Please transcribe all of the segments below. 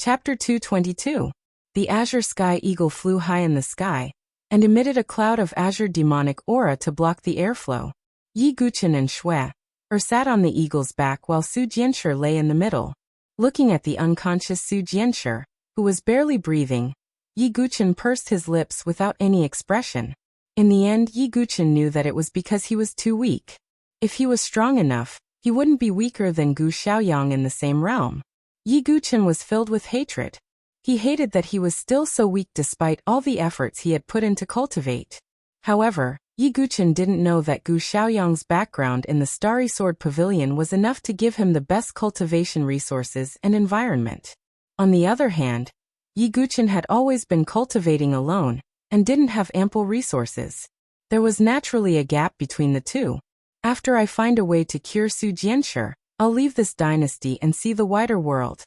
Chapter 222. The azure sky eagle flew high in the sky and emitted a cloud of azure demonic aura to block the airflow. Yi Guqin and Shui sat on the eagle's back while Su Jianshi lay in the middle. Looking at the unconscious Su Jianshi, who was barely breathing, Yi Guqin pursed his lips without any expression. In the end, Yi Guqin knew that it was because he was too weak. If he was strong enough, he wouldn't be weaker than Gu Xiaoyang in the same realm. Yi Guqin was filled with hatred. He hated that he was still so weak despite all the efforts he had put in to cultivate. However, Yi Guqin didn't know that Gu Xiaoyang's background in the Starry Sword Pavilion was enough to give him the best cultivation resources and environment. On the other hand, Yi Guqin had always been cultivating alone and didn't have ample resources. There was naturally a gap between the two. After I find a way to cure Su Jianshi, I'll leave this dynasty and see the wider world,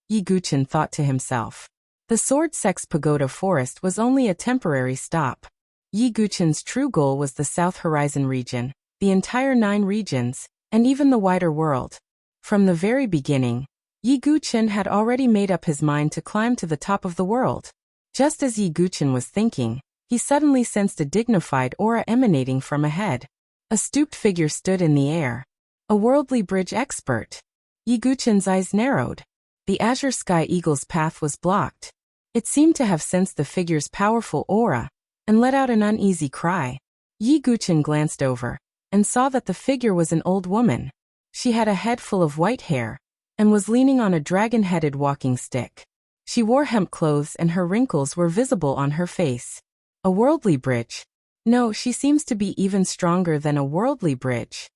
Yi Guqin thought to himself. The Sword Sex Pagoda Forest was only a temporary stop. Yi Guqin's true goal was the South Horizon region, the entire 9 regions, and even the wider world. From the very beginning, Yi Guqin had already made up his mind to climb to the top of the world. Just as Yi Guqin was thinking, he suddenly sensed a dignified aura emanating from ahead. A stooped figure stood in the air. A worldly bridge expert. Yi Guqin's eyes narrowed. The azure sky eagle's path was blocked. It seemed to have sensed the figure's powerful aura and let out an uneasy cry. Yi Guqin glanced over and saw that the figure was an old woman. She had a head full of white hair and was leaning on a dragon-headed walking stick. She wore hemp clothes and her wrinkles were visible on her face. A worldly bridge? No, she seems to be even stronger than a worldly bridge.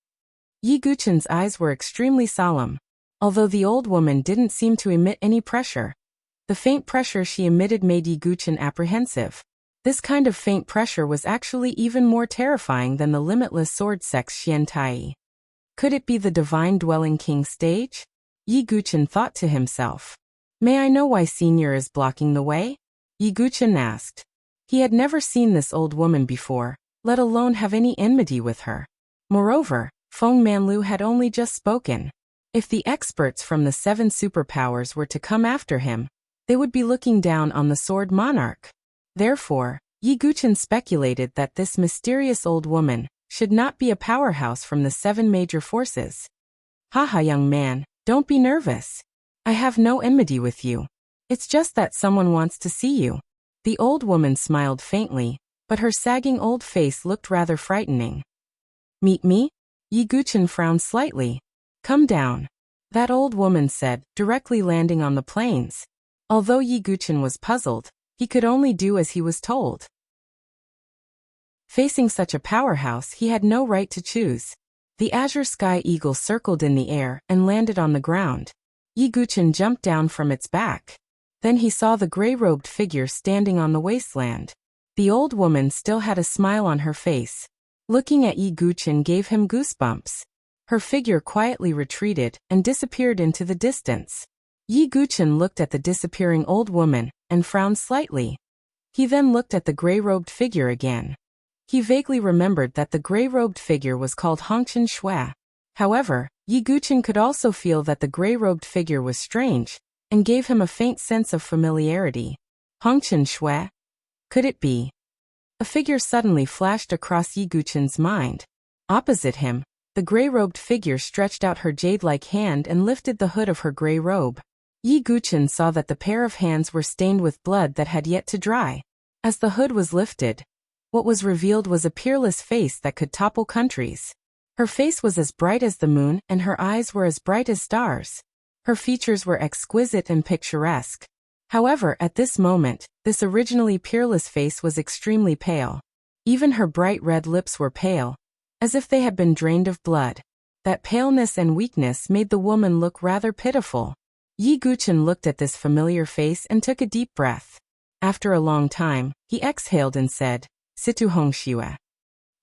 Yi Guqin's eyes were extremely solemn. Although the old woman didn't seem to emit any pressure, the faint pressure she emitted made Yi Guqin apprehensive. This kind of faint pressure was actually even more terrifying than the limitless sword sex Xian Tai. Could it be the divine dwelling king stage? Yi Guqin thought to himself. May I know why Senior is blocking the way? Yi Guqin asked. He had never seen this old woman before, let alone have any enmity with her. Moreover, Feng Manlu had only just spoken. If the experts from the 7 superpowers were to come after him, they would be looking down on the Sword Monarch. Therefore, Yi Guqin speculated that this mysterious old woman should not be a powerhouse from the 7 major forces. Haha, young man, don't be nervous. I have no enmity with you. It's just that someone wants to see you. The old woman smiled faintly, but her sagging old face looked rather frightening. Meet me? Yi Guqin frowned slightly. Come down. That old woman said, directly landing on the plains. Although Yi Guqin was puzzled, he could only do as he was told. Facing such a powerhouse, he had no right to choose. The azure sky eagle circled in the air and landed on the ground. Yi Guqin jumped down from its back. Then he saw the gray-robed figure standing on the wasteland. The old woman still had a smile on her face. Looking at Yi Guqin gave him goosebumps. Her figure quietly retreated and disappeared into the distance. Yi Guqin looked at the disappearing old woman and frowned slightly. He then looked at the gray-robed figure again. He vaguely remembered that the gray-robed figure was called Hongqian Shui. However, Yi Guqin could also feel that the gray-robed figure was strange and gave him a faint sense of familiarity. Hongqian Shui? Could it be? A figure suddenly flashed across Yi Guqin's mind. Opposite him, the gray-robed figure stretched out her jade-like hand and lifted the hood of her gray robe. Yi Guqin saw that the pair of hands were stained with blood that had yet to dry. As the hood was lifted, what was revealed was a peerless face that could topple countries. Her face was as bright as the moon and her eyes were as bright as stars. Her features were exquisite and picturesque. However, at this moment, this originally peerless face was extremely pale. Even her bright red lips were pale, as if they had been drained of blood. That paleness and weakness made the woman look rather pitiful. Yi Guqin looked at this familiar face and took a deep breath. After a long time, he exhaled and said, Situ Hongxue.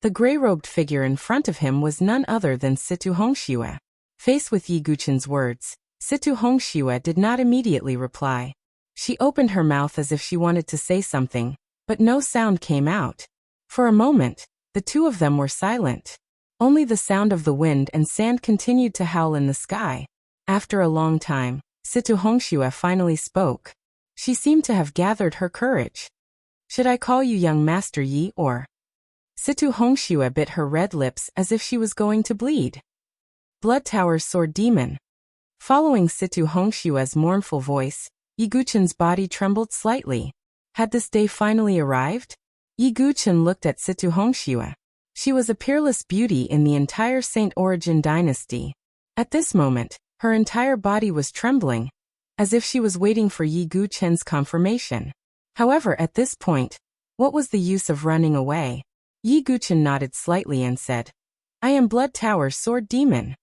The gray-robed figure in front of him was none other than Situ Hongxue. Faced with Yi Guqin's words, Situ Hongxue did not immediately reply. She opened her mouth as if she wanted to say something, but no sound came out. For a moment, the two of them were silent. Only the sound of the wind and sand continued to howl in the sky. After a long time, Situ Hongxue finally spoke. She seemed to have gathered her courage. Should I call you young Master Yi or? Situ Hongxue bit her red lips as if she was going to bleed. Blood Tower's sword demon. Following Situ Hongshue's mournful voice, Yi Guchen's body trembled slightly. Had this day finally arrived? Yi Guchen looked at Situ Hongxue. She was a peerless beauty in the entire Saint Origin dynasty. At this moment, her entire body was trembling, as if she was waiting for Yi Guchen's confirmation. However, at this point, what was the use of running away? Yi Guchen nodded slightly and said, I am Blood Tower's sword demon.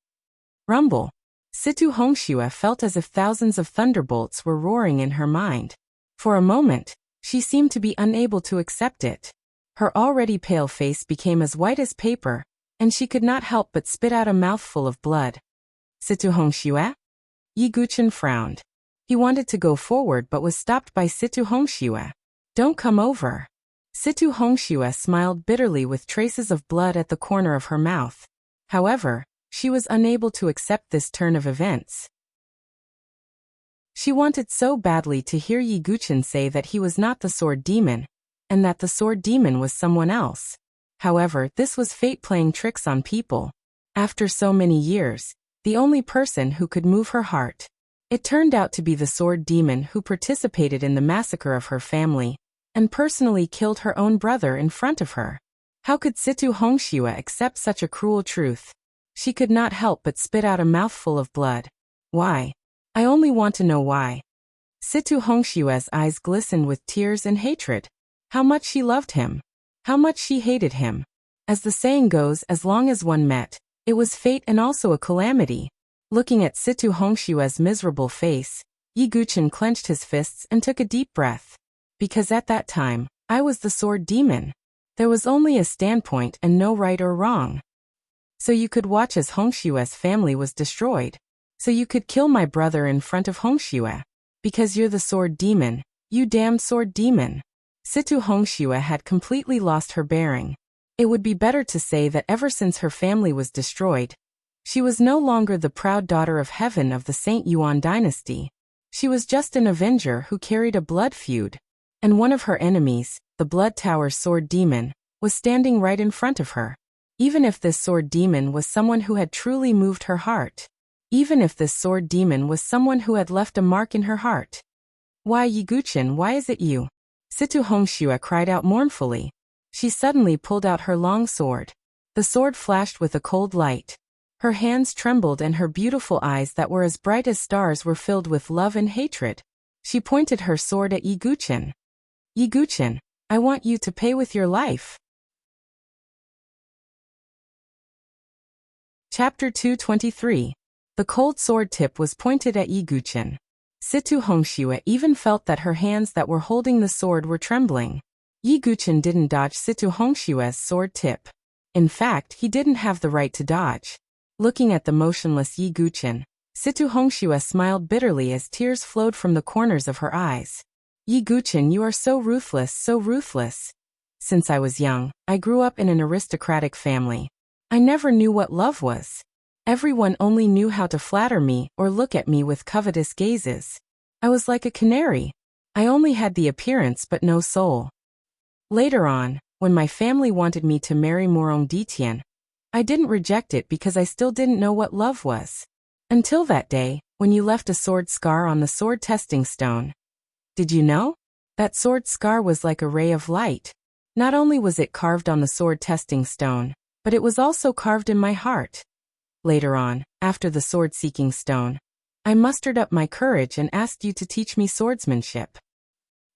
Rumble. Situ Hongxue felt as if thousands of thunderbolts were roaring in her mind. For a moment, she seemed to be unable to accept it. Her already pale face became as white as paper, and she could not help but spit out a mouthful of blood. Situ Hongxue? Yi Guchen frowned. He wanted to go forward but was stopped by Situ Hongxue. Don't come over. Situ Hongxue smiled bitterly with traces of blood at the corner of her mouth. However, she was unable to accept this turn of events. She wanted so badly to hear Yi Guchen say that he was not the sword demon, and that the sword demon was someone else. However, this was fate playing tricks on people. After so many years, the only person who could move her heart. It turned out to be the sword demon who participated in the massacre of her family, and personally killed her own brother in front of her. How could Situ Hongxue accept such a cruel truth? She could not help but spit out a mouthful of blood. Why? I only want to know why. Situ Hongshue's eyes glistened with tears and hatred. How much she loved him. How much she hated him. As the saying goes, as long as one met, it was fate and also a calamity. Looking at Situ Hongshue's miserable face, Yi Guchen clenched his fists and took a deep breath. Because at that time, I was the sword demon. There was only a standpoint and no right or wrong. So you could watch as Hongshue's family was destroyed. So you could kill my brother in front of Hongxue. Because you're the sword demon, you damned sword demon. Situ Hongxue had completely lost her bearing. It would be better to say that ever since her family was destroyed, she was no longer the proud daughter of heaven of the Saint Yuan dynasty. She was just an avenger who carried a blood feud. And one of her enemies, the Blood Tower's sword demon, was standing right in front of her. Even if this sword demon was someone who had truly moved her heart. Even if this sword demon was someone who had left a mark in her heart. Why, Yi Guchen, why is it you? Situ Hongxue cried out mournfully. She suddenly pulled out her long sword. The sword flashed with a cold light. Her hands trembled and her beautiful eyes that were as bright as stars were filled with love and hatred. She pointed her sword at Yi Guchen. Yi Guchen, I want you to pay with your life. Chapter 223. The cold sword tip was pointed at Yi Guchen. Situ Hongxue even felt that her hands that were holding the sword were trembling. Yi Guchen didn't dodge Situ Hongshue's sword tip. In fact, he didn't have the right to dodge. Looking at the motionless Yi Guchen, Situ Hongxue smiled bitterly as tears flowed from the corners of her eyes. Yi Guchen, you are so ruthless, so ruthless. Since I was young, I grew up in an aristocratic family. I never knew what love was. Everyone only knew how to flatter me or look at me with covetous gazes. I was like a canary. I only had the appearance but no soul. Later on, when my family wanted me to marry Morong Ditian, I didn't reject it because I still didn't know what love was. Until that day, when you left a sword scar on the sword testing stone. Did you know? That sword scar was like a ray of light. Not only was it carved on the sword testing stone, but it was also carved in my heart. Later on, after the sword-seeking stone, I mustered up my courage and asked you to teach me swordsmanship.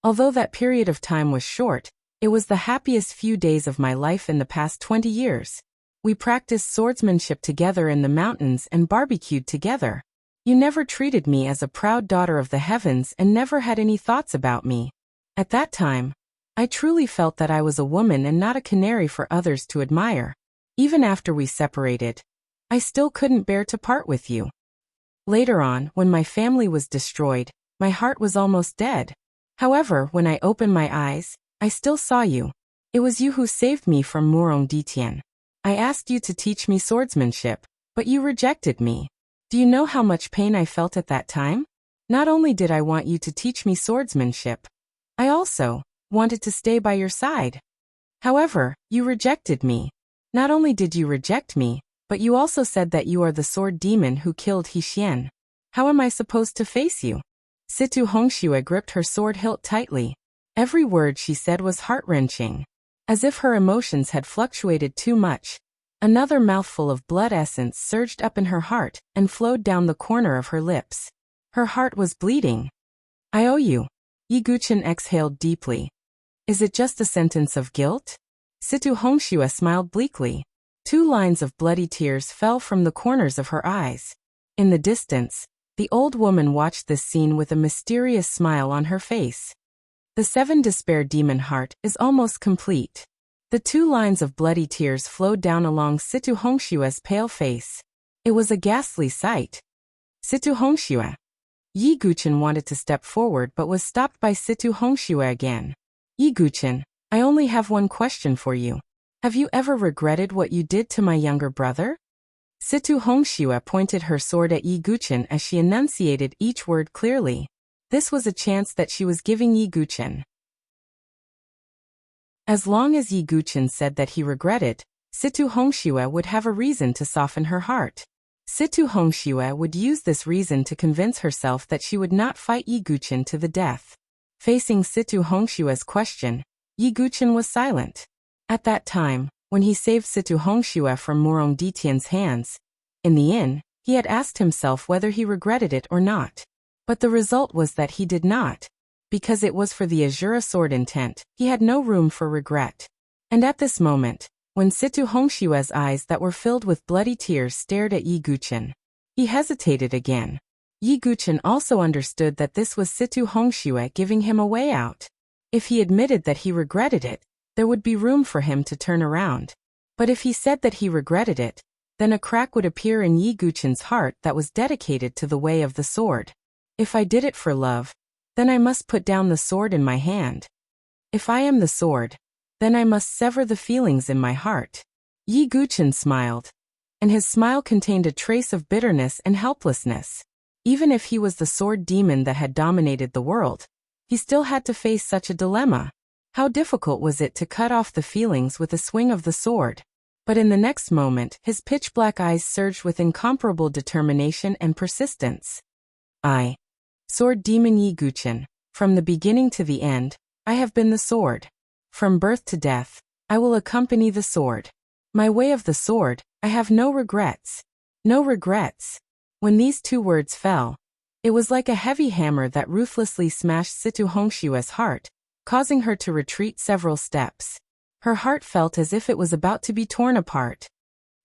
Although that period of time was short, it was the happiest few days of my life in the past 20 years. We practiced swordsmanship together in the mountains and barbecued together. You never treated me as a proud daughter of the heavens and never had any thoughts about me. At that time, I truly felt that I was a woman and not a canary for others to admire. Even after we separated, I still couldn't bear to part with you. Later on, when my family was destroyed, my heart was almost dead. However, when I opened my eyes, I still saw you. It was you who saved me from Morong Ditian. I asked you to teach me swordsmanship, but you rejected me. Do you know how much pain I felt at that time? Not only did I want you to teach me swordsmanship, I also wanted to stay by your side. However, you rejected me. Not only did you reject me, but you also said that you are the sword demon who killed He Xian. How am I supposed to face you? Situ Hongxue gripped her sword hilt tightly. Every word she said was heart-wrenching. As if her emotions had fluctuated too much, another mouthful of blood essence surged up in her heart and flowed down the corner of her lips. Her heart was bleeding. I owe you. Yi Guqin exhaled deeply. Is it just a sentence of guilt? Situ Hongxue smiled bleakly. 2 lines of bloody tears fell from the corners of her eyes. In the distance, the old woman watched this scene with a mysterious smile on her face. The 7 despair demon heart is almost complete. The 2 lines of bloody tears flowed down along Situ Hongxue's pale face. It was a ghastly sight. Situ Hongxue. Yi Guqin wanted to step forward but was stopped by Situ Hongxue again. Yi Guqin, I only have one question for you. Have you ever regretted what you did to my younger brother? Situ Hongxue pointed her sword at Yi Guqin as she enunciated each word clearly. This was a chance that she was giving Yi Guqin. As long as Yi Guqin said that he regretted, Situ Hongxue would have a reason to soften her heart. Situ Hongxue would use this reason to convince herself that she would not fight Yi Guqin to the death. Facing Situ Hongxue's question, Yi Guqin was silent. At that time, when he saved Situ Hongxue from Murong Ditian's hands, in the inn, he had asked himself whether he regretted it or not. But the result was that he did not. Because it was for the Azura sword intent, he had no room for regret. And at this moment, when Situ Hongxue's eyes that were filled with bloody tears stared at Yi Guqin, he hesitated again. Yi Guqin also understood that this was Situ Hongxue giving him a way out. If he admitted that he regretted it, there would be room for him to turn around. But if he said that he regretted it, then a crack would appear in Yi Guqin's heart that was dedicated to the way of the sword. If I did it for love, then I must put down the sword in my hand. If I am the sword, then I must sever the feelings in my heart. Yi Guqin smiled, and his smile contained a trace of bitterness and helplessness. Even if he was the sword demon that had dominated the world, he still had to face such a dilemma. How difficult was it to cut off the feelings with a swing of the sword? But in the next moment, his pitch-black eyes surged with incomparable determination and persistence. Sword demon Yi Guqin, from the beginning to the end, I have been the sword. From birth to death, I will accompany the sword. My way of the sword, I have no regrets. No regrets. When these 2 words fell, it was like a heavy hammer that ruthlessly smashed Situ Hongxue's heart, causing her to retreat several steps. Her heart felt as if it was about to be torn apart.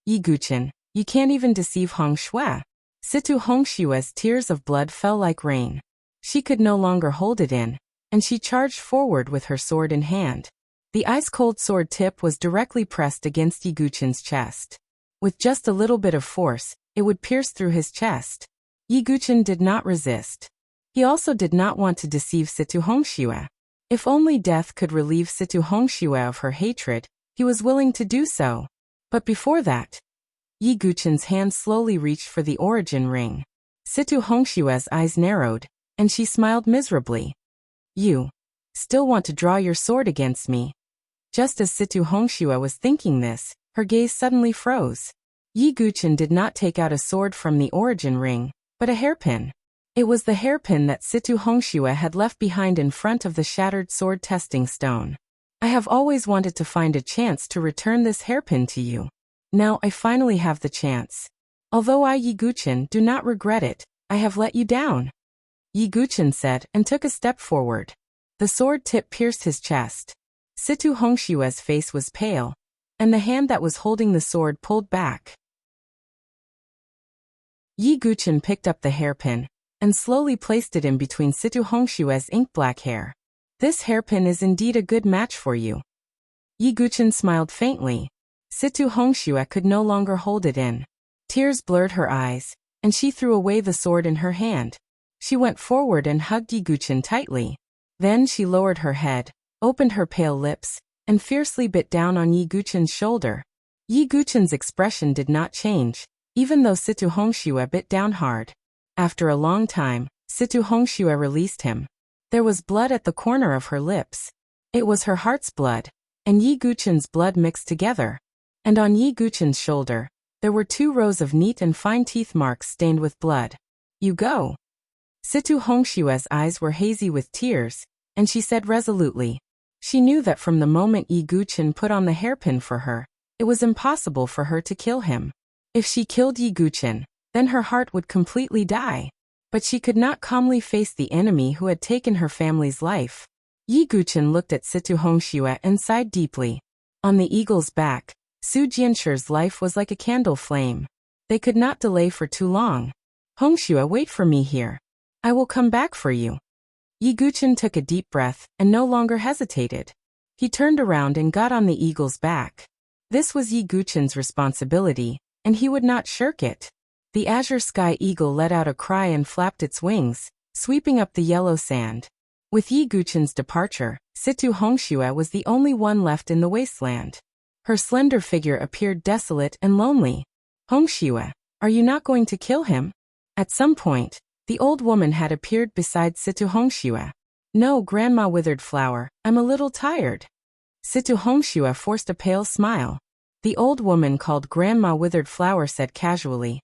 Yi Guqin, you can't even deceive Hongxue. Situ Hongxue's tears of blood fell like rain. She could no longer hold it in, and she charged forward with her sword in hand. The ice-cold sword tip was directly pressed against Yi Guqin's chest. With just a little bit of force, it would pierce through his chest. Yi Guqin did not resist. He also did not want to deceive Situ Hongxue. If only death could relieve Situ Hongxue of her hatred, he was willing to do so. But before that, Yi Guqin's hand slowly reached for the origin ring. Situ Hongxue's eyes narrowed, and she smiled miserably. You still want to draw your sword against me? Just as Situ Hongxue was thinking this, her gaze suddenly froze. Yi Guqin did not take out a sword from the origin ring, but a hairpin. It was the hairpin that Situ Hongxue had left behind in front of the shattered sword testing stone. I have always wanted to find a chance to return this hairpin to you. Now I finally have the chance. Although I, Yi Guqin, do not regret it, I have let you down. Yi Guqin said and took a step forward. The sword tip pierced his chest. Situ Hongxue's face was pale, and the hand that was holding the sword pulled back. Yi Guqin picked up the hairpin and slowly placed it in between Situ Hongxue's ink-black hair. This hairpin is indeed a good match for you. Yi Guqin smiled faintly. Situ Hongxue could no longer hold it in. Tears blurred her eyes, and she threw away the sword in her hand. She went forward and hugged Yi Guqin tightly. Then she lowered her head, opened her pale lips, and fiercely bit down on Yi Guqin's shoulder. Yi Guqin's expression did not change, even though Situ Hongxue bit down hard. After a long time, Situ Hongxue released him. There was blood at the corner of her lips. It was her heart's blood, and Yi Guchen's blood mixed together. And on Yi Guchen's shoulder, there were 2 rows of neat and fine teeth marks stained with blood. You go. Situ Hongshue's eyes were hazy with tears, and she said resolutely. She knew that from the moment Yi Guchen put on the hairpin for her, it was impossible for her to kill him. If she killed Yi Guchen, then her heart would completely die. But she could not calmly face the enemy who had taken her family's life. Yi Guchen looked at Situ Hongxue and sighed deeply. On the eagle's back, Su Jianshi's life was like a candle flame. They could not delay for too long. Hongxue, wait for me here. I will come back for you. Yi Guchen took a deep breath and no longer hesitated. He turned around and got on the eagle's back. This was Yi Guchen's responsibility, and he would not shirk it. The azure sky eagle let out a cry and flapped its wings, sweeping up the yellow sand. With Yi Guchen's departure, Situ Hongxue was the only one left in the wasteland. Her slender figure appeared desolate and lonely. Hongxue, are you not going to kill him? At some point, the old woman had appeared beside Situ Hongxue. No, Grandma Withered Flower, I'm a little tired. Situ Hongxue forced a pale smile. The old woman called Grandma Withered Flower said casually,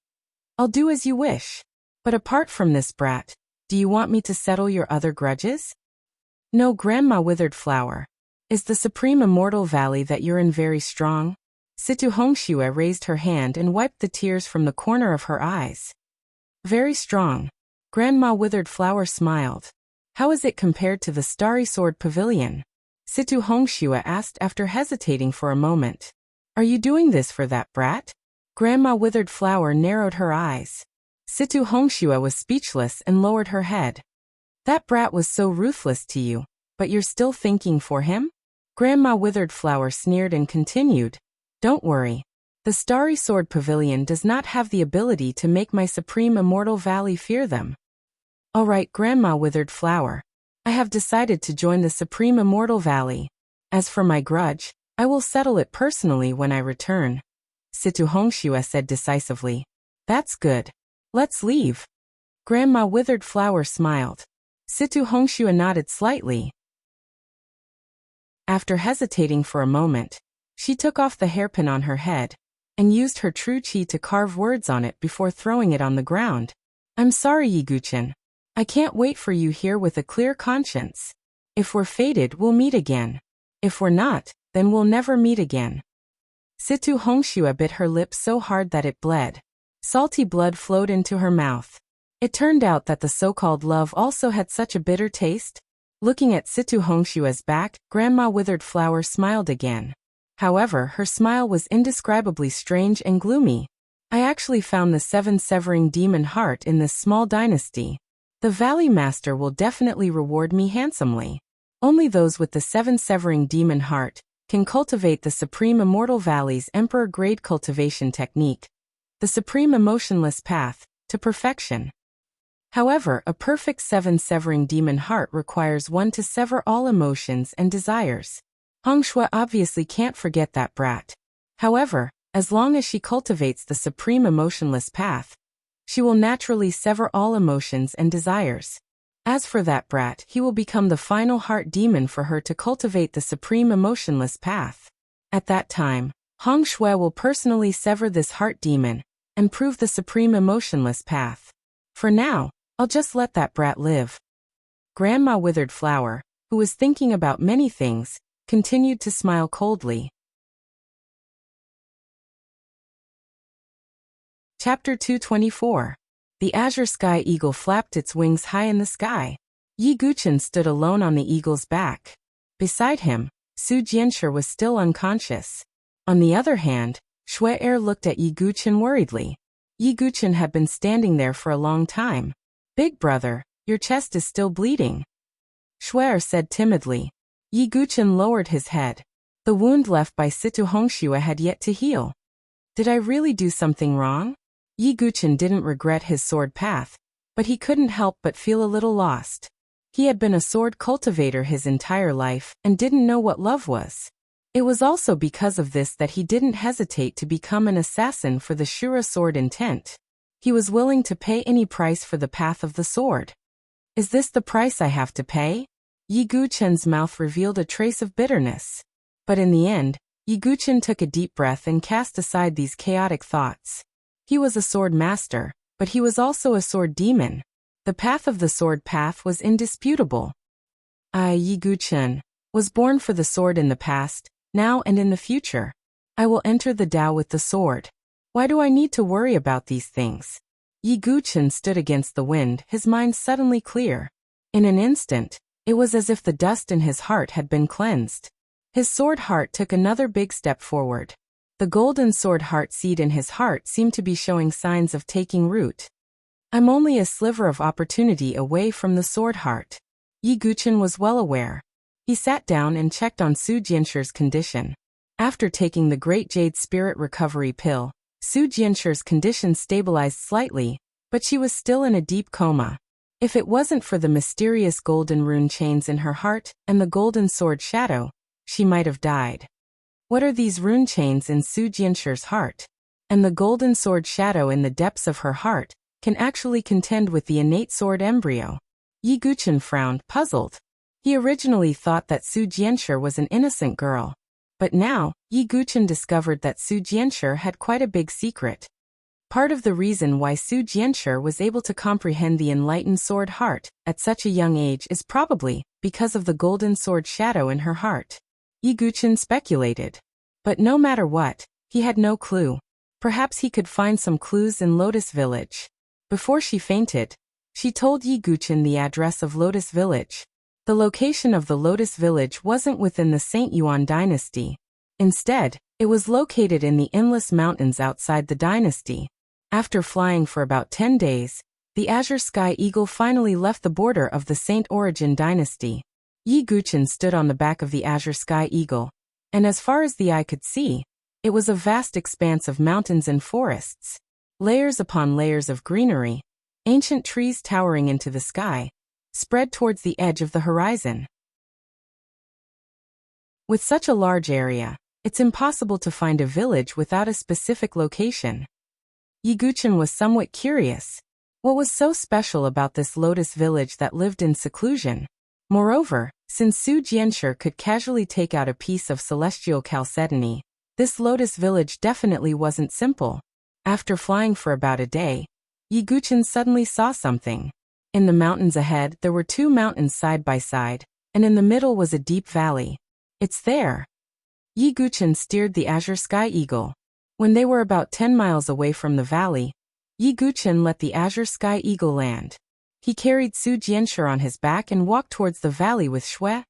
I'll do as you wish. But apart from this brat, do you want me to settle your other grudges? No, Grandma Withered Flower. Is the Supreme Immortal Valley that you're in very strong? Situ Hongxue raised her hand and wiped the tears from the corner of her eyes. Very strong. Grandma Withered Flower smiled. How is it compared to the Starry Sword Pavilion? Situ Hongxue asked after hesitating for a moment. Are you doing this for that brat? Grandma Withered Flower narrowed her eyes. Situ Hongxue was speechless and lowered her head. That brat was so ruthless to you, but you're still thinking for him? Grandma Withered Flower sneered and continued. Don't worry. The Starry Sword Pavilion does not have the ability to make my Supreme Immortal Valley fear them. All right, Grandma Withered Flower. I have decided to join the Supreme Immortal Valley. As for my grudge, I will settle it personally when I return. Situ Hongxue said decisively. That's good. Let's leave. Grandma Withered Flower smiled. Situ Hongxue nodded slightly. After hesitating for a moment, she took off the hairpin on her head and used her true qi to carve words on it before throwing it on the ground. I'm sorry, Yi Guchen. I can't wait for you here with a clear conscience. If we're fated, we'll meet again. If we're not, then we'll never meet again. Situ Hongxue bit her lip so hard that it bled. Salty blood flowed into her mouth. It turned out that the so-called love also had such a bitter taste. Looking at Situ Hongshue's back, Grandma Withered Flower smiled again. However, her smile was indescribably strange and gloomy. I actually found the 7 severing demon heart in this small dynasty. The Valley Master will definitely reward me handsomely. Only those with the 7 severing demon heart can cultivate the Supreme Immortal Valley's Emperor-grade cultivation technique, the Supreme Emotionless Path, to perfection. However, a perfect 7 severing demon heart requires one to sever all emotions and desires. Hongxue obviously can't forget that brat. However, as long as she cultivates the Supreme Emotionless Path, she will naturally sever all emotions and desires. As for that brat, he will become the final heart demon for her to cultivate the Supreme Emotionless Path. At that time, Hongxue will personally sever this heart demon and prove the Supreme Emotionless Path. For now, I'll just let that brat live. Grandma Withered Flower, who was thinking about many things, continued to smile coldly. Chapter 224. The azure sky eagle flapped its wings high in the sky. Yi Guchen stood alone on the eagle's back. Beside him, Su Jianshi was still unconscious. On the other hand, Shui looked at Yi Guchen worriedly. Yi Guchen had been standing there for a long time. Big brother, your chest is still bleeding. Shui said timidly. Yi Guchen lowered his head. The wound left by Situ Hongxue had yet to heal. Did I really do something wrong? Yi Guchen didn't regret his sword path, but he couldn't help but feel a little lost. He had been a sword cultivator his entire life and didn't know what love was. It was also because of this that he didn't hesitate to become an assassin for the Shura sword intent. He was willing to pay any price for the path of the sword. Is this the price I have to pay? Yi Guchen's mouth revealed a trace of bitterness. But in the end, Yi Guchen took a deep breath and cast aside these chaotic thoughts. He was a sword master, but he was also a sword demon. The path of the sword path was indisputable. I, Yi Guchen, was born for the sword in the past, now and in the future. I will enter the Tao with the sword. Why do I need to worry about these things? Yi Guchen stood against the wind, his mind suddenly clear. In an instant, it was as if the dust in his heart had been cleansed. His sword heart took another big step forward. The golden sword heart seed in his heart seemed to be showing signs of taking root. I'm only a sliver of opportunity away from the sword heart. Yi Guchen was well aware. He sat down and checked on Su Jianshi's condition. After taking the Great Jade Spirit Recovery Pill, Su Jianshi's condition stabilized slightly, but she was still in a deep coma. If it wasn't for the mysterious golden rune chains in her heart and the golden sword shadow, she might have died. What are these rune chains in Su Jianshi's heart? And the golden sword shadow in the depths of her heart can actually contend with the innate sword embryo. Yi Guchen frowned, puzzled. He originally thought that Su Jianshi was an innocent girl. But now, Yi Guchen discovered that Su Jianshi had quite a big secret. Part of the reason why Su Jianshi was able to comprehend the enlightened sword heart at such a young age is probably because of the golden sword shadow in her heart. Yi Guchen speculated. But no matter what, he had no clue. Perhaps he could find some clues in Lotus Village. Before she fainted, she told Yi Guchen the address of Lotus Village. The location of the Lotus Village wasn't within the Saint Yuan dynasty. Instead, it was located in the endless mountains outside the dynasty. After flying for about 10 days, the Azure Sky Eagle finally left the border of the Saint Origin dynasty. Yi Guchen stood on the back of the Azure Sky Eagle, and as far as the eye could see, it was a vast expanse of mountains and forests. Layers upon layers of greenery, ancient trees towering into the sky, spread towards the edge of the horizon. With such a large area, it's impossible to find a village without a specific location. Yi Guchen was somewhat curious. What was so special about this lotus village that lived in seclusion? Moreover, since Su Jianshi could casually take out a piece of celestial chalcedony, this lotus village definitely wasn't simple. After flying for about a day, Yi Guchen suddenly saw something. In the mountains ahead there were two mountains side by side, and in the middle was a deep valley. It's there. Yi Guchen steered the Azure Sky Eagle. When they were about 10 miles away from the valley, Yi Guchen let the Azure Sky Eagle land. He carried Su Jianshi on his back and walked towards the valley with Shui.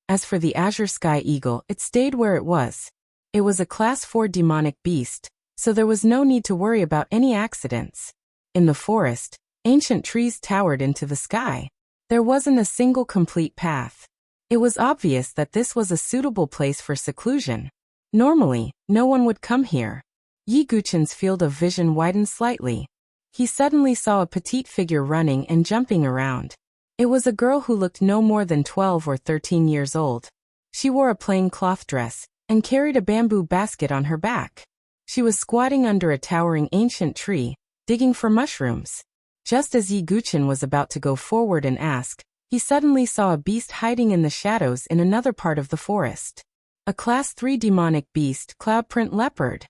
As for the Azure Sky Eagle, it stayed where it was. It was a Class 4 demonic beast, so there was no need to worry about any accidents. In the forest, ancient trees towered into the sky. There wasn't a single complete path. It was obvious that this was a suitable place for seclusion. Normally, no one would come here. Yi Guchen's field of vision widened slightly. He suddenly saw a petite figure running and jumping around. It was a girl who looked no more than 12 or 13 years old. She wore a plain cloth dress and carried a bamboo basket on her back. She was squatting under a towering ancient tree, digging for mushrooms. Just as Yi Guchen was about to go forward and ask, he suddenly saw a beast hiding in the shadows in another part of the forest. A Class 3 demonic beast, Cloudprint Leopard.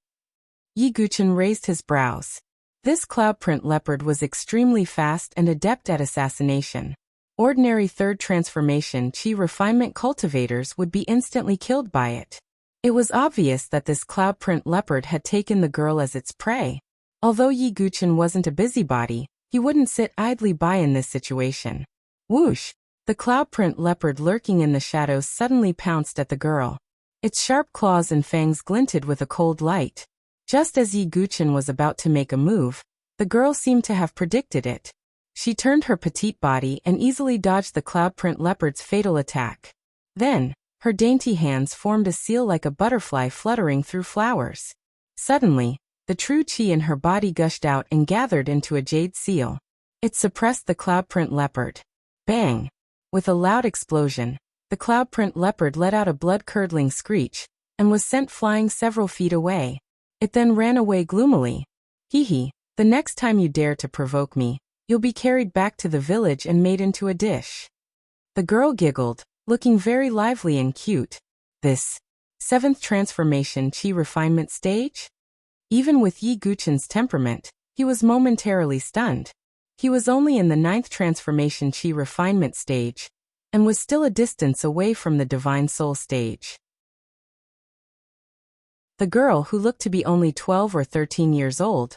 Yi Guchen raised his brows. This Cloudprint Leopard was extremely fast and adept at assassination. Ordinary third transformation Chi refinement cultivators would be instantly killed by it. It was obvious that this Cloudprint Leopard had taken the girl as its prey. Although Yi Guchen wasn't a busybody, he wouldn't sit idly by in this situation. Whoosh! The Cloudprint Leopard lurking in the shadows suddenly pounced at the girl. Its sharp claws and fangs glinted with a cold light. Just as Yi Guchen was about to make a move, the girl seemed to have predicted it. She turned her petite body and easily dodged the Cloudprint Leopard's fatal attack. Then, her dainty hands formed a seal like a butterfly fluttering through flowers. Suddenly, the true chi in her body gushed out and gathered into a jade seal. It suppressed the Cloudprint Leopard. Bang! With a loud explosion, the Cloudprint Leopard let out a blood-curdling screech and was sent flying several feet away. It then ran away gloomily. Hee hee, the next time you dare to provoke me, You'll be carried back to the village and made into a dish. The girl giggled, looking very lively and cute. This 7th transformation chi refinement stage? Even with Yi Guchen's temperament, he was momentarily stunned. He was only in the 9th transformation chi refinement stage, and was still a distance away from the divine soul stage. The girl, who looked to be only 12 or 13 years old,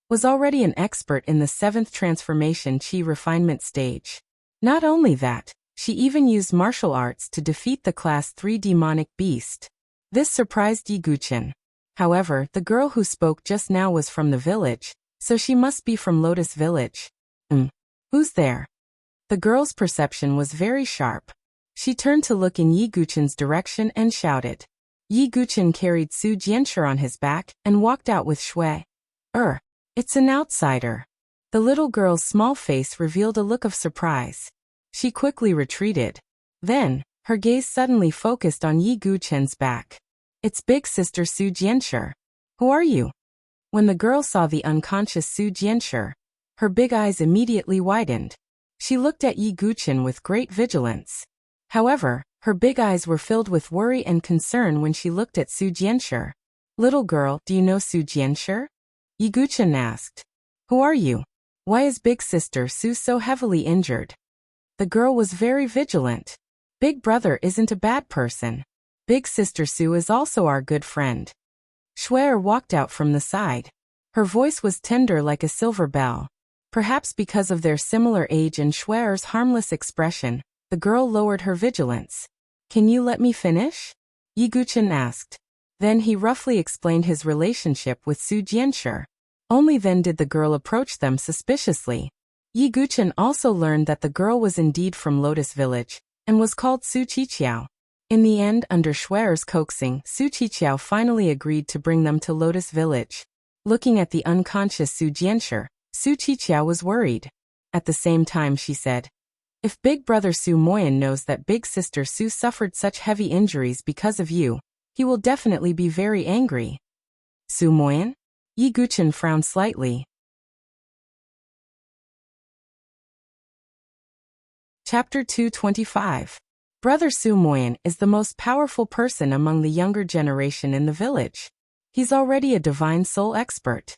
was already an expert in the 7th transformation chi refinement stage. Not only that, she even used martial arts to defeat the Class 3 demonic beast. This surprised Yi Guchen. However, the girl who spoke just now was from the village, so she must be from Lotus Village. Who's there? The girl's perception was very sharp. She turned to look in Yi Guchen's direction and shouted. Yi Guchen carried Su Jianshi on his back and walked out with Shui. It's an outsider. The little girl's small face revealed a look of surprise. She quickly retreated. Then, her gaze suddenly focused on Yi Guchen's back. It's big sister Su Jianshi. Who are you? When the girl saw the unconscious Su Jianshi, her big eyes immediately widened. She looked at Yi Guchen with great vigilance. However, her big eyes were filled with worry and concern when she looked at Su Jianshi. Little girl, do you know Su Jianshi? Yi Guchen asked. Who are you? Why is big sister Su so heavily injured? The girl was very vigilant. Big brother isn't a bad person. Big sister Su is also our good friend. Shui walked out from the side. Her voice was tender like a silver bell. Perhaps because of their similar age and Shui's harmless expression, the girl lowered her vigilance. Can you let me finish? Yi Guchen asked. Then he roughly explained his relationship with Su Jianshi. Only then did the girl approach them suspiciously. Yi Guchen also learned that the girl was indeed from Lotus Village, and was called Su Qiqiao. In the end, under Shui's coaxing, Su Qiqiao finally agreed to bring them to Lotus Village. Looking at the unconscious Su Jianshi, Su Qiqiao was worried. At the same time she said, if big brother Su Moyan knows that big sister Su suffered such heavy injuries because of you, he will definitely be very angry. Su Moyan? Yi Guchen frowned slightly. Chapter 225. Brother Su Moyan is the most powerful person among the younger generation in the village. He's already a divine soul expert.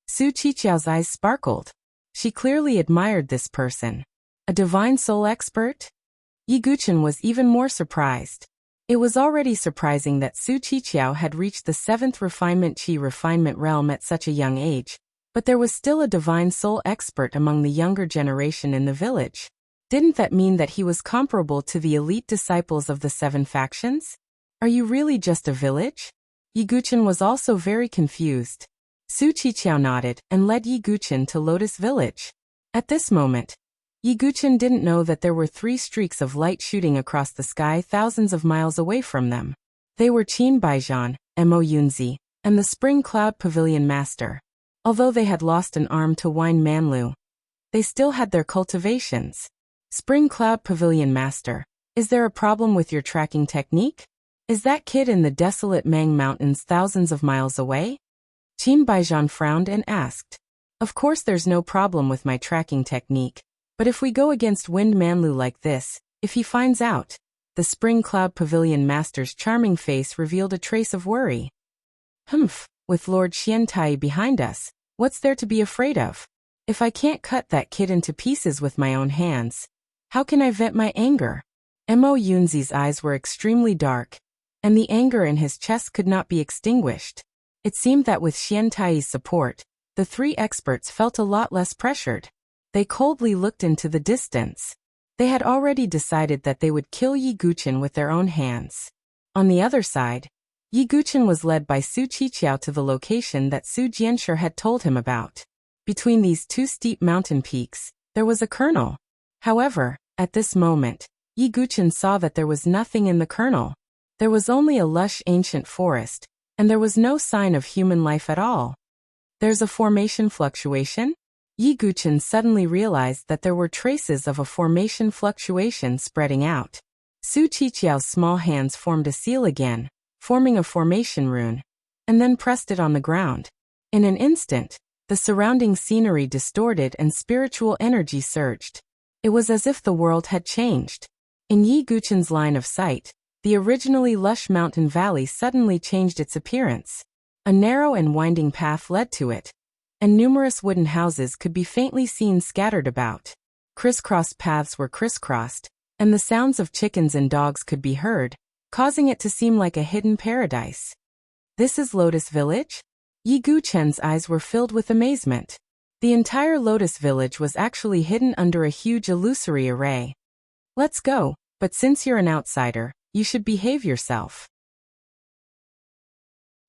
Su Qiqiao's eyes sparkled. She clearly admired this person. A divine soul expert? Yi Guchen was even more surprised. It was already surprising that Su Qiqiao had reached the 7th refinement chi refinement realm at such a young age, but there was still a divine soul expert among the younger generation in the village. Didn't that mean that he was comparable to the elite disciples of the 7 factions? Are you really just a village? Yi Guchen was also very confused. Su Qiqiao nodded and led Yi Guchen to Lotus Village. At this moment, Yi Guchen didn't know that there were 3 streaks of light shooting across the sky thousands of miles away from them. They were Qin Baijian, Mo Yunzi, and the Spring Cloud Pavilion Master. Although they had lost an arm to Wine Manlu, they still had their cultivations. Spring Cloud Pavilion Master, is there a problem with your tracking technique? Is that kid in the desolate Mang Mountains thousands of miles away? Qin Baijian frowned and asked. Of course there's no problem with my tracking technique, but if we go against Wind Manlu like this, if he finds out, the Spring Cloud Pavilion Master's charming face revealed a trace of worry. With Lord Xiantai behind us, what's there to be afraid of? If I can't cut that kid into pieces with my own hands, how can I vent my anger? Mo Yunzi's eyes were extremely dark, and the anger in his chest could not be extinguished. It seemed that with Xiantai's support, the 3 experts felt a lot less pressured. They coldly looked into the distance. They had already decided that they would kill Yi Guchen with their own hands. On the other side, Yi Guchen was led by Su Qiqiao to the location that Su Jianshi had told him about. Between these 2 steep mountain peaks, there was a kernel. However, at this moment, Yi Guchen saw that there was nothing in the kernel. There was only a lush ancient forest, and there was no sign of human life at all. There's a formation fluctuation? Yi Guchen suddenly realized that there were traces of a formation fluctuation spreading out. Su Qiqiao's small hands formed a seal again, forming a formation rune, and then pressed it on the ground. In an instant, The surrounding scenery distorted and spiritual energy surged. It was as if the world had changed. In Yi Guchen's line of sight, the originally lush mountain valley suddenly changed its appearance. A narrow and winding path led to it, and numerous wooden houses could be faintly seen scattered about. Crisscrossed paths were crisscrossed, and the sounds of chickens and dogs could be heard, causing it to seem like a hidden paradise. This is Lotus Village? Yi Guchen's eyes were filled with amazement. The entire Lotus Village was actually hidden under a huge illusory array. Let's go, but since you're an outsider, you should behave yourself.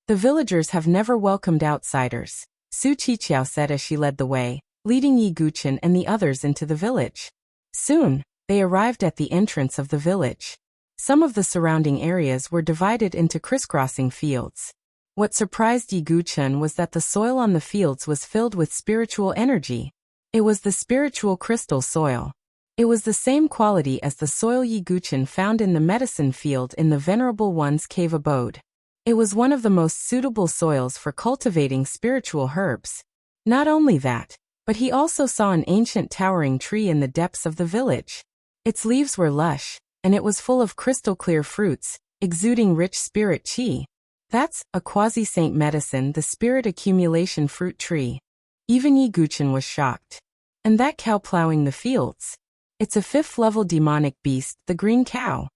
The villagers have never welcomed outsiders, Su Qiqiao said as she led the way, leading Yi Guchen and the others into the village. Soon, they arrived at the entrance of the village. Some of the surrounding areas were divided into crisscrossing fields. What surprised Yi Guchen was that the soil on the fields was filled with spiritual energy. It was the spiritual crystal soil. It was the same quality as the soil Yi Guchen found in the medicine field in the Venerable One's cave abode. It was one of the most suitable soils for cultivating spiritual herbs. Not only that, but he also saw an ancient towering tree in the depths of the village. Its leaves were lush, and it was full of crystal-clear fruits, exuding rich spirit qi. That's a quasi-saint medicine, the spirit accumulation fruit tree. Even Yi Guchen was shocked. And that cow plowing the fields? It's a 5th-level demonic beast, the green cow.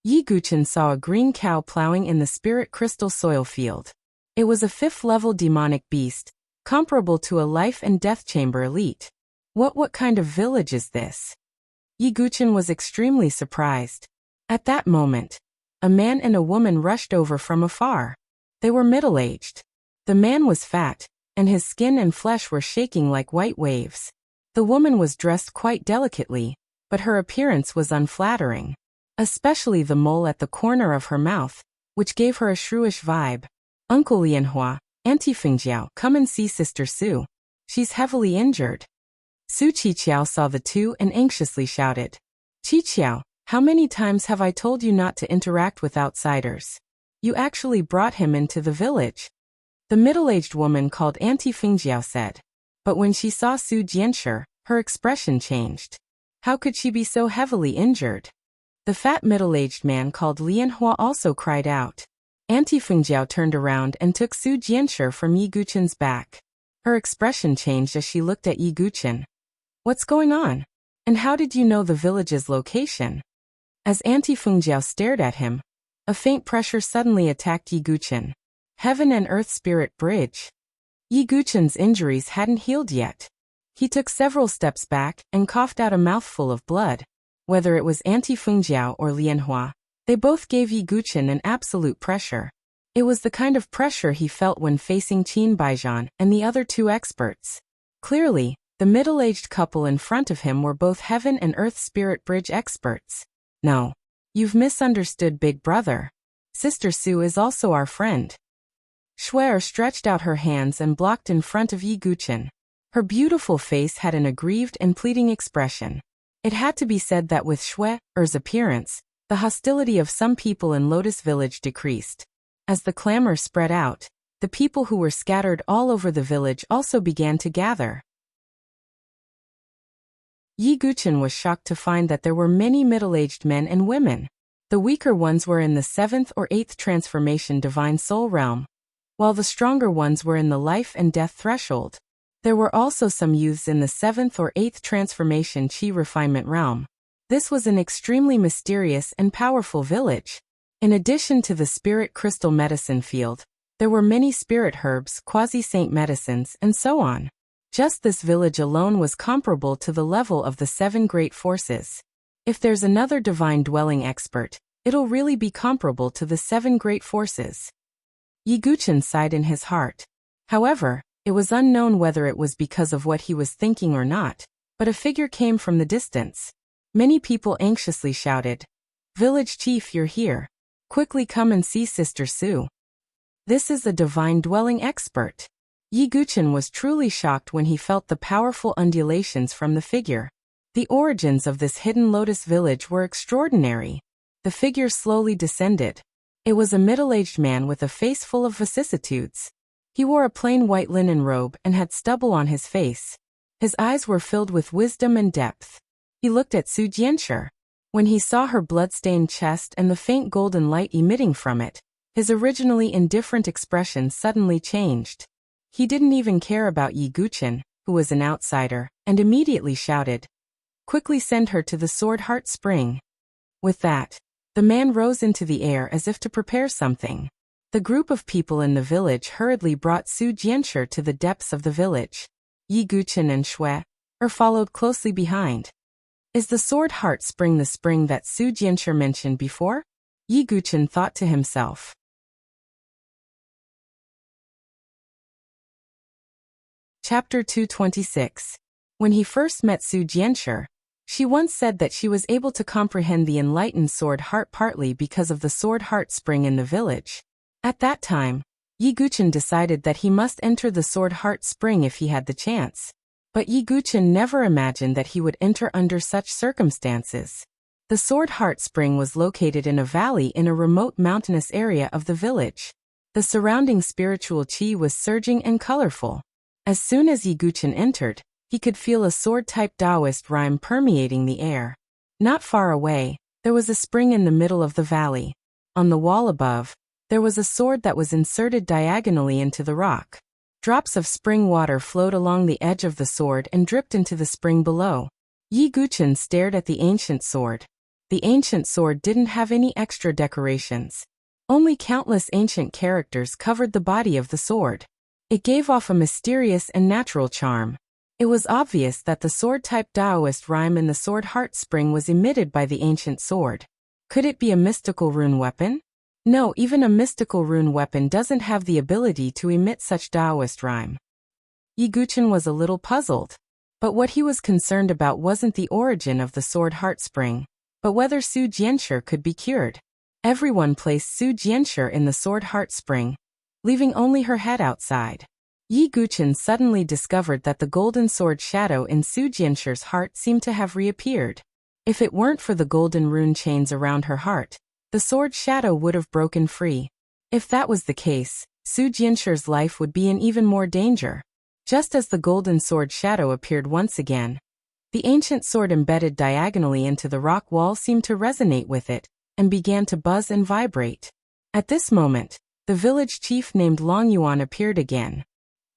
Yi Guchen saw a green cow plowing in the spirit crystal soil field. It was a 5th-level demonic beast, comparable to a life and death chamber elite. What kind of village is this? Yi Guchen was extremely surprised. At that moment, a man and a woman rushed over from afar. They were middle-aged. The man was fat, and his skin and flesh were shaking like white waves. The woman was dressed quite delicately, but her appearance was unflattering. Especially the mole at the corner of her mouth, which gave her a shrewish vibe. Uncle Lianhua, Auntie Fengjiao, come and see Sister Su. She's heavily injured. Su Qiqiao saw the two and anxiously shouted, Qiqiao, how many times have I told you not to interact with outsiders? You actually brought him into the village. The middle-aged woman called Auntie Fengjiao said. But when she saw Su Jianshi, her expression changed. How could she be so heavily injured? The fat middle-aged man called Lianhua also cried out. Auntie Fengjiao turned around and took Su Jianshi from Yi Guchen's back. Her expression changed as she looked at Yi Guchen. What's going on? And how did you know the village's location? As Auntie Fengjiao stared at him, a faint pressure suddenly attacked Yi Guchen. Heaven and Earth Spirit Bridge. Yi Guchen's injuries hadn't healed yet. He took several steps back and coughed out a mouthful of blood. Whether it was Auntie Fengjiao or Lianhua, they both gave Yi Guchen an absolute pressure. It was the kind of pressure he felt when facing Qin Baijian and the other two experts. Clearly, the middle-aged couple in front of him were both Heaven and Earth Spirit Bridge experts. No. You've misunderstood, big brother. Sister Su is also our friend. Shuer stretched out her hands and blocked in front of Yi Guchen. Her beautiful face had an aggrieved and pleading expression. It had to be said that with Shuer's appearance, the hostility of some people in Lotus Village decreased. As the clamor spread out, the people who were scattered all over the village also began to gather. Yi Guchen was shocked to find that there were many middle-aged men and women. The weaker ones were in the 7th or 8th transformation divine soul realm, while the stronger ones were in the life and death threshold. There were also some youths in the 7th or 8th transformation chi refinement realm. This was an extremely mysterious and powerful village. In addition to the spirit crystal medicine field, there were many spirit herbs, quasi-saint medicines, and so on. Just this village alone was comparable to the level of the 7 great forces. If there's another divine dwelling expert, it'll really be comparable to the 7 great forces. Yi Guchen sighed in his heart. However, it was unknown whether it was because of what he was thinking or not, but a figure came from the distance. Many people anxiously shouted, Village Chief, you're here. Quickly come and see Sister Su. This is a divine dwelling expert. Yi Guchen was truly shocked when he felt the powerful undulations from the figure. The origins of this hidden lotus village were extraordinary. The figure slowly descended. It was a middle-aged man with a face full of vicissitudes. He wore a plain white linen robe and had stubble on his face. His eyes were filled with wisdom and depth. He looked at Su Jianshi. When he saw her blood-stained chest and the faint golden light emitting from it, his originally indifferent expression suddenly changed. He didn't even care about Yi Guqin, who was an outsider, and immediately shouted, "Quickly send her to the Sword Heart Spring." With that, the man rose into the air as if to prepare something. The group of people in the village hurriedly brought Su Jianshi to the depths of the village. Yi Guqin and Shui followed closely behind. Is the Sword Heart Spring the spring that Su Jianshi mentioned before? Yi Guqin thought to himself. Chapter 226. When he first met Su Jianshi, she once said that she was able to comprehend the enlightened Sword Heart partly because of the Sword Heart Spring in the village. At that time, Yi Guqin decided that he must enter the Sword Heart Spring if he had the chance. But Yi Guqin never imagined that he would enter under such circumstances. The Sword Heart Spring was located in a valley in a remote mountainous area of the village. The surrounding spiritual qi was surging and colorful. As soon as Yi Guqin entered, he could feel a sword-type Taoist rhyme permeating the air. Not far away, there was a spring in the middle of the valley. On the wall above, there was a sword that was inserted diagonally into the rock. Drops of spring water flowed along the edge of the sword and dripped into the spring below. Yi Guqin stared at the ancient sword. The ancient sword didn't have any extra decorations. Only countless ancient characters covered the body of the sword. It gave off a mysterious and natural charm. It was obvious that the sword-type Taoist rhyme in the Sword Heart Spring was emitted by the ancient sword. Could it be a mystical rune weapon? No, even a mystical rune weapon doesn't have the ability to emit such Taoist rhyme. Yi Guqin was a little puzzled. But what he was concerned about wasn't the origin of the Sword Heart Spring, but whether Su Jianshi could be cured. Everyone placed Su Jianshi in the Sword Heart Spring, leaving only her head outside. Yi Guqin suddenly discovered that the golden sword shadow in Su Jianshi's heart seemed to have reappeared. If it weren't for the golden rune chains around her heart, the sword shadow would have broken free. If that was the case, Su Jianshi's life would be in even more danger. Just as the golden sword shadow appeared once again, the ancient sword embedded diagonally into the rock wall seemed to resonate with it, and began to buzz and vibrate. At this moment, the village chief named Long Yuan appeared again.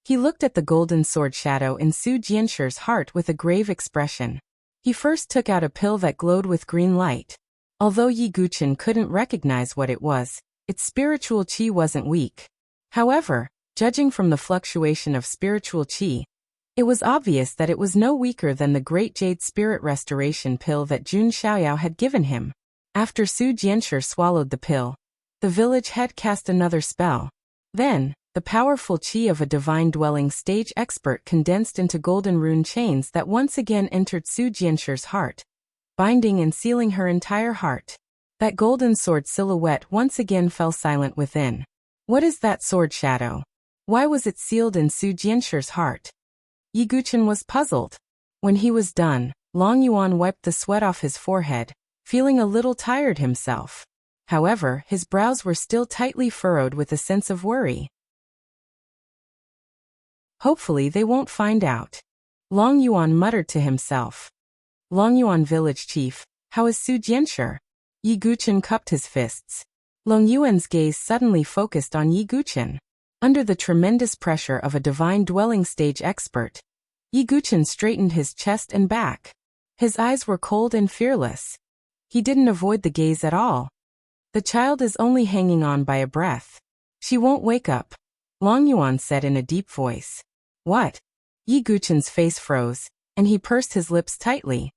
He looked at the golden sword shadow in Su Jianshi's heart with a grave expression. He first took out a pill that glowed with green light. Although Yi Guqin couldn't recognize what it was, its spiritual qi wasn't weak. However, judging from the fluctuation of spiritual qi, it was obvious that it was no weaker than the Great Jade Spirit Restoration pill that Jun Xiaoyao had given him. After Su Jianshi swallowed the pill, the village head cast another spell. Then, the powerful qi of a divine dwelling stage expert condensed into golden rune chains that once again entered Su Jianshi's heart, binding and sealing her entire heart. That golden sword silhouette once again fell silent within. What is that sword shadow? Why was it sealed in Su Jianshi's heart? Yi Guqin was puzzled. When he was done, Long Yuan wiped the sweat off his forehead, feeling a little tired himself. However, his brows were still tightly furrowed with a sense of worry. Hopefully they won't find out. Long Yuan muttered to himself. Long Yuan village chief, how is Su Jianshi? Yi Guqin cupped his fists. Long Yuan's gaze suddenly focused on Yi Guqin. Under the tremendous pressure of a divine dwelling stage expert, Yi Guqin straightened his chest and back. His eyes were cold and fearless. He didn't avoid the gaze at all. The child is only hanging on by a breath. She won't wake up, Long Yuan said in a deep voice. What? Yi Guqin's face froze, and he pursed his lips tightly.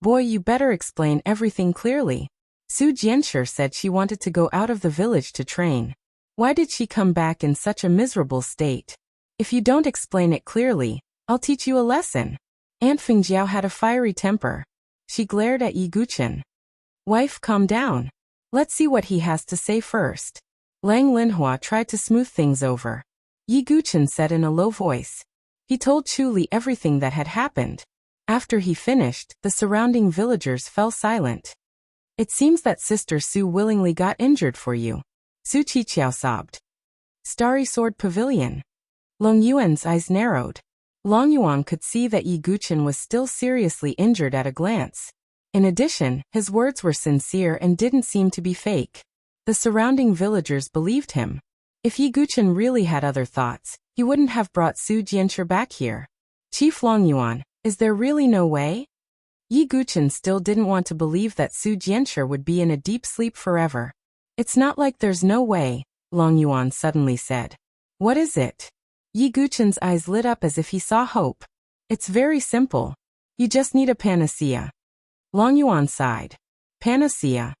Boy, you better explain everything clearly. Su Jianshi said she wanted to go out of the village to train. Why did she come back in such a miserable state? If you don't explain it clearly, I'll teach you a lesson. Aunt Fengjiao had a fiery temper. She glared at Yi Guqin. Wife, calm down. Let's see what he has to say first. Lang Linhua tried to smooth things over. Yi Guqin said in a low voice. He told Chu Li everything that had happened. After he finished, the surrounding villagers fell silent. It seems that Sister Su willingly got injured for you. Su Qiqiao sobbed. Starry Sword Pavilion. Long Yuan's eyes narrowed. Long Yuan could see that Yi Guqin was still seriously injured at a glance. In addition, his words were sincere and didn't seem to be fake. The surrounding villagers believed him. If Yi Guqin really had other thoughts, he wouldn't have brought Su Jianshi back here. Chief Long Yuan, is there really no way? Yi Guqin still didn't want to believe that Su Jianshi would be in a deep sleep forever. It's not like there's no way, Long Yuan suddenly said. What is it? Yi Guqin's eyes lit up as if he saw hope. It's very simple. You just need a panacea. Long Yuan sighed. Panacea.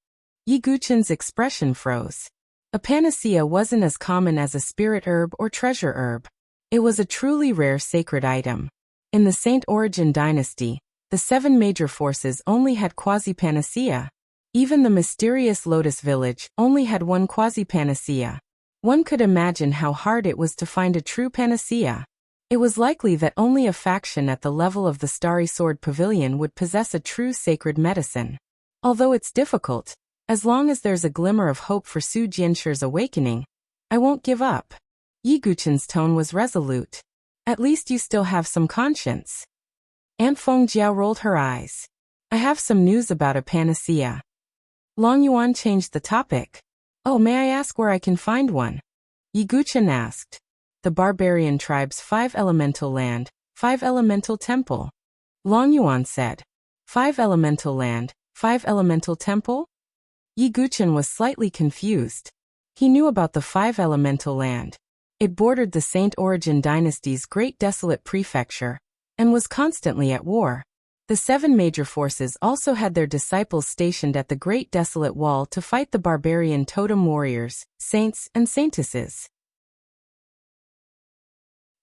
Yi Guqin's expression froze. A panacea wasn't as common as a spirit herb or treasure herb. It was a truly rare sacred item. In the Saint Origin dynasty, the 7 major forces only had quasi-panacea. Even the mysterious Lotus village only had one quasi-panacea. One could imagine how hard it was to find a true panacea. It was likely that only a faction at the level of the Starry Sword Pavilion would possess a true sacred medicine. Although it's difficult, as long as there's a glimmer of hope for Su Jianshi's awakening, I won't give up. Yi Guqin's tone was resolute. At least you still have some conscience. Aunt Feng Jiao rolled her eyes. I have some news about a panacea. Long Yuan changed the topic. Oh, may I ask where I can find one? Yi Guqin asked. The barbarian tribe's 5 elemental land, 5 elemental temple. Long Yuan said. 5 elemental land, 5 elemental temple? Yi Guqin was slightly confused. He knew about the 5 elemental land. It bordered the Saint Origin dynasty's Great Desolate Prefecture, and was constantly at war. The 7 major forces also had their disciples stationed at the Great Desolate Wall to fight the barbarian totem warriors, saints, and saintesses.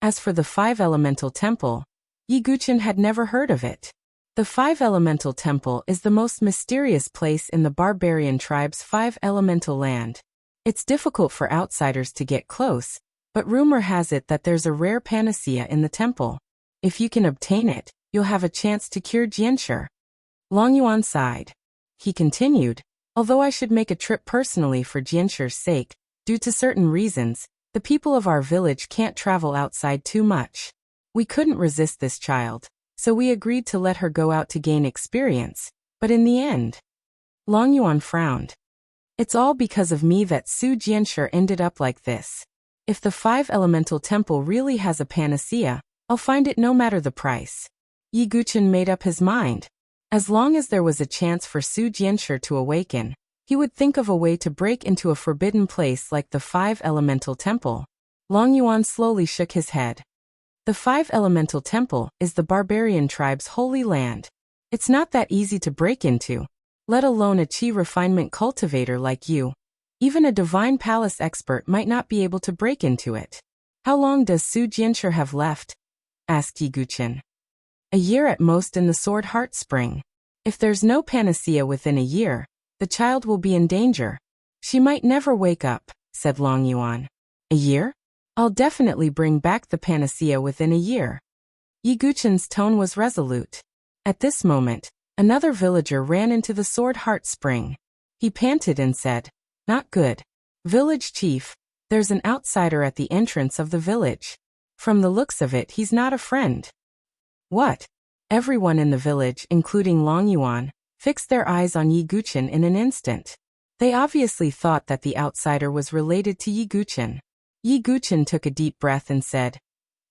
As for the 5 elemental temple, Yi Guqin had never heard of it. The 5 elemental temple is the most mysterious place in the barbarian tribe's 5 elemental land. It's difficult for outsiders to get close, but rumor has it that there's a rare panacea in the temple. If you can obtain it, you'll have a chance to cure Jianshi. Long Yuan sighed. He continued, although I should make a trip personally for Jianshi's sake, due to certain reasons, the people of our village can't travel outside too much. We couldn't resist this child, so we agreed to let her go out to gain experience, but in the end... Long Yuan frowned. It's all because of me that Su Jianshi ended up like this. If the 5 elemental temple really has a panacea, I'll find it no matter the price. Yi Guqin made up his mind. As long as there was a chance for Su Jianshi to awaken, he would think of a way to break into a forbidden place like the 5 elemental temple. Long Yuan slowly shook his head. The 5 elemental temple is the barbarian tribe's holy land. It's not that easy to break into, let alone a chi refinement cultivator like you. Even a divine palace expert might not be able to break into it. How long does Su Jianshi have left? Asked Yi Guqin. A year at most in the Sword Heart Spring. If there's no panacea within a year, the child will be in danger. She might never wake up, said Long Yuan. A year? I'll definitely bring back the panacea within a year. Yi Guqin's tone was resolute. At this moment, another villager ran into the Sword Heart Spring. He panted and said, Not good. Village chief, there's an outsider at the entrance of the village. From the looks of it, he's not a friend. What? Everyone in the village, including Long Yuan, fixed their eyes on Yi Guqin in an instant. They obviously thought that the outsider was related to Yi Guqin. Yi Guqin took a deep breath and said,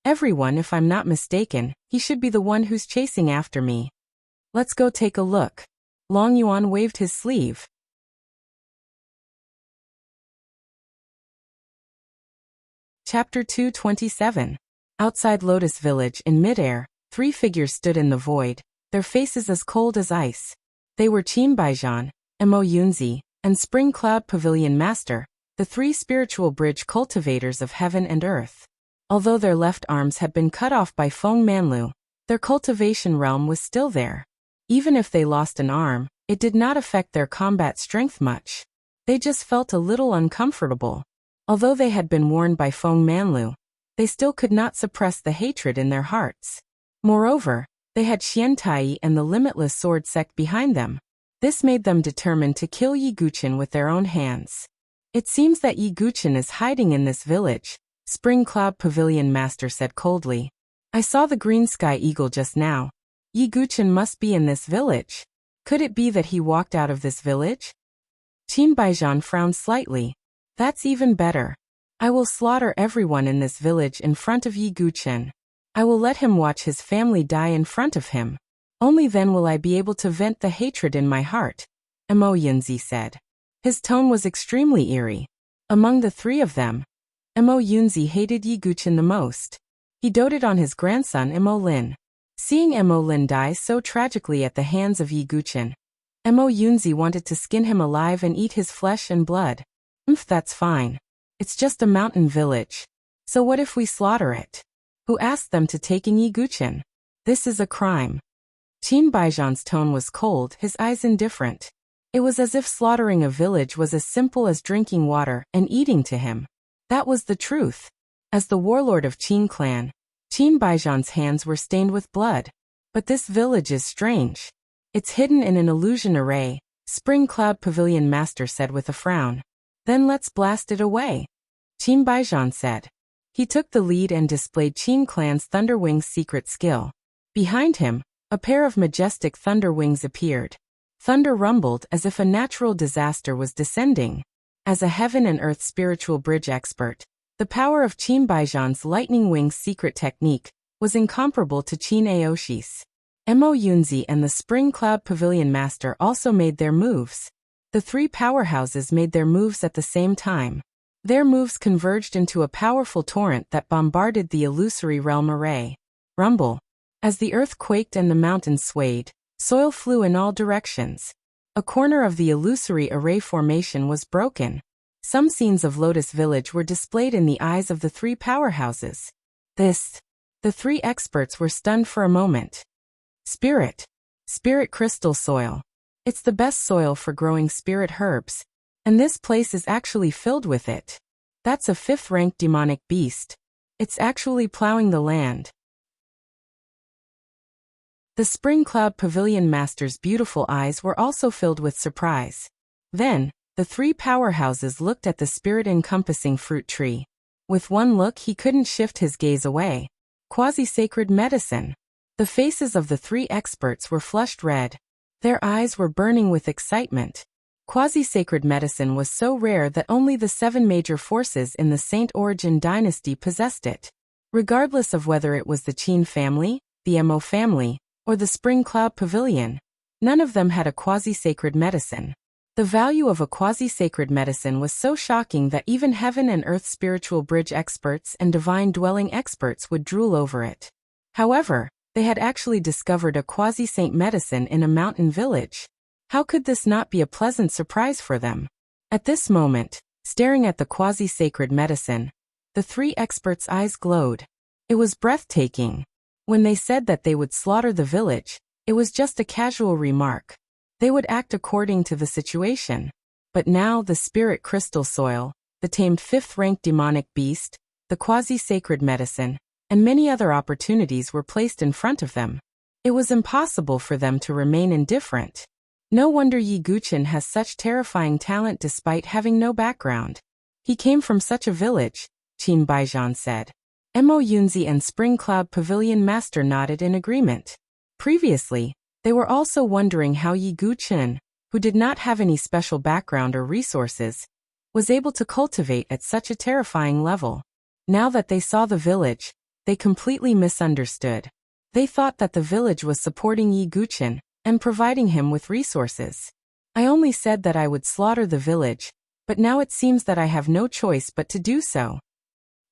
Everyone, if I'm not mistaken, he should be the one who's chasing after me. Let's go take a look. Long Yuan waved his sleeve. Chapter 227. Outside Lotus Village in midair, 3 figures stood in the void, their faces as cold as ice. They were Qin Baijian, Mo Yunzi, and Spring Cloud Pavilion Master, the 3 spiritual bridge cultivators of heaven and earth. Although their left arms had been cut off by Feng Manlu, their cultivation realm was still there. Even if they lost an arm, it did not affect their combat strength much. They just felt a little uncomfortable. Although they had been warned by Feng Manlu, they still could not suppress the hatred in their hearts. Moreover, they had Xian Tai and the Limitless Sword sect behind them. This made them determined to kill Yi Guqin with their own hands. It seems that Yi Guqin is hiding in this village, Spring Cloud Pavilion Master said coldly. I saw the green sky eagle just now. Yi Guchen must be in this village. Could it be that he walked out of this village? Qin Baijian frowned slightly. That's even better. I will slaughter everyone in this village in front of Yi Guchen. I will let him watch his family die in front of him. Only then will I be able to vent the hatred in my heart, Mo Yunzi said. His tone was extremely eerie. Among the three of them, Mo Yunzi hated Yi Guchen the most. He doted on his grandson Mo Lin. Seeing Mo Lin die so tragically at the hands of Yi Guchen, Mo Yunzi wanted to skin him alive and eat his flesh and blood. That's fine. It's just a mountain village. So what if we slaughter it? Who asked them to take in Yi Guchen? This is a crime. Qin Baijian's tone was cold, his eyes indifferent. It was as if slaughtering a village was as simple as drinking water and eating to him. That was the truth. As the warlord of Qin clan, Qin Baijian's hands were stained with blood. But this village is strange. It's hidden in an illusion array, Spring Cloud Pavilion Master said with a frown. Then let's blast it away, Qin Baijian said. He took the lead and displayed Qin clan's Thunder Wings secret skill. Behind him, a pair of majestic thunder wings appeared. Thunder rumbled as if a natural disaster was descending. As a heaven and earth spiritual bridge expert, the power of Qin Baijian's lightning wings secret technique was incomparable to Qin Aoshi's. Mo Yunzi and the Spring Cloud Pavilion Master also made their moves. The three powerhouses made their moves at the same time. Their moves converged into a powerful torrent that bombarded the illusory realm array. Rumble. As the earth quaked and the mountains swayed, soil flew in all directions. A corner of the illusory array formation was broken. Some scenes of Lotus Village were displayed in the eyes of the three powerhouses. The three experts were stunned for a moment. Spirit crystal soil. It's the best soil for growing spirit herbs. And this place is actually filled with it. That's a 5th-ranked demonic beast. It's actually plowing the land. The Spring Cloud Pavilion Master's beautiful eyes were also filled with surprise. Then, the three powerhouses looked at the spirit-encompassing fruit tree. With one look he couldn't shift his gaze away. Quasi-sacred medicine. The faces of the three experts were flushed red. Their eyes were burning with excitement. Quasi-sacred medicine was so rare that only the 7 major forces in the Saint Origin dynasty possessed it. Regardless of whether it was the Qin family, the Mo family, or the Spring Cloud Pavilion, none of them had a quasi-sacred medicine. The value of a quasi-sacred medicine was so shocking that even heaven and earth spiritual bridge experts and divine dwelling experts would drool over it. However, they had actually discovered a quasi-saint medicine in a mountain village. How could this not be a pleasant surprise for them? At this moment, staring at the quasi-sacred medicine, the three experts' eyes glowed. It was breathtaking. When they said that they would slaughter the village, it was just a casual remark. They would act according to the situation. But now the spirit crystal soil, the tamed 5th-ranked demonic beast, the quasi-sacred medicine, and many other opportunities were placed in front of them. It was impossible for them to remain indifferent. No wonder Yi Guchen has such terrifying talent despite having no background. He came from such a village, Qin Baijian said. Mo Yunzi and Spring Cloud Pavilion Master nodded in agreement. Previously, they were also wondering how Yi Guchen, who did not have any special background or resources, was able to cultivate at such a terrifying level. Now that they saw the village, they completely misunderstood. They thought that the village was supporting Yi Guchen and providing him with resources. I only said that I would slaughter the village, but now it seems that I have no choice but to do so.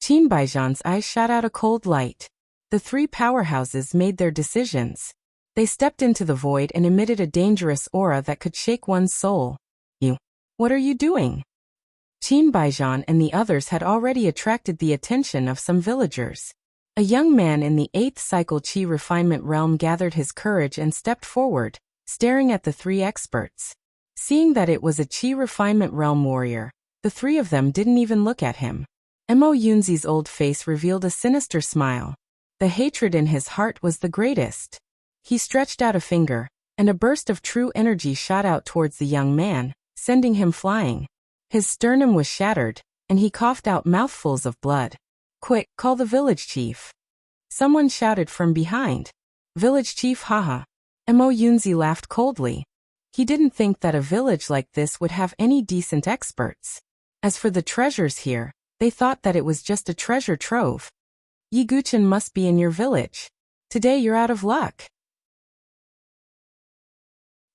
Qin Baijian's eyes shot out a cold light. The three powerhouses made their decisions. They stepped into the void and emitted a dangerous aura that could shake one's soul. What are you doing? Qin Baijian and the others had already attracted the attention of some villagers. A young man in the 8th cycle Qi refinement realm gathered his courage and stepped forward, staring at the three experts. Seeing that it was a Qi refinement realm warrior, the three of them didn't even look at him. Mo Yunzi's old face revealed a sinister smile. The hatred in his heart was the greatest. He stretched out a finger, and a burst of true energy shot out towards the young man, sending him flying. His sternum was shattered, and he coughed out mouthfuls of blood. Quick, call the village chief. Someone shouted from behind. Village chief, haha. Mo Yunzi laughed coldly. He didn't think that a village like this would have any decent experts. As for the treasures here, they thought that it was just a treasure trove. Yi Guchen must be in your village. Today you're out of luck.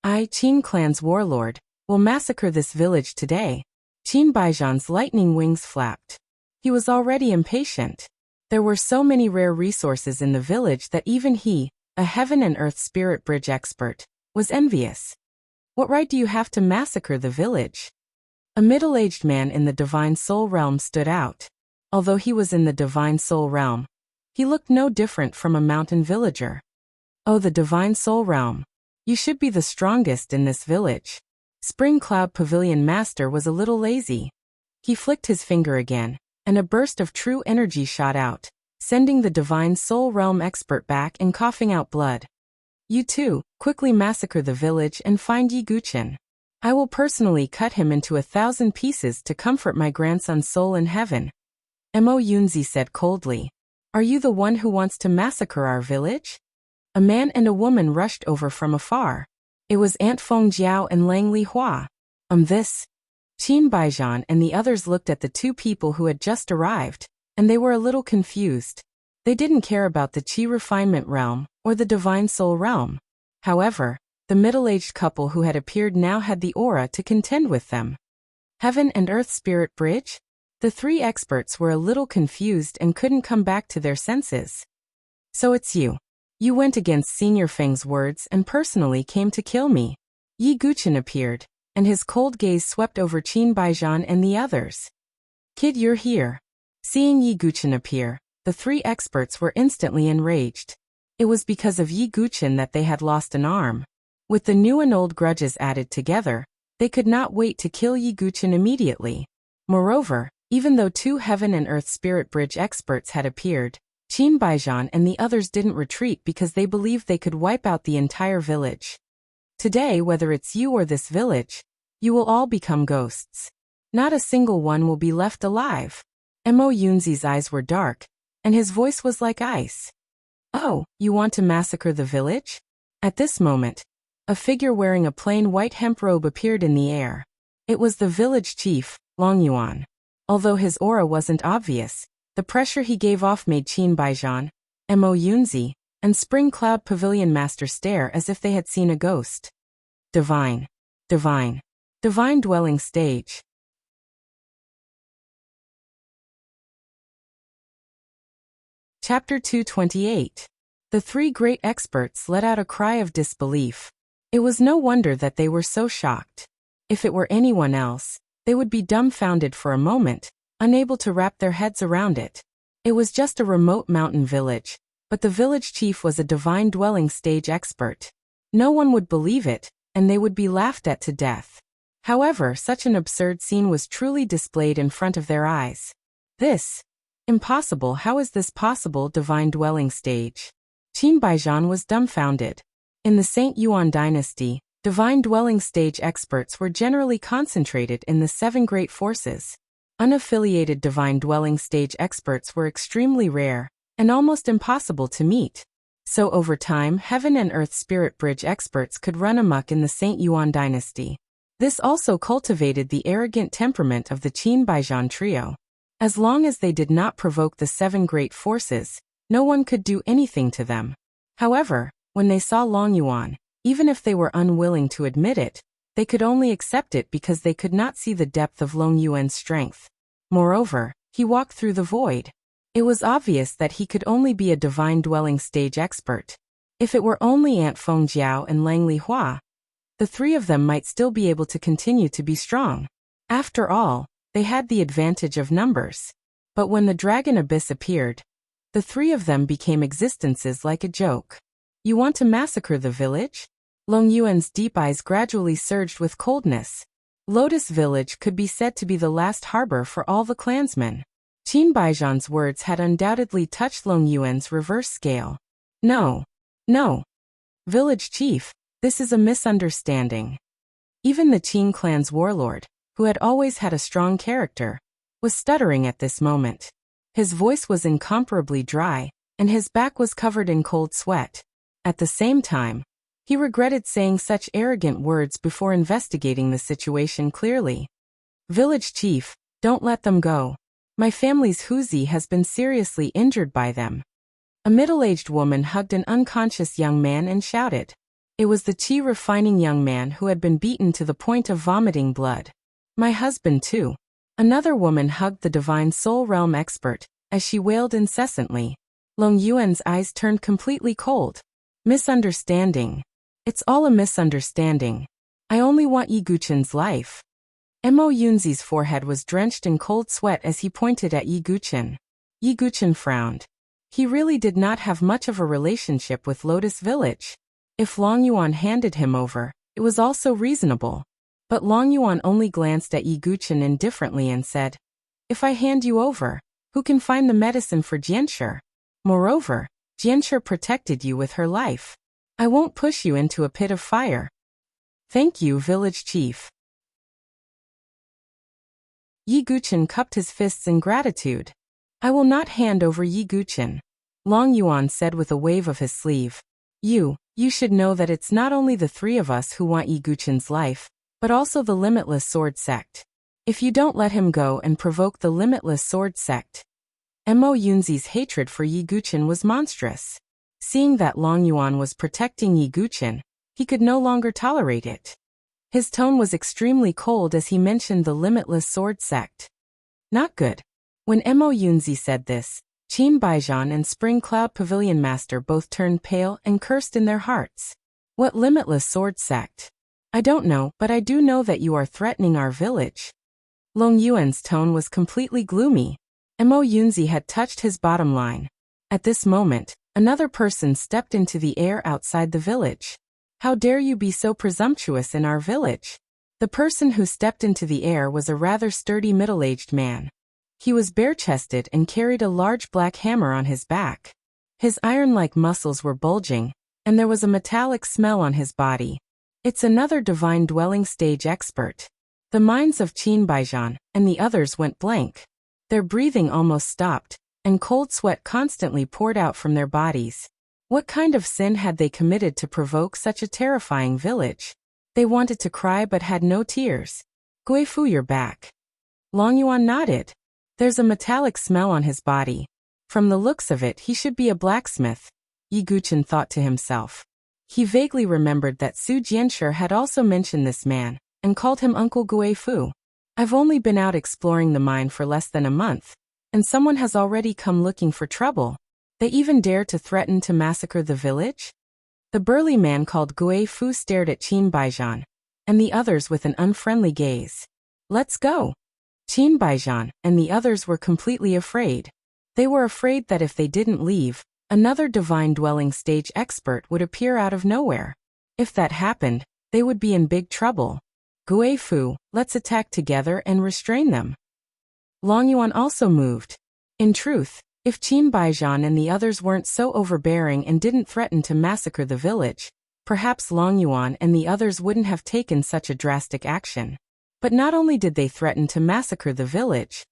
I, Qin clan's warlord, will massacre this village today. Qin Baijian's lightning wings flapped. He was already impatient. There were so many rare resources in the village that even he, a heaven and earth spirit bridge expert, was envious. What right do you have to massacre the village? A middle-aged man in the Divine Soul Realm stood out. Although he was in the Divine Soul Realm, he looked no different from a mountain villager. Oh, the Divine Soul Realm. You should be the strongest in this village. Spring Cloud Pavilion Master was a little lazy. He flicked his finger again, and a burst of true energy shot out, sending the Divine Soul Realm expert back and coughing out blood. You too, quickly massacre the village and find Yi Guchen. I will personally cut him into 1,000 pieces to comfort my grandson's soul in heaven. Mo Yunzi said coldly. Are you the one who wants to massacre our village? A man and a woman rushed over from afar. It was Aunt Feng Jiao and Lang Li Hua. This. Qin Baijian and the others looked at the two people who had just arrived, and they were a little confused. They didn't care about the Qi Refinement Realm or the Divine Soul Realm. However, the middle-aged couple who had appeared now had the aura to contend with them. Heaven and Earth Spirit Bridge? The three experts were a little confused and couldn't come back to their senses. So it's you. You went against Senior Feng's words and personally came to kill me. Yi Guchen appeared, and his cold gaze swept over Qin Baijian and the others. Kid, you're here. Seeing Yi Guchen appear, the three experts were instantly enraged. It was because of Yi Guchen that they had lost an arm. With the new and old grudges added together, they could not wait to kill Yi Guchen immediately. Moreover, even though two Heaven and Earth Spirit Bridge experts had appeared, Qin Baijian and the others didn't retreat because they believed they could wipe out the entire village. Today, whether it's you or this village, you will all become ghosts. Not a single one will be left alive. Mo Yunzi's eyes were dark, and his voice was like ice. Oh, you want to massacre the village? At this moment, a figure wearing a plain white hemp robe appeared in the air. It was the village chief, Long Yuan. Although his aura wasn't obvious, the pressure he gave off made Qin Baijian, Mo Yunzi, and Spring Cloud Pavilion Master stare as if they had seen a ghost. Divine. Divine. Divine Dwelling Stage. Chapter 228. The three great experts let out a cry of disbelief. It was no wonder that they were so shocked. If it were anyone else, they would be dumbfounded for a moment, unable to wrap their heads around it. It was just a remote mountain village, but the village chief was a divine dwelling stage expert. No one would believe it, and they would be laughed at to death. However, such an absurd scene was truly displayed in front of their eyes. This? Impossible. How is this possible? Divine dwelling stage. Qin Baijian was dumbfounded. In the Saint Yuan dynasty, divine dwelling stage experts were generally concentrated in the 7 great forces. Unaffiliated divine dwelling stage experts were extremely rare, and almost impossible to meet. So over time, Heaven and Earth Spirit Bridge experts could run amok in the Saint Yuan dynasty. This also cultivated the arrogant temperament of the Qin Baijian trio. As long as they did not provoke the 7 great forces, no one could do anything to them. However, when they saw Long Yuan, even if they were unwilling to admit it, they could only accept it because they could not see the depth of Long Yuan's strength. Moreover, he walked through the void. It was obvious that he could only be a divine dwelling stage expert. If it were only Aunt Feng Jiao and Lang Li Hua, the three of them might still be able to continue to be strong. After all, they had the advantage of numbers. But when the Dragon Abyss appeared, the three of them became existences like a joke. You want to massacre the village? Long Yuan's deep eyes gradually surged with coldness. Lotus Village could be said to be the last harbor for all the clansmen. Qin Baijian's words had undoubtedly touched Long Yuan's reverse scale. No. No. Village chief, this is a misunderstanding. Even the Qin clan's warlord, who had always had a strong character, was stuttering at this moment. His voice was incomparably dry, and his back was covered in cold sweat. At the same time, he regretted saying such arrogant words before investigating the situation clearly. Village chief, don't let them go. My family's Huzi has been seriously injured by them. A middle-aged woman hugged an unconscious young man and shouted. It was the chi-refining young man who had been beaten to the point of vomiting blood. My husband too. Another woman hugged the divine soul realm expert, as she wailed incessantly. Long Yuan's eyes turned completely cold. Misunderstanding. It's all a misunderstanding. I only want Yi Guqin's life. Mo Yunzi's forehead was drenched in cold sweat as he pointed at Yi Guqin. Yi Guqin frowned. He really did not have much of a relationship with Lotus Village. If Long Yuan handed him over, it was also reasonable. But Long Yuan only glanced at Yi Guqin indifferently and said, If I hand you over, who can find the medicine for Jianshi? Moreover, Jianshi protected you with her life. I won't push you into a pit of fire. Thank you, village chief. Yi Guqin cupped his fists in gratitude. I will not hand over Yi Guqin. Long Yuan said with a wave of his sleeve. You should know that it's not only the three of us who want Yi Guqin's life, but also the Limitless Sword Sect. If you don't let him go and provoke the Limitless Sword Sect. Mo Yunzi's hatred for Yi Guqin was monstrous. Seeing that Long Yuan was protecting Yi Guqin, he could no longer tolerate it. His tone was extremely cold as he mentioned the Limitless Sword Sect. Not good. When Mo Yunzi said this, Qin Baijian and Spring Cloud Pavilion Master both turned pale and cursed in their hearts. What Limitless Sword Sect? I don't know, but I do know that you are threatening our village. Long Yuan's tone was completely gloomy. Mo Yunzi had touched his bottom line. At this moment, another person stepped into the air outside the village. How dare you be so presumptuous in our village? The person who stepped into the air was a rather sturdy middle-aged man. He was bare-chested and carried a large black hammer on his back. His iron-like muscles were bulging, and there was a metallic smell on his body. It's another divine dwelling stage expert. The minds of Qin Baijian and the others went blank. Their breathing almost stopped, and cold sweat constantly poured out from their bodies. What kind of sin had they committed to provoke such a terrifying village? They wanted to cry but had no tears. Guifu, you're back. Long Yuan nodded. There's a metallic smell on his body. From the looks of it, he should be a blacksmith, Yi Guqin thought to himself. He vaguely remembered that Su Jianshi had also mentioned this man, and called him Uncle Guifu. I've only been out exploring the mine for less than a month, and someone has already come looking for trouble. They even dare to threaten to massacre the village? The burly man called Guifu stared at Qin Baijian, and the others with an unfriendly gaze. Let's go. Qin Baijian and the others were completely afraid. They were afraid that if they didn't leave, another divine dwelling stage expert would appear out of nowhere. If that happened, they would be in big trouble. Guifu, let's attack together and restrain them. Long Yuan also moved. In truth, if Qin Baijian and the others weren't so overbearing and didn't threaten to massacre the village, perhaps Long Yuan and the others wouldn't have taken such a drastic action. But not only did they threaten to massacre the village,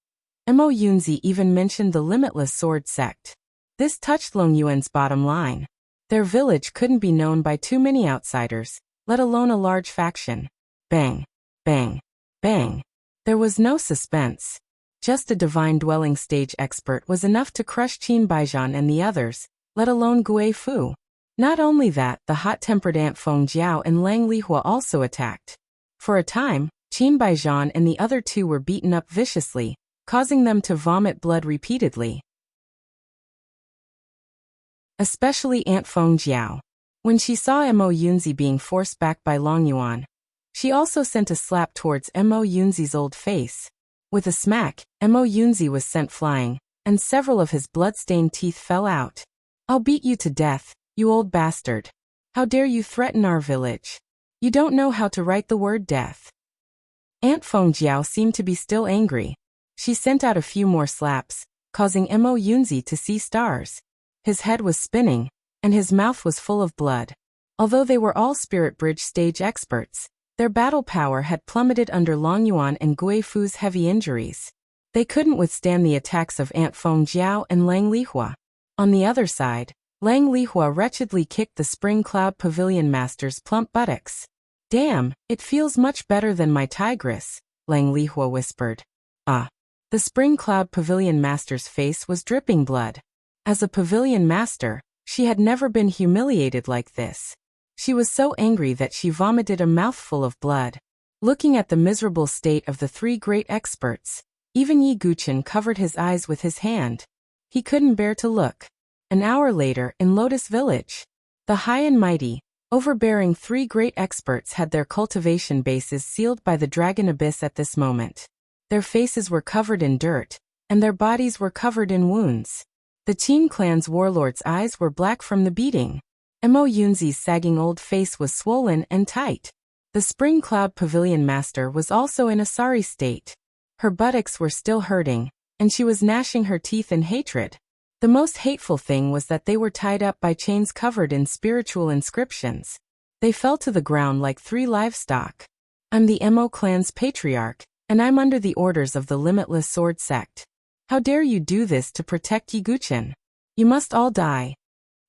Mo Yunzi even mentioned the Limitless Sword Sect. This touched Long Yuan's bottom line. Their village couldn't be known by too many outsiders, let alone a large faction. Bang, bang, bang. There was no suspense. Just a divine dwelling stage expert was enough to crush Qin Baijian and the others, let alone Guifu. Not only that, the hot-tempered Ant Feng Jiao and Lang Lihua also attacked. For a time, Qin Baijian and the other two were beaten up viciously, causing them to vomit blood repeatedly. Especially Ant Feng Jiao. When she saw Mo Yunzi being forced back by Long Yuan, she also sent a slap towards Mo Yunzi's old face. With a smack, Mo Yunzi was sent flying, and several of his blood-stained teeth fell out. I'll beat you to death, you old bastard. How dare you threaten our village? You don't know how to write the word death. Ant Feng Jiao seemed to be still angry. She sent out a few more slaps, causing Mo Yunzi to see stars. His head was spinning, and his mouth was full of blood. Although they were all Spirit Bridge stage experts, their battle power had plummeted under Long Yuan and Guifu's heavy injuries. They couldn't withstand the attacks of Aunt Feng Jiao and Lang Lihua. On the other side, Lang Lihua wretchedly kicked the Spring Cloud Pavilion Master's plump buttocks. Damn, it feels much better than my tigress, Lang Lihua whispered. Ah. The Spring Cloud Pavilion Master's face was dripping blood. As a Pavilion Master, she had never been humiliated like this. She was so angry that she vomited a mouthful of blood. Looking at the miserable state of the three great experts, even Yi Guqin covered his eyes with his hand. He couldn't bear to look. An hour later, in Lotus Village, the high and mighty, overbearing three great experts had their cultivation bases sealed by the Dragon Abyss at this moment. Their faces were covered in dirt, and their bodies were covered in wounds. The Qin clan's warlord's eyes were black from the beating. Mo Yunzi's sagging old face was swollen and tight. The Spring Cloud Pavilion Master was also in a sorry state. Her buttocks were still hurting, and she was gnashing her teeth in hatred. The most hateful thing was that they were tied up by chains covered in spiritual inscriptions. They fell to the ground like three livestock. I'm the Mo clan's patriarch, and I'm under the orders of the Limitless Sword Sect. How dare you do this to protect Yi Guqin? You must all die.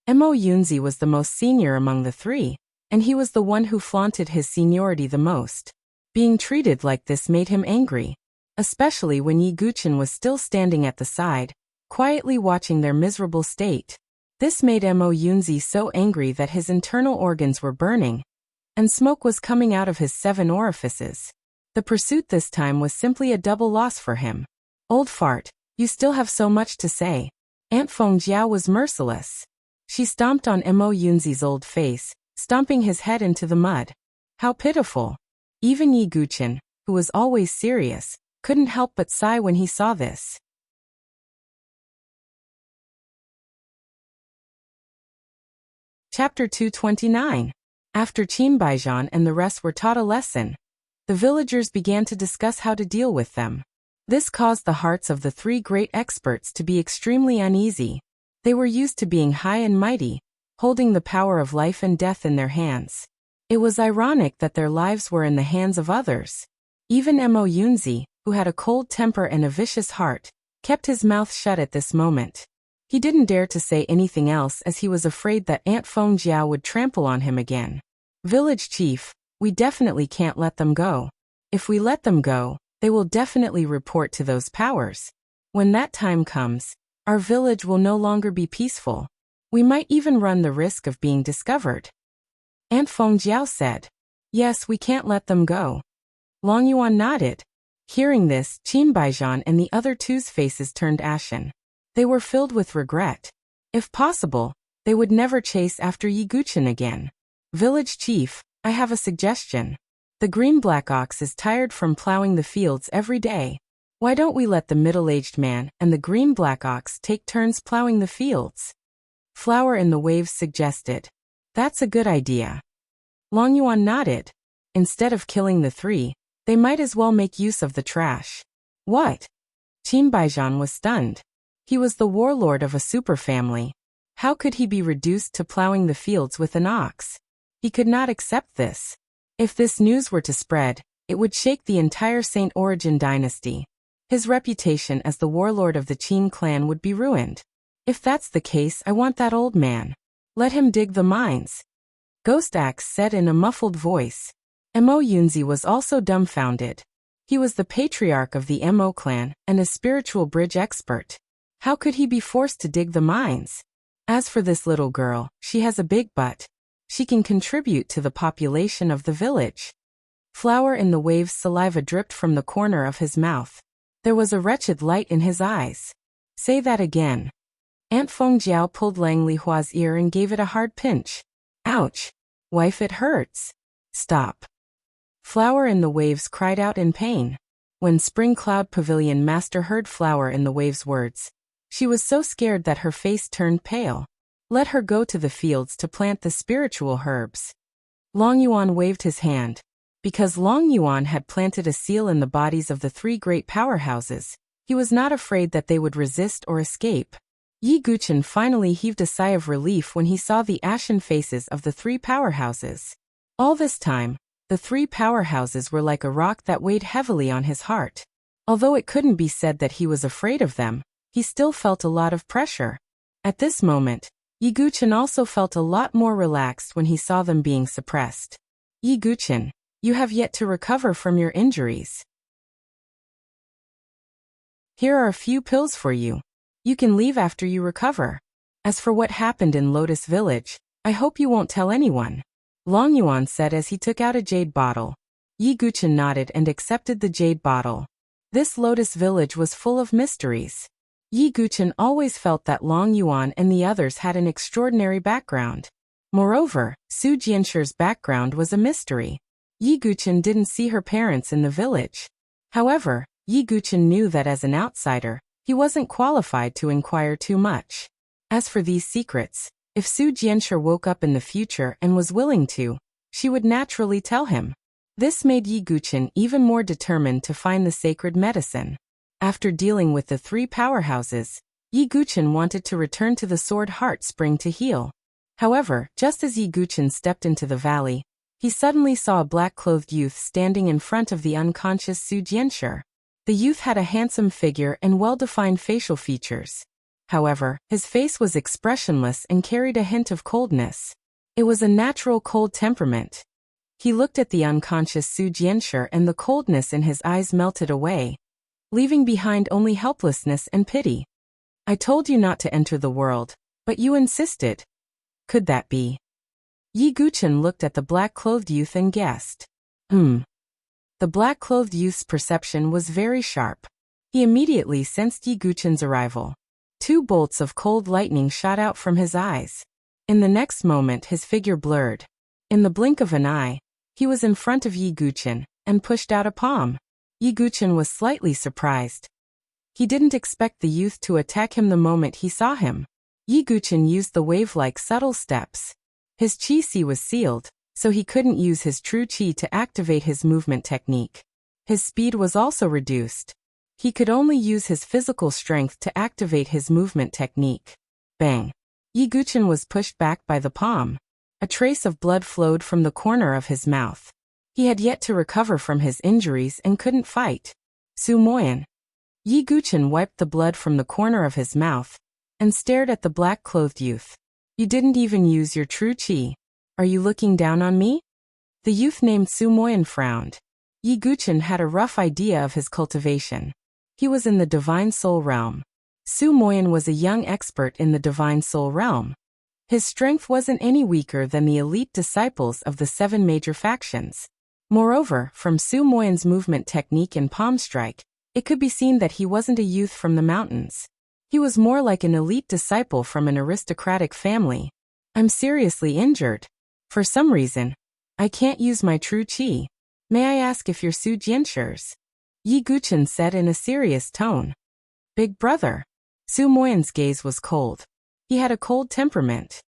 Mo Yunzi was the most senior among the three, and he was the one who flaunted his seniority the most. Being treated like this made him angry, especially when Yi Guqin was still standing at the side, quietly watching their miserable state. This made Mo Yunzi so angry that his internal organs were burning, and smoke was coming out of his 7 orifices. The pursuit this time was simply a double loss for him. Old fart, you still have so much to say. Aunt Feng Jiao was merciless. She stomped on Mo Yunzi's old face, stomping his head into the mud. How pitiful. Even Yi Guqin, who was always serious, couldn't help but sigh when he saw this. Chapter 229. After Qin Baijian and the rest were taught a lesson, the villagers began to discuss how to deal with them. This caused the hearts of the three great experts to be extremely uneasy. They were used to being high and mighty, holding the power of life and death in their hands. It was ironic that their lives were in the hands of others. Even Mo Yunzi, who had a cold temper and a vicious heart, kept his mouth shut at this moment. He didn't dare to say anything else as he was afraid that Aunt Feng Jiao would trample on him again. Village chief, we definitely can't let them go. If we let them go, they will definitely report to those powers. When that time comes, our village will no longer be peaceful. We might even run the risk of being discovered. Aunt Feng Jiao said. Yes, we can't let them go. Long Yuan nodded. Hearing this, Qin Baijian and the other two's faces turned ashen. They were filled with regret. If possible, they would never chase after Yi Guqin again. Village chief, I have a suggestion. The green black ox is tired from plowing the fields every day. Why don't we let the middle-aged man and the green black ox take turns plowing the fields? Flower in the Waves suggested. That's a good idea. Long Yuan nodded. Instead of killing the three, they might as well make use of the trash. What? Qin Baijian was stunned. He was the warlord of a superfamily. How could he be reduced to plowing the fields with an ox? He could not accept this. If this news were to spread, it would shake the entire Saint Origin dynasty. His reputation as the warlord of the Qin clan would be ruined. If that's the case, I want that old man. Let him dig the mines. Ghost Axe said in a muffled voice. Mo Yunzi was also dumbfounded. He was the patriarch of the Mo clan and a spiritual bridge expert. How could he be forced to dig the mines? As for this little girl, she has a big butt. She can contribute to the population of the village. Flower in the Waves' saliva dripped from the corner of his mouth. There was a wretched light in his eyes. Say that again. Aunt Feng Jiao pulled Lang Lihua's ear and gave it a hard pinch. Ouch. Wife, it hurts. Stop. Flower in the Waves cried out in pain. When Spring Cloud Pavilion Master heard Flower in the Waves' words, she was so scared that her face turned pale. Let her go to the fields to plant the spiritual herbs. Long Yuan waved his hand. Because Long Yuan had planted a seal in the bodies of the three great powerhouses, he was not afraid that they would resist or escape. Yi Guqin finally heaved a sigh of relief when he saw the ashen faces of the three powerhouses. All this time, the three powerhouses were like a rock that weighed heavily on his heart. Although it couldn't be said that he was afraid of them, he still felt a lot of pressure. At this moment, Yi Guchen also felt a lot more relaxed when he saw them being suppressed. Yi Guchen, you have yet to recover from your injuries. Here are a few pills for you. You can leave after you recover. As for what happened in Lotus Village, I hope you won't tell anyone. Long Yuan said as he took out a jade bottle. Yi Guchen nodded and accepted the jade bottle. This Lotus Village was full of mysteries. Yi Guchen always felt that Long Yuan and the others had an extraordinary background. Moreover, Su Jianshi's background was a mystery. Yi Guchen didn't see her parents in the village. However, Yi Guchen knew that as an outsider, he wasn't qualified to inquire too much. As for these secrets, if Su Jianshi woke up in the future and was willing to, she would naturally tell him. This made Yi Guchen even more determined to find the sacred medicine. After dealing with the three powerhouses, Yi Guchen wanted to return to the Sword Heart Spring to heal. However, just as Yi Guchen stepped into the valley, he suddenly saw a black-clothed youth standing in front of the unconscious Su Jianshi. The youth had a handsome figure and well-defined facial features. However, his face was expressionless and carried a hint of coldness. It was a natural cold temperament. He looked at the unconscious Su Jianshi and the coldness in his eyes melted away, leaving behind only helplessness and pity. I told you not to enter the world, but you insisted. Could that be? Yi Guchen looked at the black-clothed youth and guessed. The black-clothed youth's perception was very sharp. He immediately sensed Yi Guchen's arrival. 2 bolts of cold lightning shot out from his eyes. In the next moment his figure blurred. In the blink of an eye, he was in front of Yi Guchen, and pushed out a palm. Yi Guchen was slightly surprised. He didn't expect the youth to attack him the moment he saw him. Yi Guchen used the wave-like subtle steps. His chi-si was sealed, so he couldn't use his true chi to activate his movement technique. His speed was also reduced. He could only use his physical strength to activate his movement technique. Bang! Yi Guchen was pushed back by the palm. A trace of blood flowed from the corner of his mouth. He had yet to recover from his injuries and couldn't fight. Su Moyan. Yi Guchen wiped the blood from the corner of his mouth and stared at the black-clothed youth. You didn't even use your true chi. Are you looking down on me? The youth named Su Moyan frowned. Yi Guchen had a rough idea of his cultivation. He was in the Divine Soul Realm. Su Moyan was a young expert in the Divine Soul Realm. His strength wasn't any weaker than the elite disciples of the 7 major factions. Moreover, from Su Moyan's movement technique and palm strike, it could be seen that he wasn't a youth from the mountains. He was more like an elite disciple from an aristocratic family. I'm seriously injured. For some reason, I can't use my true chi. May I ask if you're Su Jianshi? Yi Guchen said in a serious tone. Big brother. Su Moyan's gaze was cold. He had a cold temperament.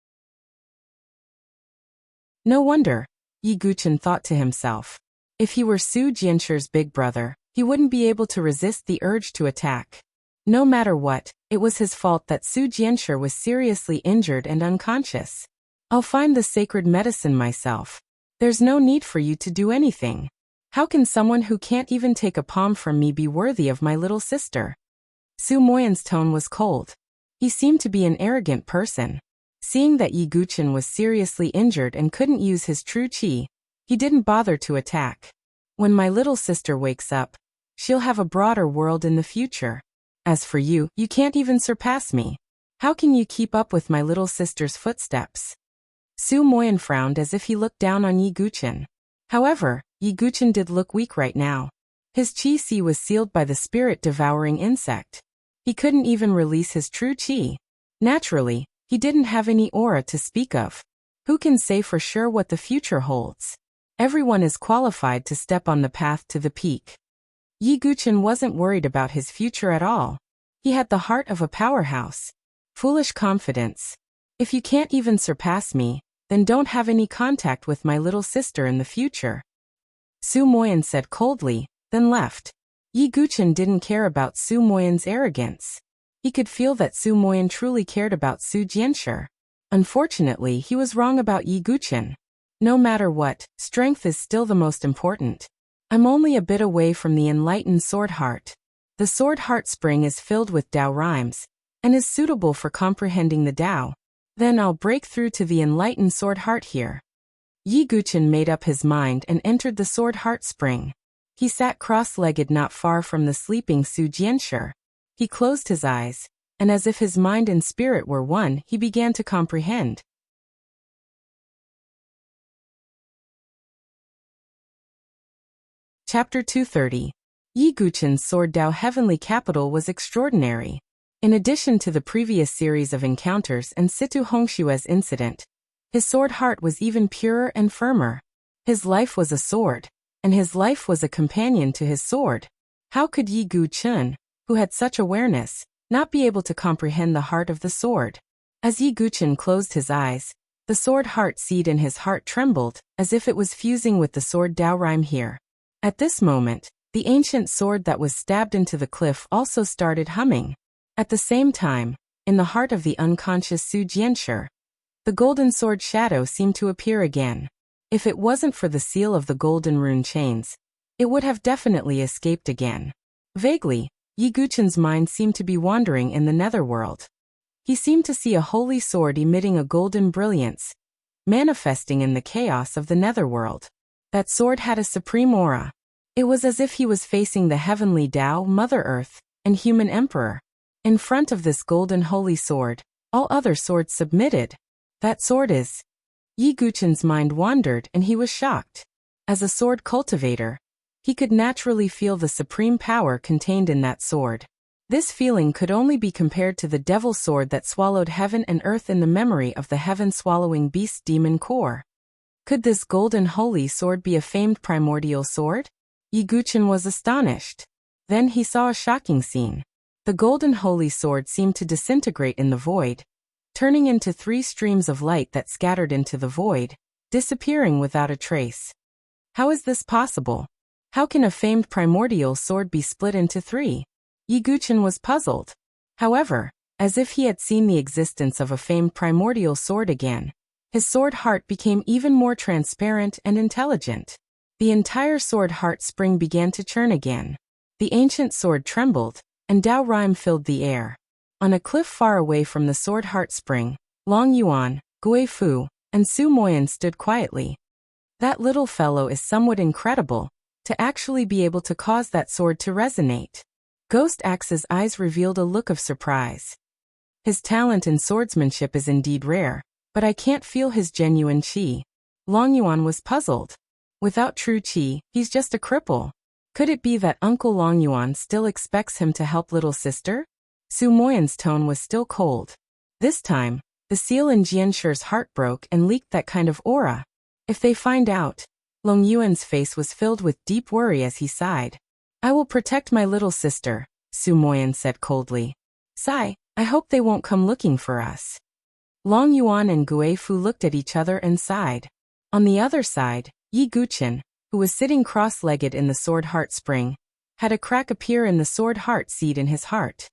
No wonder, Yi Guchen thought to himself. If he were Su Jianshi's big brother, he wouldn't be able to resist the urge to attack. No matter what, it was his fault that Su Jianshi was seriously injured and unconscious. I'll find the sacred medicine myself. There's no need for you to do anything. How can someone who can't even take a palm from me be worthy of my little sister? Su Moyan's tone was cold. He seemed to be an arrogant person. Seeing that Yi Guchen was seriously injured and couldn't use his true chi, he didn't bother to attack. When my little sister wakes up, she'll have a broader world in the future. As for you, you can't even surpass me. How can you keep up with my little sister's footsteps? Su Moyan frowned as if he looked down on Yi Guchen. However, Yi Guchen did look weak right now. His chi-si was sealed by the spirit-devouring insect. He couldn't even release his true chi. Naturally, he didn't have any aura to speak of. Who can say for sure what the future holds? Everyone is qualified to step on the path to the peak. Yi Guchen wasn't worried about his future at all. He had the heart of a powerhouse. Foolish confidence. If you can't even surpass me, then don't have any contact with my little sister in the future. Su Moyan said coldly, then left. Yi Guchen didn't care about Su Moyan's arrogance. He could feel that Su Moyan truly cared about Su Jianshi. Unfortunately, he was wrong about Yi Guchen. No matter what, strength is still the most important. I'm only a bit away from the enlightened sword heart. The sword heart spring is filled with Tao rhymes, and is suitable for comprehending the Tao. Then I'll break through to the enlightened sword heart here. Yi Guqian made up his mind and entered the sword heart spring. He sat cross-legged not far from the sleeping Su Jianshi. He closed his eyes, and as if his mind and spirit were one, he began to comprehend. Chapter 230. Yi Guqian's sword Tao heavenly capital was extraordinary. In addition to the previous series of encounters and Situ Hongshue's incident, his sword heart was even purer and firmer. His life was a sword, and his life was a companion to his sword. How could Yi Guqian, who had such awareness, not be able to comprehend the heart of the sword? As Yi Guqian closed his eyes, the sword heart seed in his heart trembled, as if it was fusing with the sword Tao rhyme here. At this moment, the ancient sword that was stabbed into the cliff also started humming. At the same time, in the heart of the unconscious Su Jianshi, the golden sword shadow seemed to appear again. If it wasn't for the seal of the golden rune chains, it would have definitely escaped again. Vaguely, Yi Guqian's mind seemed to be wandering in the netherworld. He seemed to see a holy sword emitting a golden brilliance, manifesting in the chaos of the netherworld. That sword had a supreme aura. It was as if he was facing the heavenly Tao, Mother Earth, and human emperor. In front of this golden holy sword, all other swords submitted. That sword is... Yi Guqian's mind wandered and he was shocked. As a sword cultivator, he could naturally feel the supreme power contained in that sword. This feeling could only be compared to the devil sword that swallowed heaven and earth in the memory of the heaven-swallowing beast demon core. Could this golden holy sword be a famed primordial sword? Yi Guqian was astonished. Then he saw a shocking scene. The golden holy sword seemed to disintegrate in the void, turning into 3 streams of light that scattered into the void, disappearing without a trace. How is this possible? How can a famed primordial sword be split into 3? Yi Guqian was puzzled. However, as if he had seen the existence of a famed primordial sword again, his sword heart became even more transparent and intelligent. The entire sword heart spring began to churn again. The ancient sword trembled, and Tao rhyme filled the air. On a cliff far away from the sword heart spring, Long Yuan, Gui Fu, and Su Moyan stood quietly. That little fellow is somewhat incredible, to actually be able to cause that sword to resonate. Ghost Axe's eyes revealed a look of surprise. His talent in swordsmanship is indeed rare, but I can't feel his genuine qi. Long Yuan was puzzled. Without true qi, he's just a cripple. Could it be that Uncle Long Yuan still expects him to help little sister? Su Moyan's tone was still cold. This time, the seal in Jianshi's heart broke and leaked that kind of aura. If they find out... Long Yuan's face was filled with deep worry as he sighed. I will protect my little sister, Su Moyan said coldly. Sigh, I hope they won't come looking for us. Long Yuan and Gui Fu looked at each other and sighed. On the other side, Yi Guqian, who was sitting cross-legged in the sword heart spring, had a crack appear in the sword heart seed in his heart.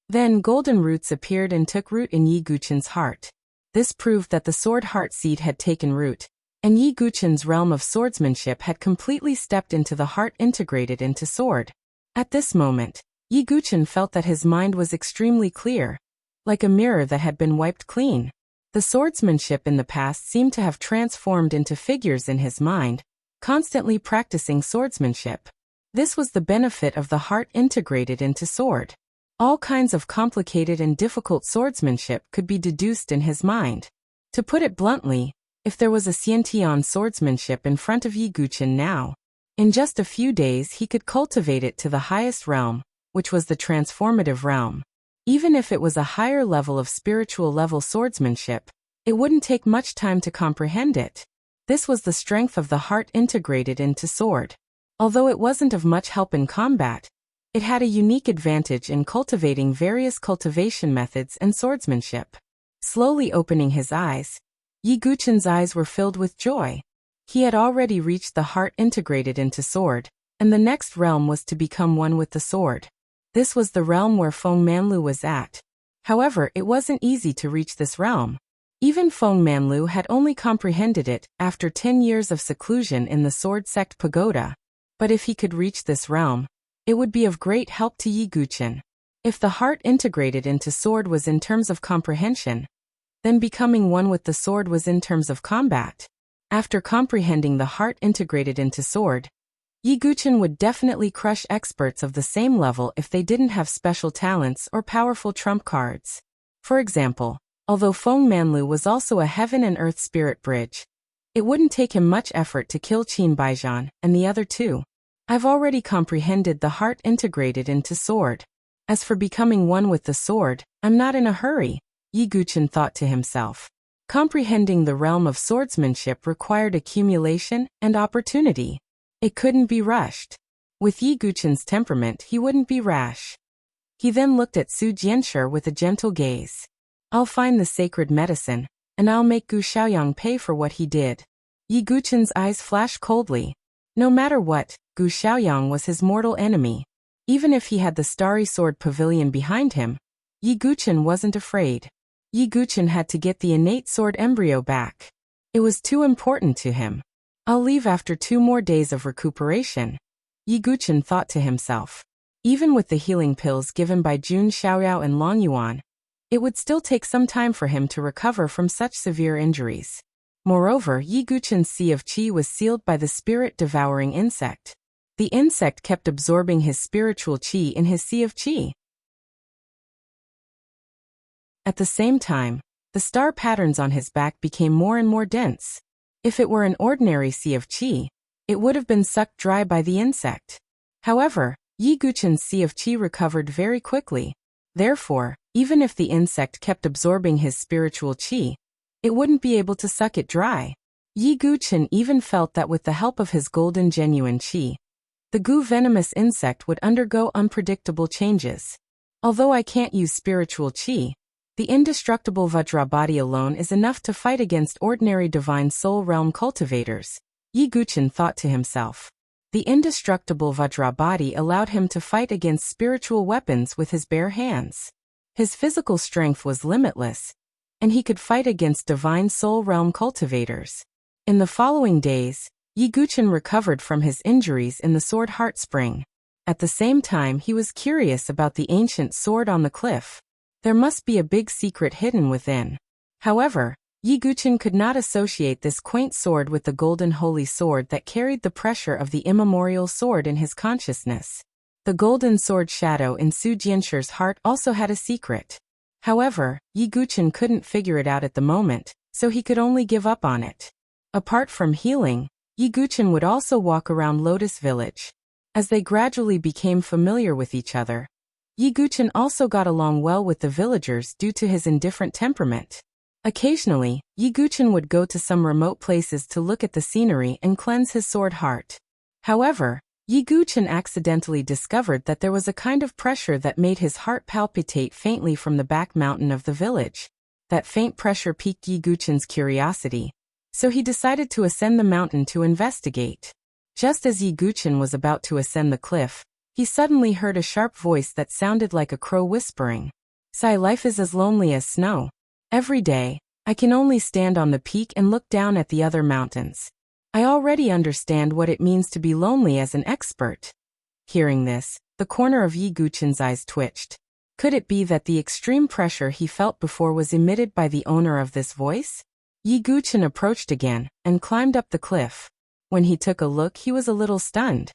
Then golden roots appeared and took root in Yi Guqian's heart. This proved that the sword heart seed had taken root, and Yi Guqian's realm of swordsmanship had completely stepped into the heart integrated into sword. At this moment, Yi Guqian felt that his mind was extremely clear, like a mirror that had been wiped clean. The swordsmanship in the past seemed to have transformed into figures in his mind, constantly practicing swordsmanship. This was the benefit of the heart integrated into sword. All kinds of complicated and difficult swordsmanship could be deduced in his mind. To put it bluntly, if there was a Xiantian swordsmanship in front of Yi Guqian now, in just a few days he could cultivate it to the highest realm, which was the transformative realm. Even if it was a higher level of spiritual level swordsmanship, it wouldn't take much time to comprehend it. This was the strength of the heart integrated into sword. Although it wasn't of much help in combat, it had a unique advantage in cultivating various cultivation methods and swordsmanship. Slowly opening his eyes, Yi Guqian's eyes were filled with joy. He had already reached the heart integrated into sword, and the next realm was to become one with the sword. This was the realm where Feng Manlu was at. However, it wasn't easy to reach this realm. Even Feng Manlu had only comprehended it after 10 years of seclusion in the Sword Sect Pagoda. But if he could reach this realm, it would be of great help to Yi Guqin. If the heart integrated into sword was in terms of comprehension, then becoming one with the sword was in terms of combat. After comprehending the heart integrated into sword, Yi Guqin would definitely crush experts of the same level if they didn't have special talents or powerful trump cards. For example, although Feng Manlu was also a heaven and earth spirit bridge, it wouldn't take him much effort to kill Qin Baijian and the other two. I've already comprehended the heart integrated into sword. As for becoming one with the sword, I'm not in a hurry, Yi Guqin thought to himself. Comprehending the realm of swordsmanship required accumulation and opportunity. It couldn't be rushed. With Yi Guqin's temperament, he wouldn't be rash. He then looked at Su Jianshi with a gentle gaze. I'll find the sacred medicine, and I'll make Gu Xiaoyang pay for what he did. Yi Guqin's eyes flashed coldly. No matter what, Gu Xiaoyang was his mortal enemy. Even if he had the starry sword pavilion behind him, Yi Guqin wasn't afraid. Yi Guqin had to get the innate sword embryo back. It was too important to him. I'll leave after 2 more days of recuperation, Yi Guqin thought to himself. Even with the healing pills given by Jun Xiaoyao and Long Yuan, it would still take some time for him to recover from such severe injuries. Moreover, Yi Guqin's sea of qi was sealed by the spirit-devouring insect. The insect kept absorbing his spiritual qi in his sea of qi. At the same time, the star patterns on his back became more and more dense. If it were an ordinary sea of qi, it would have been sucked dry by the insect. However, Yi Guqin's sea of qi recovered very quickly. Therefore, even if the insect kept absorbing his spiritual qi, it wouldn't be able to suck it dry. Yi Guqin even felt that with the help of his golden genuine qi, the Gu venomous insect would undergo unpredictable changes. Although I can't use spiritual qi, the indestructible Vajra body alone is enough to fight against ordinary divine soul realm cultivators, Yi Guqin thought to himself. The indestructible Vajra body allowed him to fight against spiritual weapons with his bare hands. His physical strength was limitless, and he could fight against divine soul realm cultivators. In the following days, Yi Guqin recovered from his injuries in the sword heart spring. At the same time, he was curious about the ancient sword on the cliff. There must be a big secret hidden within. However, Yi Guqin could not associate this quaint sword with the golden holy sword that carried the pressure of the immemorial sword in his consciousness. The golden sword shadow in Su Jianshi's heart also had a secret. However, Yi Guqin couldn't figure it out at the moment, so he could only give up on it. Apart from healing, Yi Guqin would also walk around Lotus Village. As they gradually became familiar with each other, Yi Guqin also got along well with the villagers due to his indifferent temperament. Occasionally, Yi Guqin would go to some remote places to look at the scenery and cleanse his sword heart. However, Yi Guqin accidentally discovered that there was a kind of pressure that made his heart palpitate faintly from the back mountain of the village. That faint pressure piqued Yi Guqin's curiosity, so he decided to ascend the mountain to investigate. Just as Yi Guqin was about to ascend the cliff, he suddenly heard a sharp voice that sounded like a crow whispering. "Sai, life is as lonely as snow. Every day, I can only stand on the peak and look down at the other mountains. I already understand what it means to be lonely as an expert." Hearing this, the corner of Yi Guqin's eyes twitched. Could it be that the extreme pressure he felt before was emitted by the owner of this voice? Yi Guqin approached again and climbed up the cliff. When he took a look, he was a little stunned.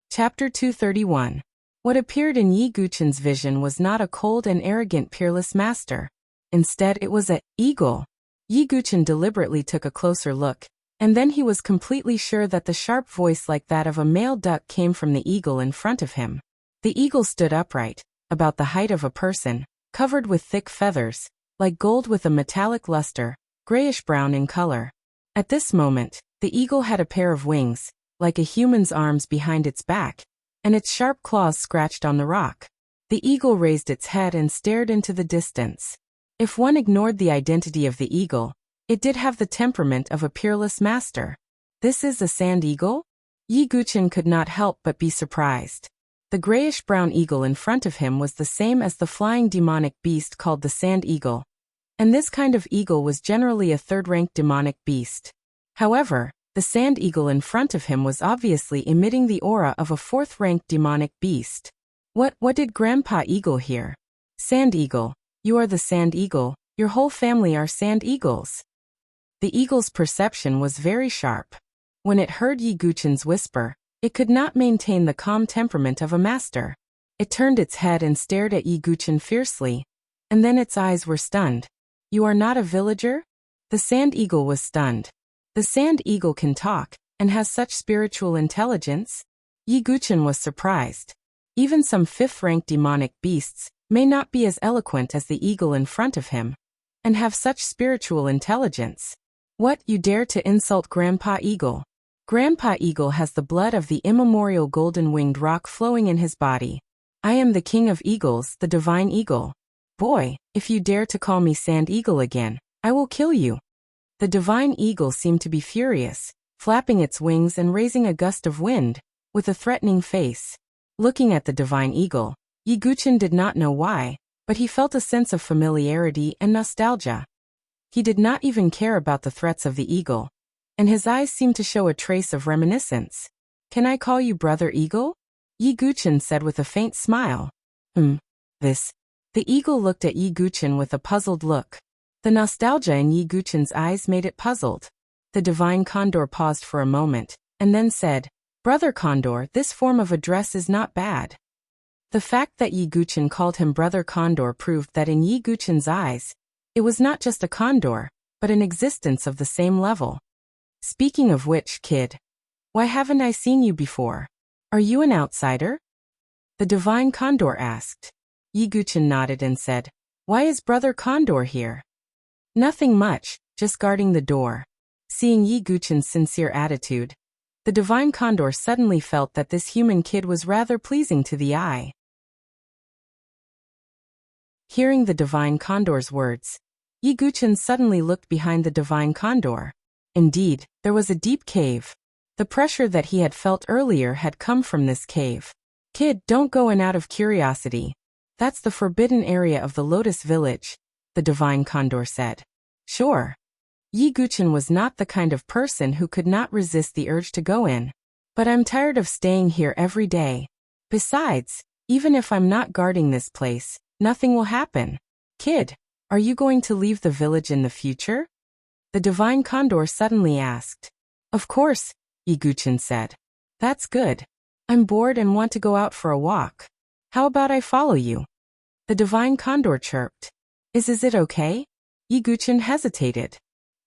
Chapter 231. What appeared in Yi Guqin's vision was not a cold and arrogant peerless master. Instead, it was a eagle. Yi Guqin deliberately took a closer look, and then he was completely sure that the sharp voice like that of a male duck came from the eagle in front of him. The eagle stood upright, about the height of a person, covered with thick feathers, like gold with a metallic luster, grayish-brown in color. At this moment, the eagle had a pair of wings, like a human's arms behind its back, and its sharp claws scratched on the rock. The eagle raised its head and stared into the distance. If one ignored the identity of the eagle, it did have the temperament of a peerless master. This is a sand eagle? Yi Guqin could not help but be surprised. The grayish-brown eagle in front of him was the same as the flying demonic beast called the sand eagle, and this kind of eagle was generally a third-rank demonic beast. However, the sand eagle in front of him was obviously emitting the aura of a fourth-rank demonic beast. What did Grandpa Eagle hear? Sand eagle, you are the sand eagle, your whole family are sand eagles. The eagle's perception was very sharp. When it heard Yi Guchen's whisper, it could not maintain the calm temperament of a master. It turned its head and stared at Yi Guchen fiercely, and then its eyes were stunned. You are not a villager? The sand eagle was stunned. The sand eagle can talk, and has such spiritual intelligence? Yi Guchen was surprised. Even some fifth-rank demonic beasts may not be as eloquent as the eagle in front of him, and have such spiritual intelligence. What, you dare to insult Grandpa Eagle? Grandpa Eagle has the blood of the immemorial golden-winged rock flowing in his body. I am the king of eagles, the divine eagle. Boy, if you dare to call me sand eagle again, I will kill you. The divine eagle seemed to be furious, flapping its wings and raising a gust of wind, with a threatening face. Looking at the divine eagle, Yi Guchen did not know why, but he felt a sense of familiarity and nostalgia. He did not even care about the threats of the eagle, and his eyes seemed to show a trace of reminiscence. Can I call you Brother Eagle? Yi Guchen said with a faint smile. This. The eagle looked at Yi Guchen with a puzzled look. The nostalgia in Yi Guchen's eyes made it puzzled. The divine condor paused for a moment, and then said, Brother Condor, this form of address is not bad. The fact that Yi Guchen called him Brother Condor proved that in Yi Guchen's eyes, it was not just a condor, but an existence of the same level. Speaking of which, kid, why haven't I seen you before? Are you an outsider? The divine condor asked. Yi Guchen nodded and said, Why is Brother Condor here? Nothing much, just guarding the door. Seeing Yi Guchen's sincere attitude, the divine condor suddenly felt that this human kid was rather pleasing to the eye. Hearing the divine condor's words, Yi Guchen suddenly looked behind the divine condor. Indeed, there was a deep cave. The pressure that he had felt earlier had come from this cave. Kid, don't go in out of curiosity. That's the forbidden area of the Lotus Village, the divine condor said. Sure. Yi Guchen was not the kind of person who could not resist the urge to go in. But I'm tired of staying here every day. Besides, even if I'm not guarding this place, nothing will happen. Kid, are you going to leave the village in the future? The divine condor suddenly asked. Of course, Yi Guchen said. That's good. I'm bored and want to go out for a walk. How about I follow you? The divine condor chirped. Is it okay? Yi Guchen hesitated.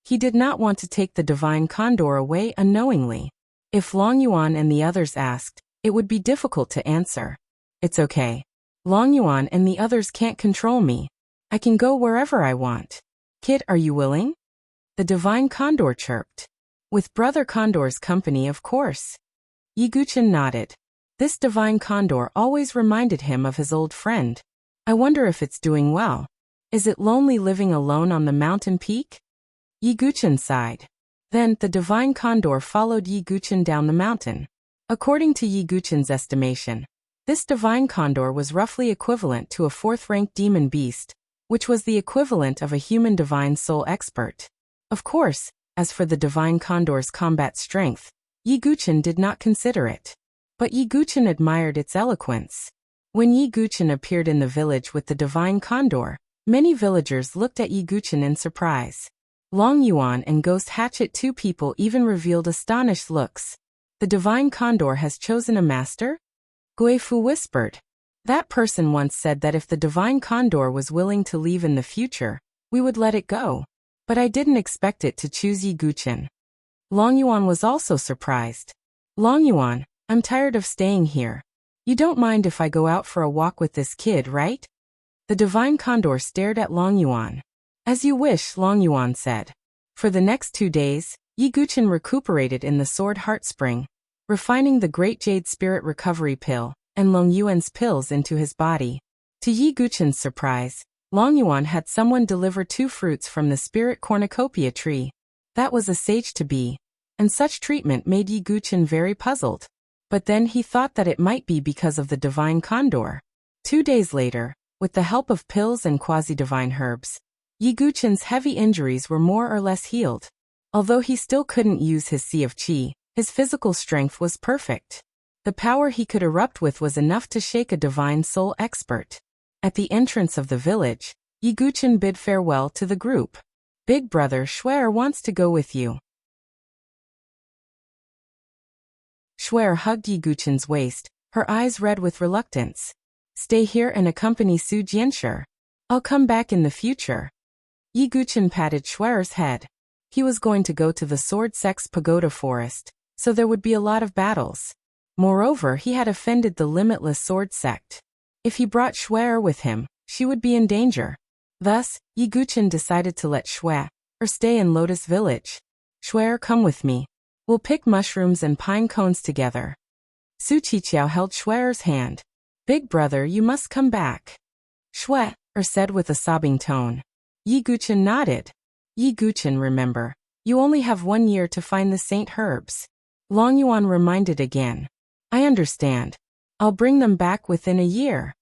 He did not want to take the divine condor away unknowingly. If Long Yuan and the others asked, it would be difficult to answer. It's okay. Long Yuan and the others can't control me. I can go wherever I want. Kid, are you willing? The divine condor chirped. With Brother Condor's company, of course. Yi Guchen nodded. This divine condor always reminded him of his old friend. I wonder if it's doing well. Is it lonely living alone on the mountain peak? Yi Guchen sighed. Then, the divine condor followed Yi Guchen down the mountain. According to Yi Guchen's estimation, this divine condor was roughly equivalent to a fourth-rank demon beast, which was the equivalent of a human divine soul expert. Of course, as for the divine condor's combat strength, Yi Guchen did not consider it. But Yi Guchen admired its eloquence. When Yi Guchen appeared in the village with the divine condor, many villagers looked at Yi Guchen in surprise. Long Yuan and Ghost Hatchet, two people, even revealed astonished looks. The divine condor has chosen a master? Gui Fu whispered. That person once said that if the divine condor was willing to leave in the future, we would let it go. But I didn't expect it to choose Yi Guchen. Long Yuan was also surprised. Long Yuan, I'm tired of staying here. You don't mind if I go out for a walk with this kid, right? The divine condor stared at Long Yuan. As you wish, Long Yuan said. For the next 2 days, Yi Guchen recuperated in the Sword Heart Spring, refining the Great Jade Spirit Recovery Pill and Long Yuan's pills into his body. To Yi Guchen's surprise, Long Yuan had someone deliver 2 fruits from the Spirit Cornucopia tree. That was a sage to be, and such treatment made Yi Guchen very puzzled. But then he thought that it might be because of the divine condor. 2 days later, with the help of pills and quasi-divine herbs, Yi Guchen's heavy injuries were more or less healed. Although he still couldn't use his Sea of Qi, his physical strength was perfect. The power he could erupt with was enough to shake a divine soul expert. At the entrance of the village, Yi Guchen bid farewell to the group. Big brother Shuer wants to go with you. Shuer hugged Yi Guchen's waist, her eyes red with reluctance. Stay here and accompany Su Jianshi. I'll come back in the future. Yi Guchen patted Shuer's head. He was going to go to the Sword Sect's Pagoda Forest, so there would be a lot of battles. Moreover, he had offended the limitless Sword Sect. If he brought Shuer with him, she would be in danger. Thus, Yi Guchen decided to let Shuer stay in Lotus Village. Shuer, come with me. We'll pick mushrooms and pine cones together. Su Qiqiao held Shuer's hand. Big brother, you must come back. Shuer said with a sobbing tone. Yi Guchen nodded. Yi Guchen, remember, you only have 1 year to find the saint herbs. Long Yuan reminded again. I understand. I'll bring them back within a year.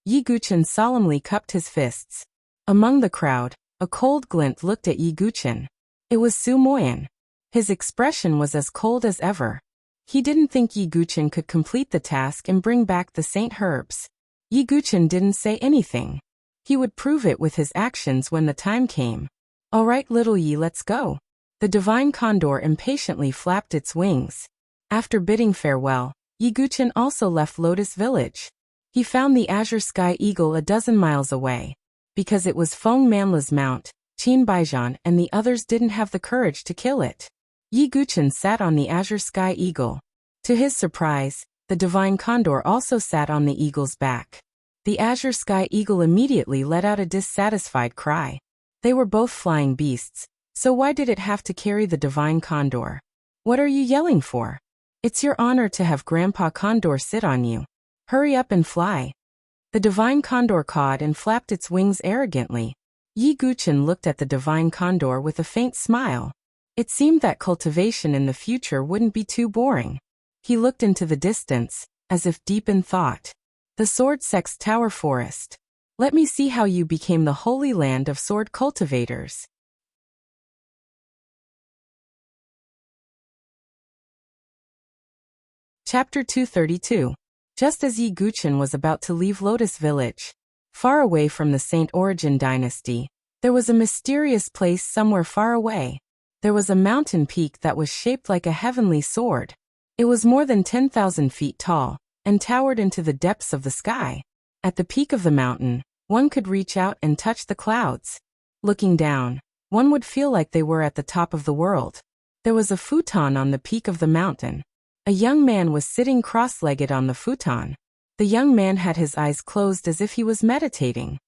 Yi Guchen solemnly cupped his fists. Among the crowd, a cold glint looked at Yi Guchen. It was Su Moyan. His expression was as cold as ever. He didn't think Yi Guchen could complete the task and bring back the saint herbs. Yi Guchen didn't say anything. He would prove it with his actions when the time came. All right, little Yi, let's go. The divine condor impatiently flapped its wings. After bidding farewell, Yi Guchen also left Lotus Village. He found the azure sky eagle a dozen miles away. Because it was Feng Manla's mount, Qin Baijian and the others didn't have the courage to kill it. Yi Guchen sat on the azure sky eagle. To his surprise, the divine condor also sat on the eagle's back. The azure sky eagle immediately let out a dissatisfied cry. They were both flying beasts, so why did it have to carry the divine condor? What are you yelling for? It's your honor to have Grandpa Condor sit on you. Hurry up and fly. The divine condor cawed and flapped its wings arrogantly. Yi Guchen looked at the divine condor with a faint smile. It seemed that cultivation in the future wouldn't be too boring. He looked into the distance, as if deep in thought. The Sword Sect's Tower Forest. Let me see how you became the holy land of sword cultivators. Chapter 232. Just as Yi Guchen was about to leave Lotus Village, far away from the Saint Origin dynasty, there was a mysterious place somewhere far away. There was a mountain peak that was shaped like a heavenly sword. It was more than 10,000 feet tall, and towered into the depths of the sky. At the peak of the mountain, one could reach out and touch the clouds. Looking down, one would feel like they were at the top of the world. There was a futon on the peak of the mountain. A young man was sitting cross-legged on the futon. The young man had his eyes closed as if he was meditating.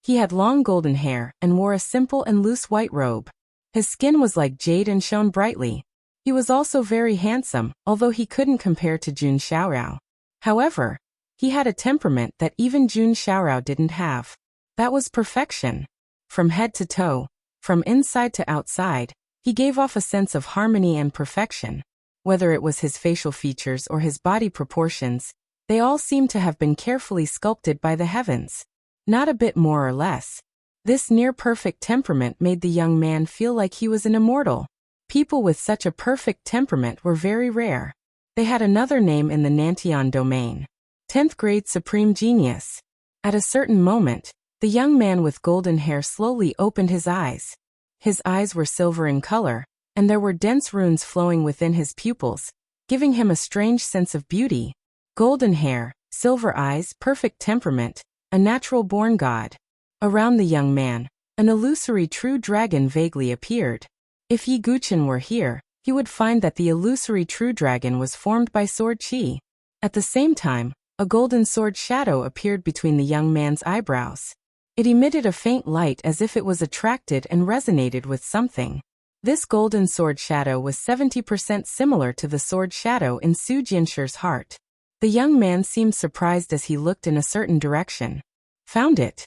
He had long golden hair and wore a simple and loose white robe. His skin was like jade and shone brightly. He was also very handsome, although he couldn't compare to Jun Xiaorao. However, he had a temperament that even Jun Xiaorao didn't have. That was perfection. From head to toe, from inside to outside, he gave off a sense of harmony and perfection. Whether it was his facial features or his body proportions, they all seemed to have been carefully sculpted by the heavens. Not a bit more or less. This near-perfect temperament made the young man feel like he was an immortal. People with such a perfect temperament were very rare. They had another name in the Nantian domain. 10th grade supreme genius. At a certain moment, the young man with golden hair slowly opened his eyes. His eyes were silver in color, and there were dense runes flowing within his pupils, giving him a strange sense of beauty. Golden hair, silver eyes, perfect temperament, a natural-born god. Around the young man, an illusory true dragon vaguely appeared. If Yi Guchen were here, he would find that the illusory true dragon was formed by sword qi. At the same time, a golden sword shadow appeared between the young man's eyebrows. It emitted a faint light as if it was attracted and resonated with something. This golden sword shadow was 70% similar to the sword shadow in Su Jianshi's heart. The young man seemed surprised as he looked in a certain direction. Found it.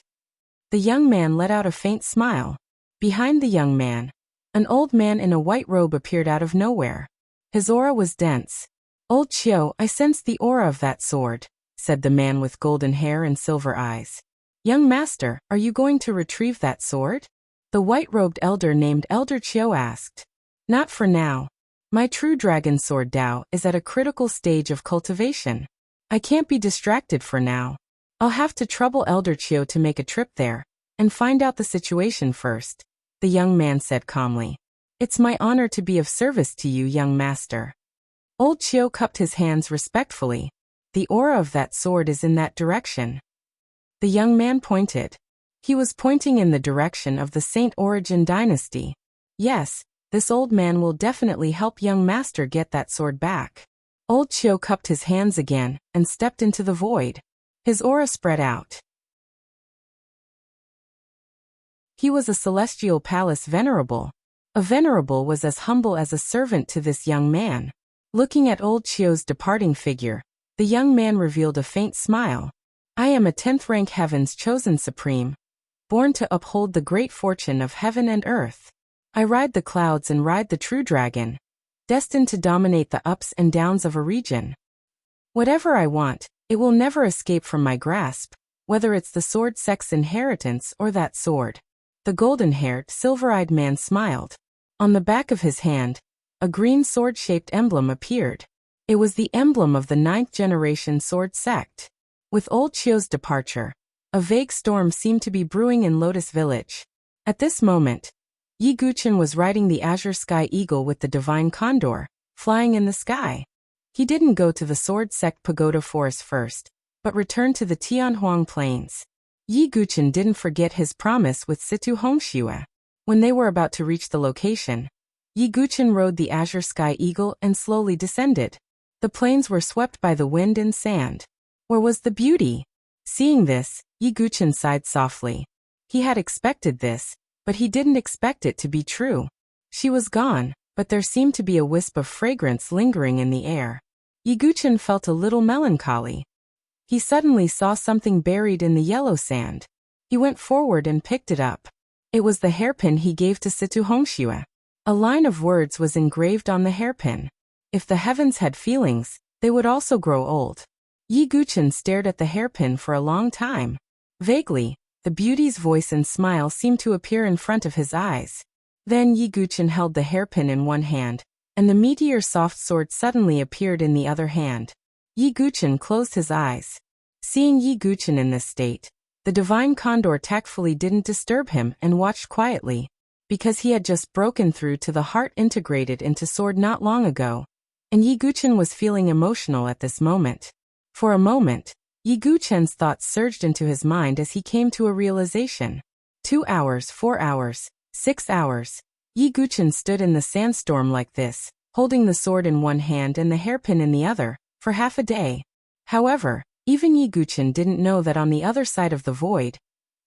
The young man let out a faint smile. Behind the young man, an old man in a white robe appeared out of nowhere. His aura was dense. Old Qiu, I sense the aura of that sword, said the man with golden hair and silver eyes. Young master, are you going to retrieve that sword? The white-robed elder named Elder Chiu asked. Not for now. My true dragon sword Dao is at a critical stage of cultivation. I can't be distracted for now. I'll have to trouble Elder Chiu to make a trip there and find out the situation first, the young man said calmly. It's my honor to be of service to you, young master. Old Chiu cupped his hands respectfully. The aura of that sword is in that direction. The young man pointed. He was pointing in the direction of the Saint Origin dynasty. Yes, this old man will definitely help young master get that sword back. Old Chiu cupped his hands again and stepped into the void. His aura spread out. He was a celestial palace venerable. A venerable was as humble as a servant to this young man. Looking at old Chiu's departing figure, the young man revealed a faint smile. I am a 10th rank heaven's chosen supreme, born to uphold the great fortune of heaven and earth. I ride the clouds and ride the true dragon, destined to dominate the ups and downs of a region. Whatever I want, it will never escape from my grasp, whether it's the sword sex inheritance or that sword. The golden-haired, silver-eyed man smiled. On the back of his hand, a green sword-shaped emblem appeared. It was the emblem of the 9th generation sword sect. With old Chiu's departure, a vague storm seemed to be brewing in Lotus Village. At this moment, Yi Guchen was riding the azure sky eagle with the divine condor, flying in the sky. He didn't go to the sword sect pagoda forest first, but returned to the Tianhuang plains. Yi Guchen didn't forget his promise with Situ Hongxue. When they were about to reach the location, Yi Guchen rode the azure sky eagle and slowly descended. The plains were swept by the wind and sand. Where was the beauty? Seeing this, Yi Guchen sighed softly. He had expected this, but he didn't expect it to be true. She was gone, but there seemed to be a wisp of fragrance lingering in the air. Yi Guchen felt a little melancholy. He suddenly saw something buried in the yellow sand. He went forward and picked it up. It was the hairpin he gave to Situ Hongxue. A line of words was engraved on the hairpin. If the heavens had feelings, they would also grow old. Yi Guchen stared at the hairpin for a long time. Vaguely, the beauty's voice and smile seemed to appear in front of his eyes. Then Yi Guchen held the hairpin in one hand, and the meteor soft sword suddenly appeared in the other hand. Yi Guchen closed his eyes. Seeing Yi Guchen in this state, the divine condor tactfully didn't disturb him and watched quietly, because he had just broken through to the heart integrated into sword not long ago, and Yi Guchen was feeling emotional at this moment. For a moment, Yi Guchen's thoughts surged into his mind as he came to a realization. 2 hours, 4 hours, 6 hours. Yi Guchen stood in the sandstorm like this, holding the sword in one hand and the hairpin in the other, for half a day. However, even Yi Guchen didn't know that on the other side of the void,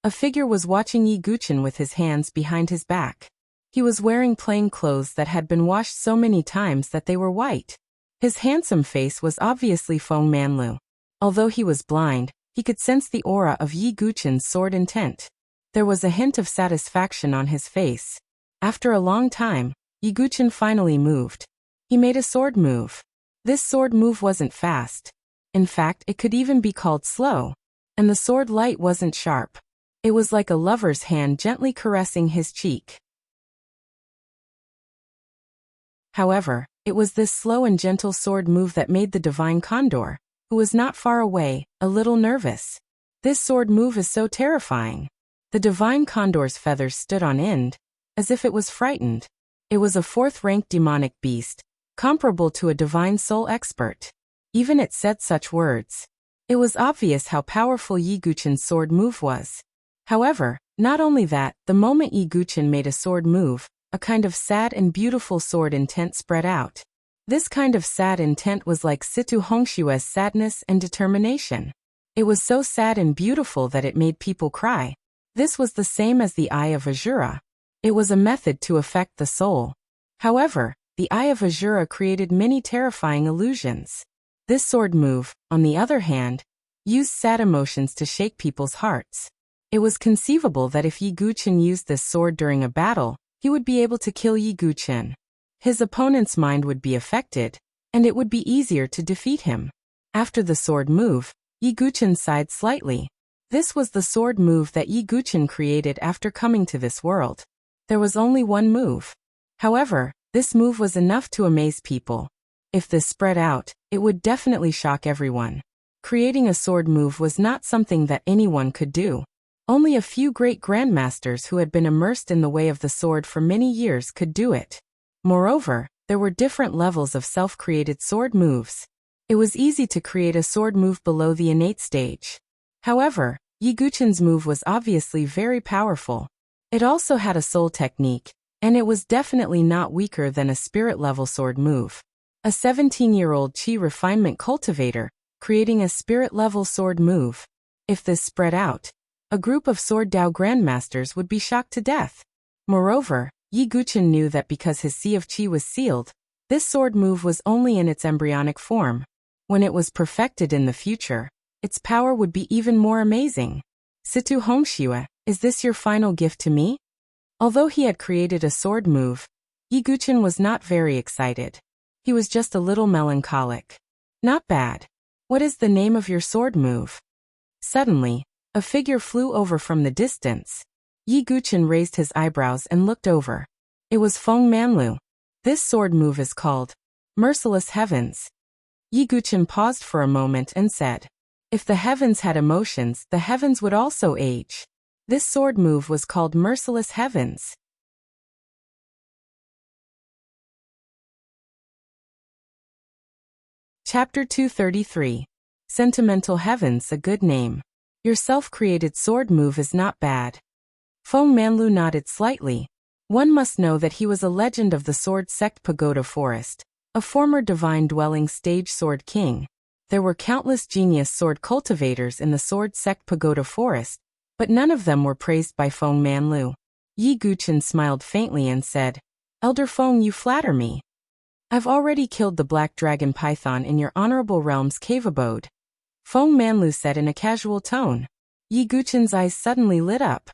a figure was watching Yi Guchen with his hands behind his back. He was wearing plain clothes that had been washed so many times that they were white. His handsome face was obviously Feng Manlu. Although he was blind, he could sense the aura of Yi Guchen's sword intent. There was a hint of satisfaction on his face. After a long time, Yi Guchen finally moved. He made a sword move. This sword move wasn't fast. In fact, it could even be called slow. And the sword light wasn't sharp. It was like a lover's hand gently caressing his cheek. However, it was this slow and gentle sword move that made the divine condor, who was not far away, a little nervous. This sword move is so terrifying. The divine condor's feathers stood on end, as if it was frightened. It was a 4th-rank demonic beast, comparable to a divine soul expert. Even it said such words. It was obvious how powerful Yi Guchen's sword move was. However, not only that, the moment Yi Guchen made a sword move, a kind of sad and beautiful sword intent spread out. This kind of sad intent was like Situ Hongshue's sadness and determination. It was so sad and beautiful that it made people cry. This was the same as the Eye of Azura. It was a method to affect the soul. However, the Eye of Azura created many terrifying illusions. This sword move, on the other hand, used sad emotions to shake people's hearts. It was conceivable that if Yi Guchen used this sword during a battle, he would be able to kill Yi Guchen. His opponent's mind would be affected, and it would be easier to defeat him. After the sword move, Yi Guchen sighed slightly. This was the sword move that Yi Guqin created after coming to this world. There was only one move. However, this move was enough to amaze people. If this spread out, it would definitely shock everyone. Creating a sword move was not something that anyone could do. Only a few great grandmasters who had been immersed in the way of the sword for many years could do it. Moreover, there were different levels of self-created sword moves. It was easy to create a sword move below the innate stage. However, Yi Guqin's move was obviously very powerful. It also had a soul technique, and it was definitely not weaker than a spirit-level sword move. A 17-year-old Qi refinement cultivator, creating a spirit-level sword move. If this spread out, a group of Sword Dao grandmasters would be shocked to death. Moreover, Yi Guqin knew that because his Sea of Qi was sealed, this sword move was only in its embryonic form. When it was perfected in the future, its power would be even more amazing. Situ Hongxue, is this your final gift to me? Although he had created a sword move, Yi Guqin was not very excited. He was just a little melancholic. Not bad. What is the name of your sword move? Suddenly, a figure flew over from the distance. Yi Guqin raised his eyebrows and looked over. It was Feng Manlu. This sword move is called Merciless Heavens. Yi Guqin paused for a moment and said, if the heavens had emotions, the heavens would also age. This sword move was called Merciless Heavens. Chapter 233. Sentimental Heavens, a good name. Your self-created sword move is not bad. Feng Manlu nodded slightly. One must know that he was a legend of the Sword Sect Pagoda Forest, a former divine dwelling stage sword king. There were countless genius sword cultivators in the Sword Sect Pagoda Forest, but none of them were praised by Feng Manlu. Yi Guqin smiled faintly and said, Elder Feng, you flatter me. I've already killed the black dragon python in your honorable realm's cave abode. Feng Manlu said in a casual tone. Yi Guqin's eyes suddenly lit up.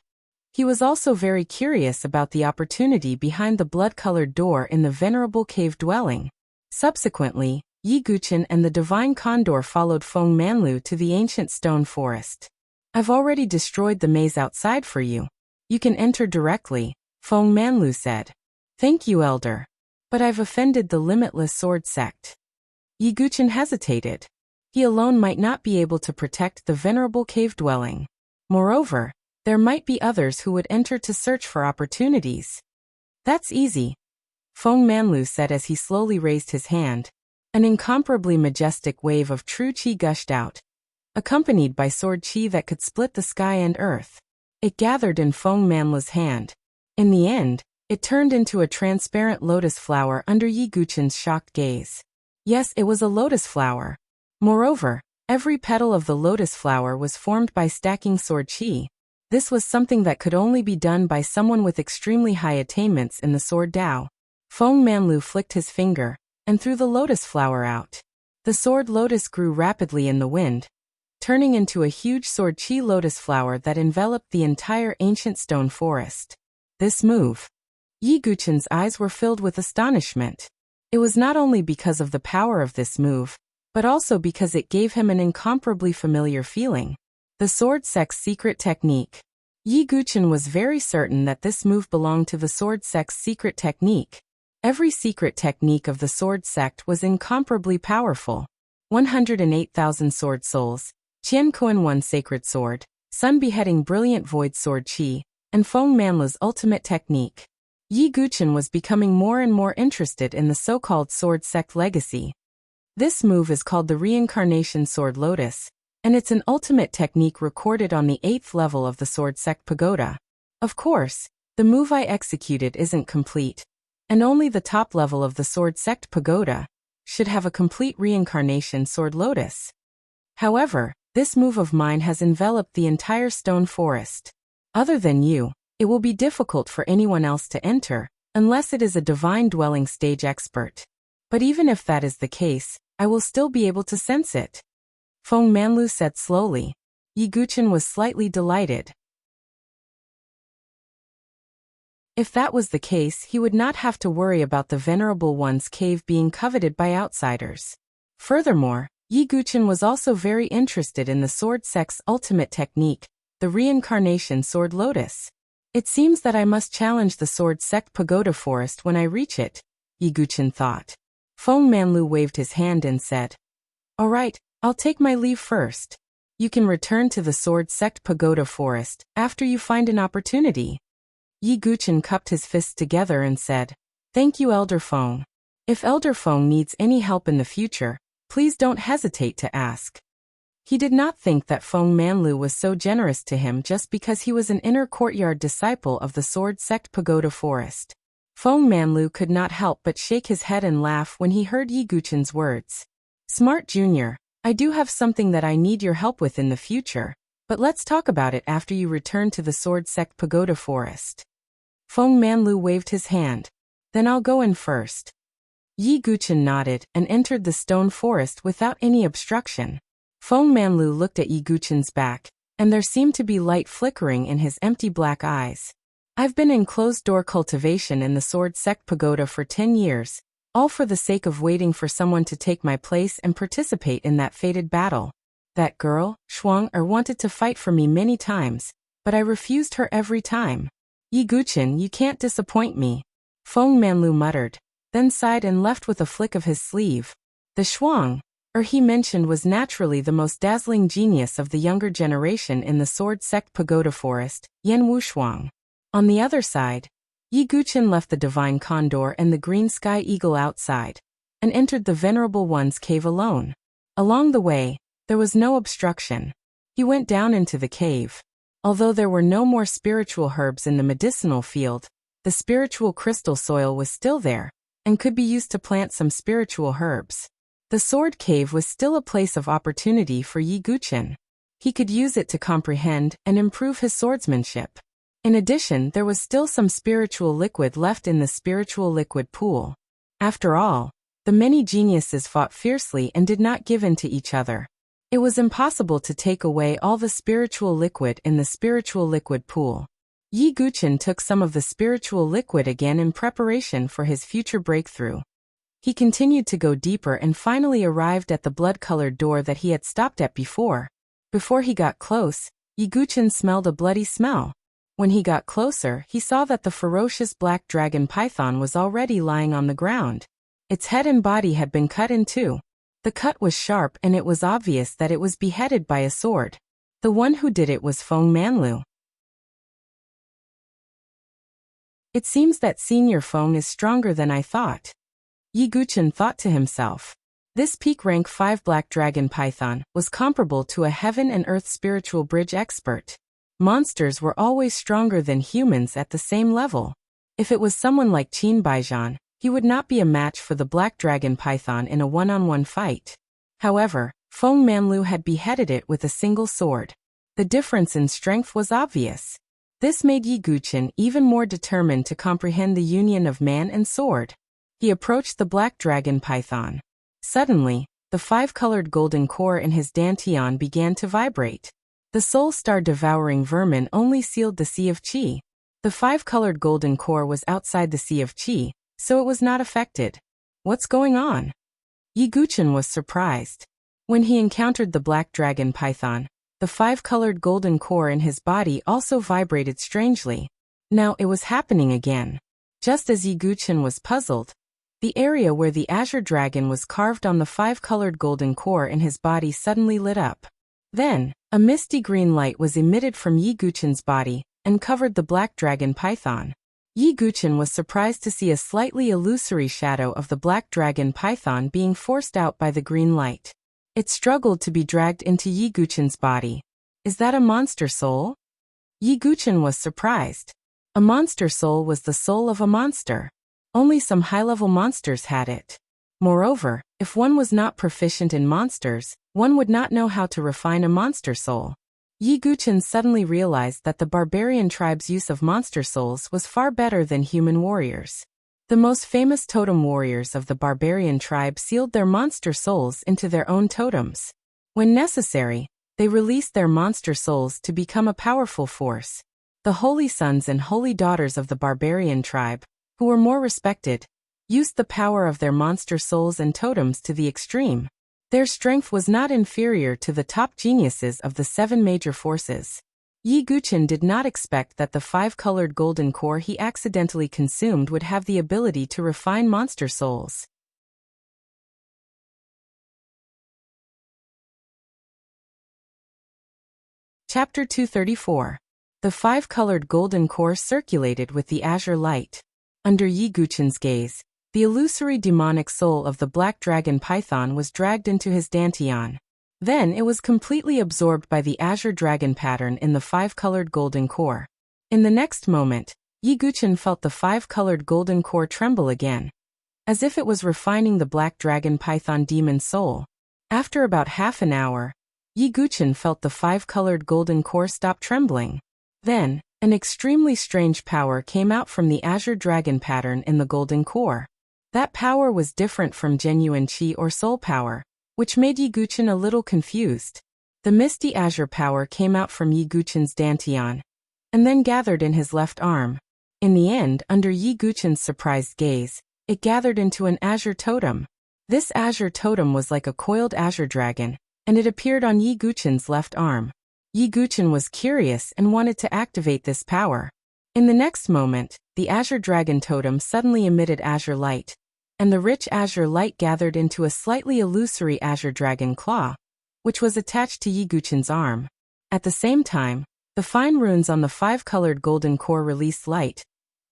He was also very curious about the opportunity behind the blood-colored door in the venerable cave dwelling. Subsequently, Yi Guqin and the divine condor followed Feng Manlu to the ancient stone forest. I've already destroyed the maze outside for you. You can enter directly, Feng Manlu said. Thank you, Elder. But I've offended the limitless sword sect. Yi Guqin hesitated. He alone might not be able to protect the venerable cave dwelling. Moreover, there might be others who would enter to search for opportunities. That's easy, Feng Manlu said as he slowly raised his hand. An incomparably majestic wave of true qi gushed out, accompanied by sword qi that could split the sky and earth. It gathered in Feng Manlu's hand. In the end, it turned into a transparent lotus flower under Yi Guqin's shocked gaze. Yes, it was a lotus flower. Moreover, every petal of the lotus flower was formed by stacking sword qi. This was something that could only be done by someone with extremely high attainments in the sword Dao. Feng Manlu flicked his finger and threw the lotus flower out. The sword lotus grew rapidly in the wind, turning into a huge sword qi lotus flower that enveloped the entire ancient stone forest. This move. Yi Guqin's eyes were filled with astonishment. It was not only because of the power of this move, but also because it gave him an incomparably familiar feeling. The sword sect's secret technique. Yi Guqin was very certain that this move belonged to the sword sect's secret technique. Every secret technique of the sword sect was incomparably powerful. 108,000 sword souls, Qian Kuan 1 sacred sword, sun beheading brilliant void sword qi, and Feng Manlu's ultimate technique. Yi Guqin was becoming more and more interested in the so-called sword sect legacy. This move is called the reincarnation sword lotus, and it's an ultimate technique recorded on the 8th level of the Sword Sect Pagoda. Of course, the move I executed isn't complete, and only the top level of the Sword Sect Pagoda should have a complete reincarnation sword lotus. However, this move of mine has enveloped the entire stone forest. Other than you, it will be difficult for anyone else to enter, unless it is a divine dwelling stage expert. But even if that is the case, I will still be able to sense it. Feng Manlu said slowly. Yi Guqin was slightly delighted. If that was the case, he would not have to worry about the Venerable One's cave being coveted by outsiders. Furthermore, Yi Guqin was also very interested in the sword sect's ultimate technique, the reincarnation sword lotus. It seems that I must challenge the sword sect pagoda forest when I reach it, Yi Guqin thought. Feng Manlu waved his hand and said, "All right, I'll take my leave first. You can return to the sword sect pagoda forest after you find an opportunity." Yi Guqin cupped his fists together and said, "Thank you, Elder Feng. If Elder Feng needs any help in the future, please don't hesitate to ask." He did not think that Feng Manlu was so generous to him just because he was an inner courtyard disciple of the sword sect pagoda forest. Feng Manlu could not help but shake his head and laugh when he heard Yi Guqin's words. "Smart Junior, I do have something that I need your help with in the future, but let's talk about it after you return to the sword sect pagoda forest." Feng Manlu waved his hand. "Then I'll go in first." Yi Guqin nodded and entered the stone forest without any obstruction. Feng Manlu looked at Yi Guqin's back, and there seemed to be light flickering in his empty black eyes. "I've been in closed-door cultivation in the sword sect pagoda for 10 years, all for the sake of waiting for someone to take my place and participate in that fated battle. That girl, Shuang, wanted to fight for me many times, but I refused her every time. Yi Guqin, you can't disappoint me," Feng Manlu muttered, then sighed and left with a flick of his sleeve. The Shuang he mentioned was naturally the most dazzling genius of the younger generation in the sword sect pagoda forest, Yan Wu Shuang. On the other side, Yi Guqin left the divine condor and the green sky eagle outside, and entered the venerable one's cave alone. Along the way, there was no obstruction. He went down into the cave. Although there were no more spiritual herbs in the medicinal field, the spiritual crystal soil was still there, and could be used to plant some spiritual herbs. The sword cave was still a place of opportunity for Yi Guqin. He could use it to comprehend and improve his swordsmanship. In addition, there was still some spiritual liquid left in the spiritual liquid pool. After all, the many geniuses fought fiercely and did not give in to each other. It was impossible to take away all the spiritual liquid in the spiritual liquid pool. Yi Guqin took some of the spiritual liquid again in preparation for his future breakthrough. He continued to go deeper and finally arrived at the blood-colored door that he had stopped at before. Before he got close, Yi Guqin smelled a bloody smell. When he got closer, he saw that the ferocious black dragon python was already lying on the ground. Its head and body had been cut in two. The cut was sharp and it was obvious that it was beheaded by a sword. The one who did it was Feng Manlu. "It seems that Senior Feng is stronger than I thought," Yi Guqin thought to himself. This peak rank 5 black dragon python was comparable to a heaven and earth spiritual bridge expert. Monsters were always stronger than humans at the same level. If it was someone like Qin Baijian, he would not be a match for the black dragon python in a one-on-one fight. However, Feng Manlu had beheaded it with a single sword. The difference in strength was obvious. This made Yi Guqin even more determined to comprehend the union of man and sword. He approached the black dragon python. Suddenly, the 5-colored golden core in his dantian began to vibrate. The soul star devouring vermin only sealed the sea of qi. The 5-colored golden core was outside the sea of qi, so it was not affected. What's going on? Yi Guqin was surprised. When he encountered the black dragon python, the 5-colored golden core in his body also vibrated strangely. Now it was happening again. Just as Yi Guqin was puzzled, the area where the azure dragon was carved on the 5-colored golden core in his body suddenly lit up. Then, a misty green light was emitted from Yi Guqin's body and covered the black dragon python. Yi Guqin was surprised to see a slightly illusory shadow of the black dragon python being forced out by the green light. It struggled to be dragged into Yi Guqin's body. Is that a monster soul? Yi Guqin was surprised. A monster soul was the soul of a monster. Only some high-level monsters had it. Moreover, if one was not proficient in monsters, one would not know how to refine a monster soul. Yi Guqin suddenly realized that the barbarian tribe's use of monster souls was far better than human warriors. The most famous totem warriors of the barbarian tribe sealed their monster souls into their own totems. When necessary, they released their monster souls to become a powerful force. The holy sons and holy daughters of the barbarian tribe, who were more respected, used the power of their monster souls and totems to the extreme. Their strength was not inferior to the top geniuses of the 7 major forces. Yi Guqin did not expect that the 5-colored golden core he accidentally consumed would have the ability to refine monster souls. Chapter 234. The 5-colored golden core circulated with the azure light. Under Yi Guqin's gaze, the illusory demonic soul of the black dragon python was dragged into his dantian. Then it was completely absorbed by the azure dragon pattern in the 5-colored golden core. In the next moment, Yi Guqin felt the 5-colored golden core tremble again, as if it was refining the black dragon python demon soul. After about half an hour, Yi Guqin felt the 5-colored golden core stop trembling. Then, an extremely strange power came out from the azure dragon pattern in the golden core. That power was different from genuine chi or soul power, which made Yi Guqin a little confused. The misty azure power came out from Yi Guqin's dantian, and then gathered in his left arm. In the end, under Yi Guqin's surprised gaze, it gathered into an azure totem. This azure totem was like a coiled azure dragon, and it appeared on Yi Guqin's left arm. Yi Guqin was curious and wanted to activate this power. In the next moment, the azure dragon totem suddenly emitted azure light, and the rich azure light gathered into a slightly illusory azure dragon claw, which was attached to Yi Guqin's arm. At the same time, the fine runes on the 5-colored golden core released light,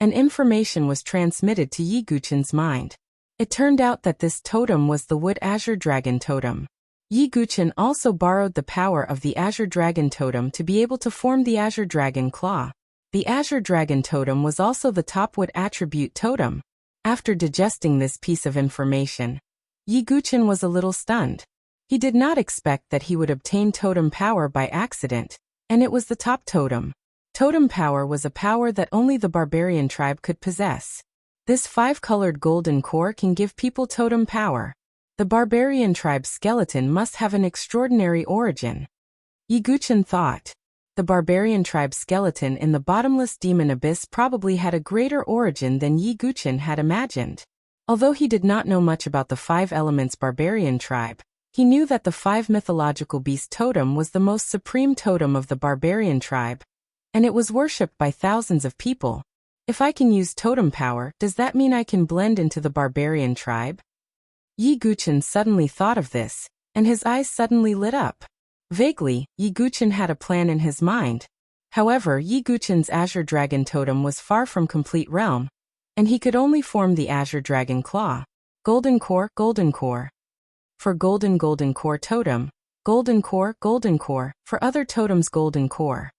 and information was transmitted to Yi Guqin's mind. It turned out that this totem was the wood azure dragon totem. Yi Guqin also borrowed the power of the azure dragon totem to be able to form the azure dragon claw. The azure dragon totem was also the top wood attribute totem. After digesting this piece of information, Yi Guqin was a little stunned. He did not expect that he would obtain totem power by accident, and it was the top totem. Totem power was a power that only the barbarian tribe could possess. This 5-colored golden core can give people totem power. The barbarian tribe's skeleton must have an extraordinary origin. Yi Guqin thought. The barbarian tribe's skeleton in the bottomless demon abyss probably had a greater origin than Yi Guqin had imagined. Although he did not know much about the 5 elements barbarian tribe, he knew that the 5 mythological beast totem was the most supreme totem of the barbarian tribe, and it was worshipped by thousands of people. If I can use totem power, does that mean I can blend into the barbarian tribe? Yi Guqin suddenly thought of this, and his eyes suddenly lit up. Vaguely, Yi Guqin had a plan in his mind. However, Yi Guqin's azure dragon totem was far from complete realm, and he could only form the azure dragon claw. Golden core, golden core. For golden core totem, golden core, for other totems golden core.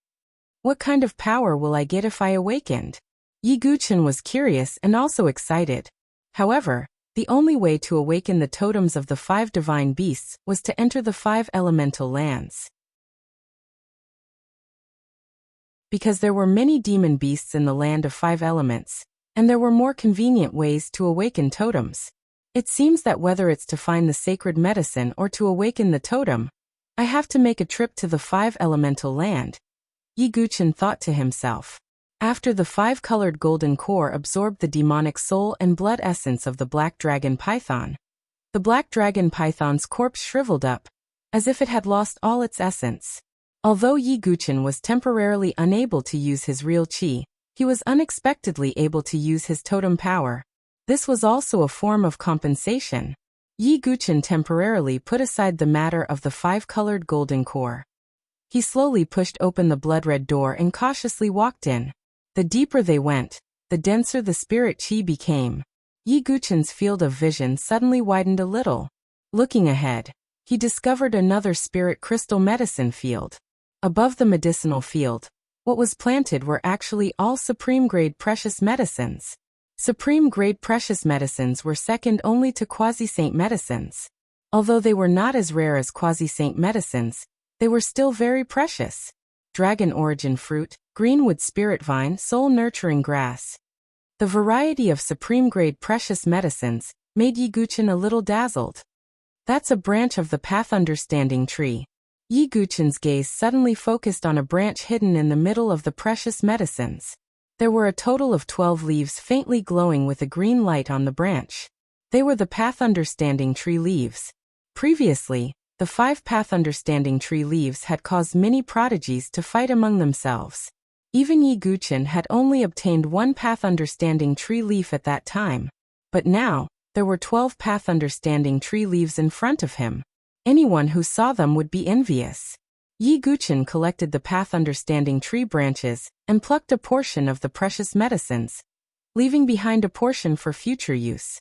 What kind of power will I get if I awakened? Yi Guqin was curious and also excited. However, the only way to awaken the totems of the 5 divine beasts was to enter the 5 elemental lands. Because there were many demon beasts in the land of 5 elements, and there were more convenient ways to awaken totems. It seems that whether it's to find the sacred medicine or to awaken the totem, I have to make a trip to the 5 elemental land, Yi Guqin thought to himself. After the 5-colored golden core absorbed the demonic soul and blood essence of the black dragon python, the black dragon python's corpse shriveled up, as if it had lost all its essence. Although Yi Guqin was temporarily unable to use his real chi, he was unexpectedly able to use his totem power. This was also a form of compensation. Yi Guqin temporarily put aside the matter of the 5-colored golden core. He slowly pushed open the blood-red door and cautiously walked in. The deeper they went, the denser the spirit chi became. Yi Guqin's field of vision suddenly widened a little. Looking ahead, he discovered another spirit crystal medicine field. Above the medicinal field, what was planted were actually all supreme-grade precious medicines. Supreme-grade precious medicines were second only to quasi-saint medicines. Although they were not as rare as quasi-saint medicines, they were still very precious. Dragon origin fruit, greenwood spirit vine, soul-nurturing grass. The variety of supreme-grade precious medicines made Yi Guqin a little dazzled. That's a branch of the path understanding tree. Yi Guqin's gaze suddenly focused on a branch hidden in the middle of the precious medicines. There were a total of 12 leaves faintly glowing with a green light on the branch. They were the path understanding tree leaves. Previously, the 5-path understanding tree leaves had caused many prodigies to fight among themselves. Even Yi Guqin had only obtained 1-path understanding tree leaf at that time. But now, there were 12-path understanding tree leaves in front of him. Anyone who saw them would be envious. Yi Guqin collected the path understanding tree branches and plucked a portion of the precious medicines, leaving behind a portion for future use.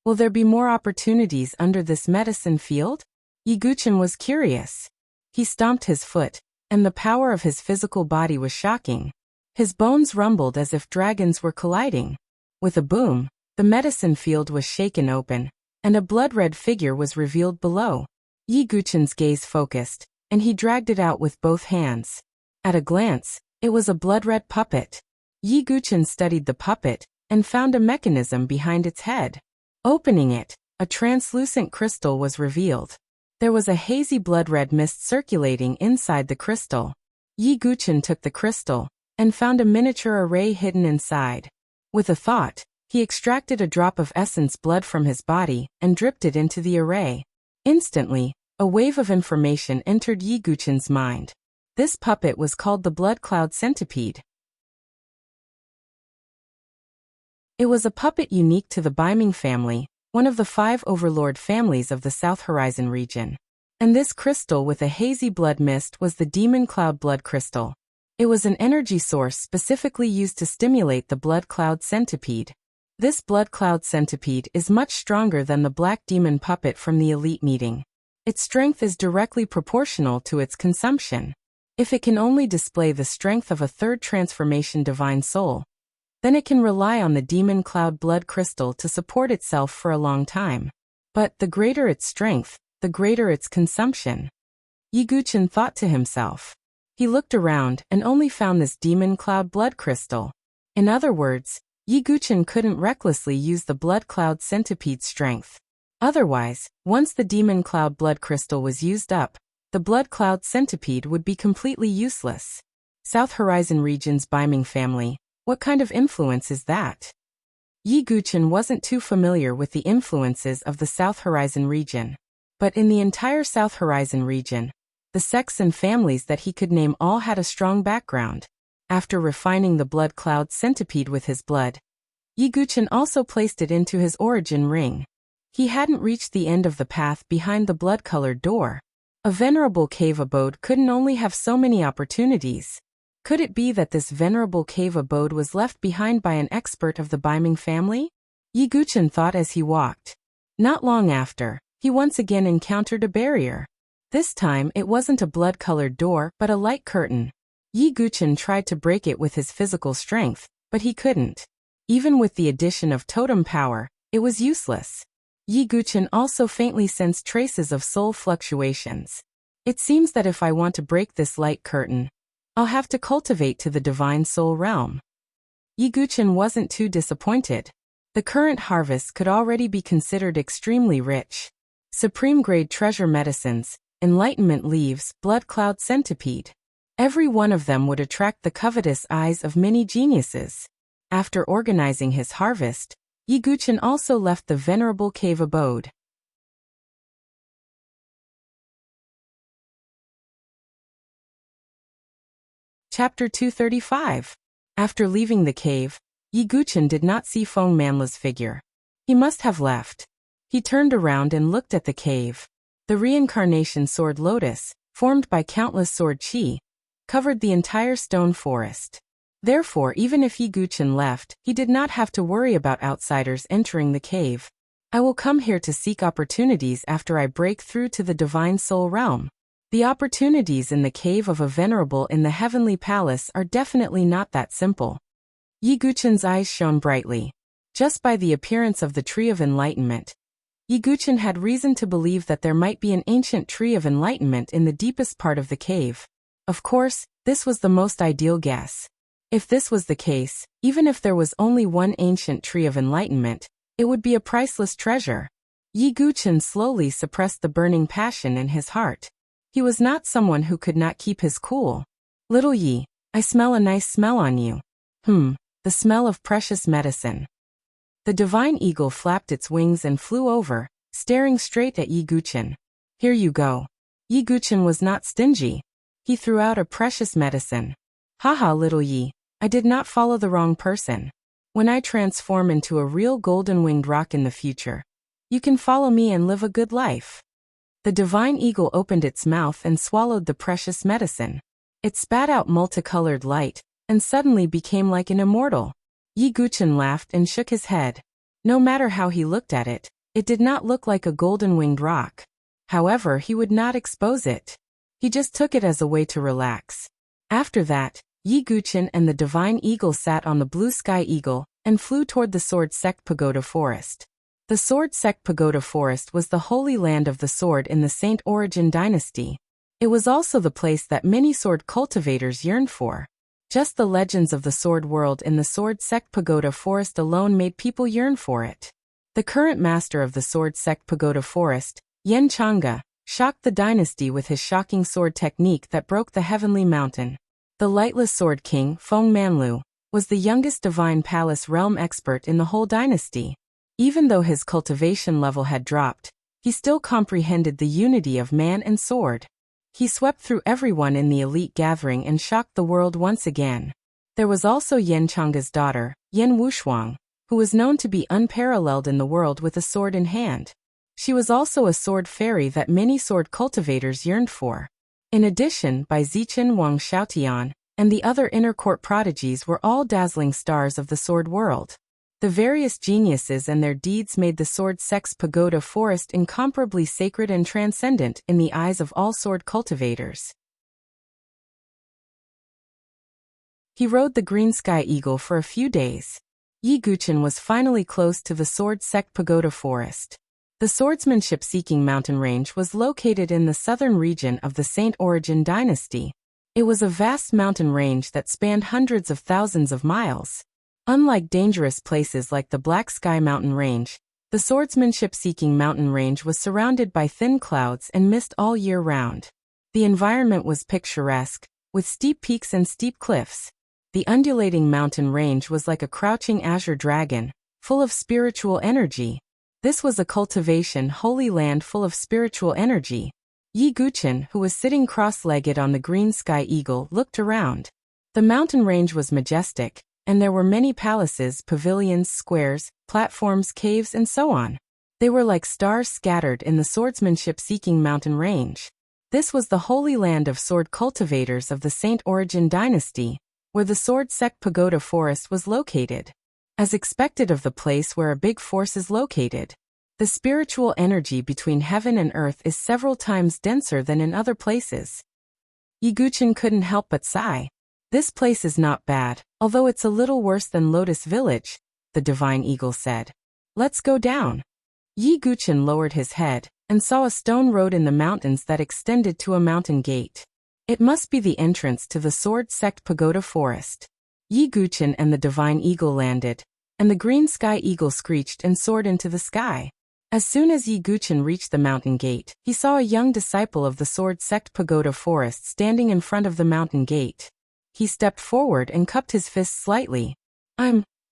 Will there be more opportunities under this medicine field? Yi Guqin was curious. He stomped his foot, and the power of his physical body was shocking. His bones rumbled as if dragons were colliding. With a boom, the medicine field was shaken open, and a blood-red figure was revealed below. Yi Guqin's gaze focused, and he dragged it out with both hands. At a glance, it was a blood-red puppet. Yi Guqin studied the puppet and found a mechanism behind its head. Opening it, a translucent crystal was revealed. There was a hazy blood-red mist circulating inside the crystal. Yi Guqin took the crystal and found a miniature array hidden inside. With a thought, he extracted a drop of essence blood from his body and dripped it into the array. Instantly, a wave of information entered Yi Guqin's mind. This puppet was called the Blood Cloud Centipede. It was a puppet unique to the Biming family, one of the 5 overlord families of the South Horizon region. And this crystal with a hazy blood mist was the Demon Cloud Blood Crystal. It was an energy source specifically used to stimulate the Blood Cloud Centipede. This Blood Cloud Centipede is much stronger than the Black Demon puppet from the elite meeting. Its strength is directly proportional to its consumption. If it can only display the strength of a 3rd transformation divine soul, then it can rely on the Demon Cloud Blood Crystal to support itself for a long time. But the greater its strength, the greater its consumption. Yi Guqin thought to himself. He looked around and only found this Demon Cloud Blood Crystal. In other words, Yi Guqin couldn't recklessly use the Blood Cloud Centipede's strength. Otherwise, once the Demon Cloud Blood Crystal was used up, the Blood Cloud Centipede would be completely useless. South Horizon region's Biming family, what kind of influence is that? Yi Guqin wasn't too familiar with the influences of the South Horizon region. But in the entire South Horizon region, the sects and families that he could name all had a strong background. After refining the Blood Cloud Centipede with his blood, Yi Guqin also placed it into his origin ring. He hadn't reached the end of the path behind the blood-colored door. A venerable cave abode couldn't only have so many opportunities. Could it be that this venerable cave abode was left behind by an expert of the Biming family? Yi Guqin thought as he walked. Not long after, he once again encountered a barrier. This time it wasn't a blood-colored door but a light curtain. Yi Guqin tried to break it with his physical strength, but he couldn't. Even with the addition of totem power, it was useless. Yi Guqin also faintly sensed traces of soul fluctuations. It seems that if I want to break this light curtain, I'll have to cultivate to the divine soul realm. Yi Guqin wasn't too disappointed. The current harvest could already be considered extremely rich. Supreme-grade treasure medicines, enlightenment leaves, blood cloud centipede. Every one of them would attract the covetous eyes of many geniuses. After organizing his harvest, Yi Guqin also left the venerable cave abode. Chapter 235. After leaving the cave, Yi Guqin did not see Feng Manla's figure. He must have left. He turned around and looked at the cave. The reincarnation sword lotus, formed by countless sword chi, covered the entire stone forest. Therefore, even if Yi Guqin left, he did not have to worry about outsiders entering the cave. I will come here to seek opportunities after I break through to the divine soul realm. The opportunities in the cave of a venerable in the heavenly palace are definitely not that simple. Yi Guqin's eyes shone brightly. Just by the appearance of the tree of enlightenment, Yi Guqin had reason to believe that there might be an ancient tree of enlightenment in the deepest part of the cave. Of course, this was the most ideal guess. If this was the case, even if there was only one ancient tree of enlightenment, it would be a priceless treasure. Yi Guqin slowly suppressed the burning passion in his heart. He was not someone who could not keep his cool. Little Yi, I smell a nice smell on you. The smell of precious medicine. The divine eagle flapped its wings and flew over, staring straight at Yi Guqin. Here you go. Yi Guchen was not stingy. He threw out a precious medicine. Haha, little Yi, I did not follow the wrong person. When I transform into a real golden-winged rock in the future, you can follow me and live a good life. The divine eagle opened its mouth and swallowed the precious medicine. It spat out multicolored light, and suddenly became like an immortal. Yi Guchen laughed and shook his head. No matter how he looked at it, it did not look like a golden-winged rock. However, he would not expose it. He just took it as a way to relax. After that, Yi Guchen and the divine eagle sat on the blue sky eagle and flew toward the Sword Sect Pagoda Forest. The Sword Sect Pagoda Forest was the holy land of the sword in the Saint Origin dynasty. It was also the place that many sword cultivators yearned for. Just the legends of the sword world in the Sword Sect Pagoda Forest alone made people yearn for it. The current master of the Sword Sect Pagoda Forest, Yen Chang'e, shocked the dynasty with his shocking sword technique that broke the heavenly mountain. The lightless sword king, Feng Manlu, was the youngest divine palace realm expert in the whole dynasty. Even though his cultivation level had dropped, he still comprehended the unity of man and sword. He swept through everyone in the elite gathering and shocked the world once again. There was also Yen Chang'e's daughter, Yen Wushuang, who was known to be unparalleled in the world with a sword in hand. She was also a sword fairy that many sword cultivators yearned for. In addition, Bai Zichen, Wang Xiaotian, and the other inner court prodigies were all dazzling stars of the sword world. The various geniuses and their deeds made the Sword Sect's Pagoda Forest incomparably sacred and transcendent in the eyes of all sword cultivators. He rode the green sky eagle for a few days. Yi Guchen was finally close to the Sword Sect Pagoda Forest. The Swordsmanship-seeking mountain range was located in the southern region of the Saint Origin dynasty. It was a vast mountain range that spanned hundreds of thousands of miles. Unlike dangerous places like the Black Sky Mountain Range, the Swordsmanship-seeking mountain range was surrounded by thin clouds and mist all year round. The environment was picturesque, with steep peaks and steep cliffs. The undulating mountain range was like a crouching azure dragon, full of spiritual energy. This was a cultivation holy land full of spiritual energy. Yi Guchen, who was sitting cross-legged on the green sky eagle, looked around. The mountain range was majestic, and there were many palaces, pavilions, squares, platforms, caves, and so on. They were like stars scattered in the swordsmanship-seeking mountain range. This was the holy land of sword cultivators of the Saint Origin dynasty, where the Sword Sect Pagoda Forest was located. As expected of the place where a big force is located, the spiritual energy between heaven and earth is several times denser than in other places. Yi Guchen couldn't help but sigh. This place is not bad, although it's a little worse than Lotus Village, the divine eagle said. Let's go down. Yi Guchen lowered his head and saw a stone road in the mountains that extended to a mountain gate. It must be the entrance to the Sword Sect Pagoda Forest. Yi Guchen and the divine eagle landed, and the green sky eagle screeched and soared into the sky. As soon as Yi Guchen reached the mountain gate, he saw a young disciple of the Sword Sect Pagoda Forest standing in front of the mountain gate. He stepped forward and cupped his fist slightly.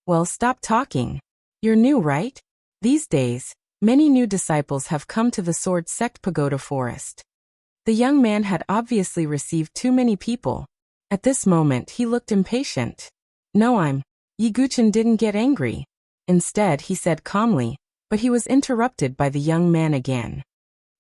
Well, stop talking. You're new, right? These days, many new disciples have come to the Sword Sect Pagoda Forest. The young man had obviously received too many people. At this moment, he looked impatient. No, Yi Guchen didn't get angry. Instead, he said calmly, but he was interrupted by the young man again.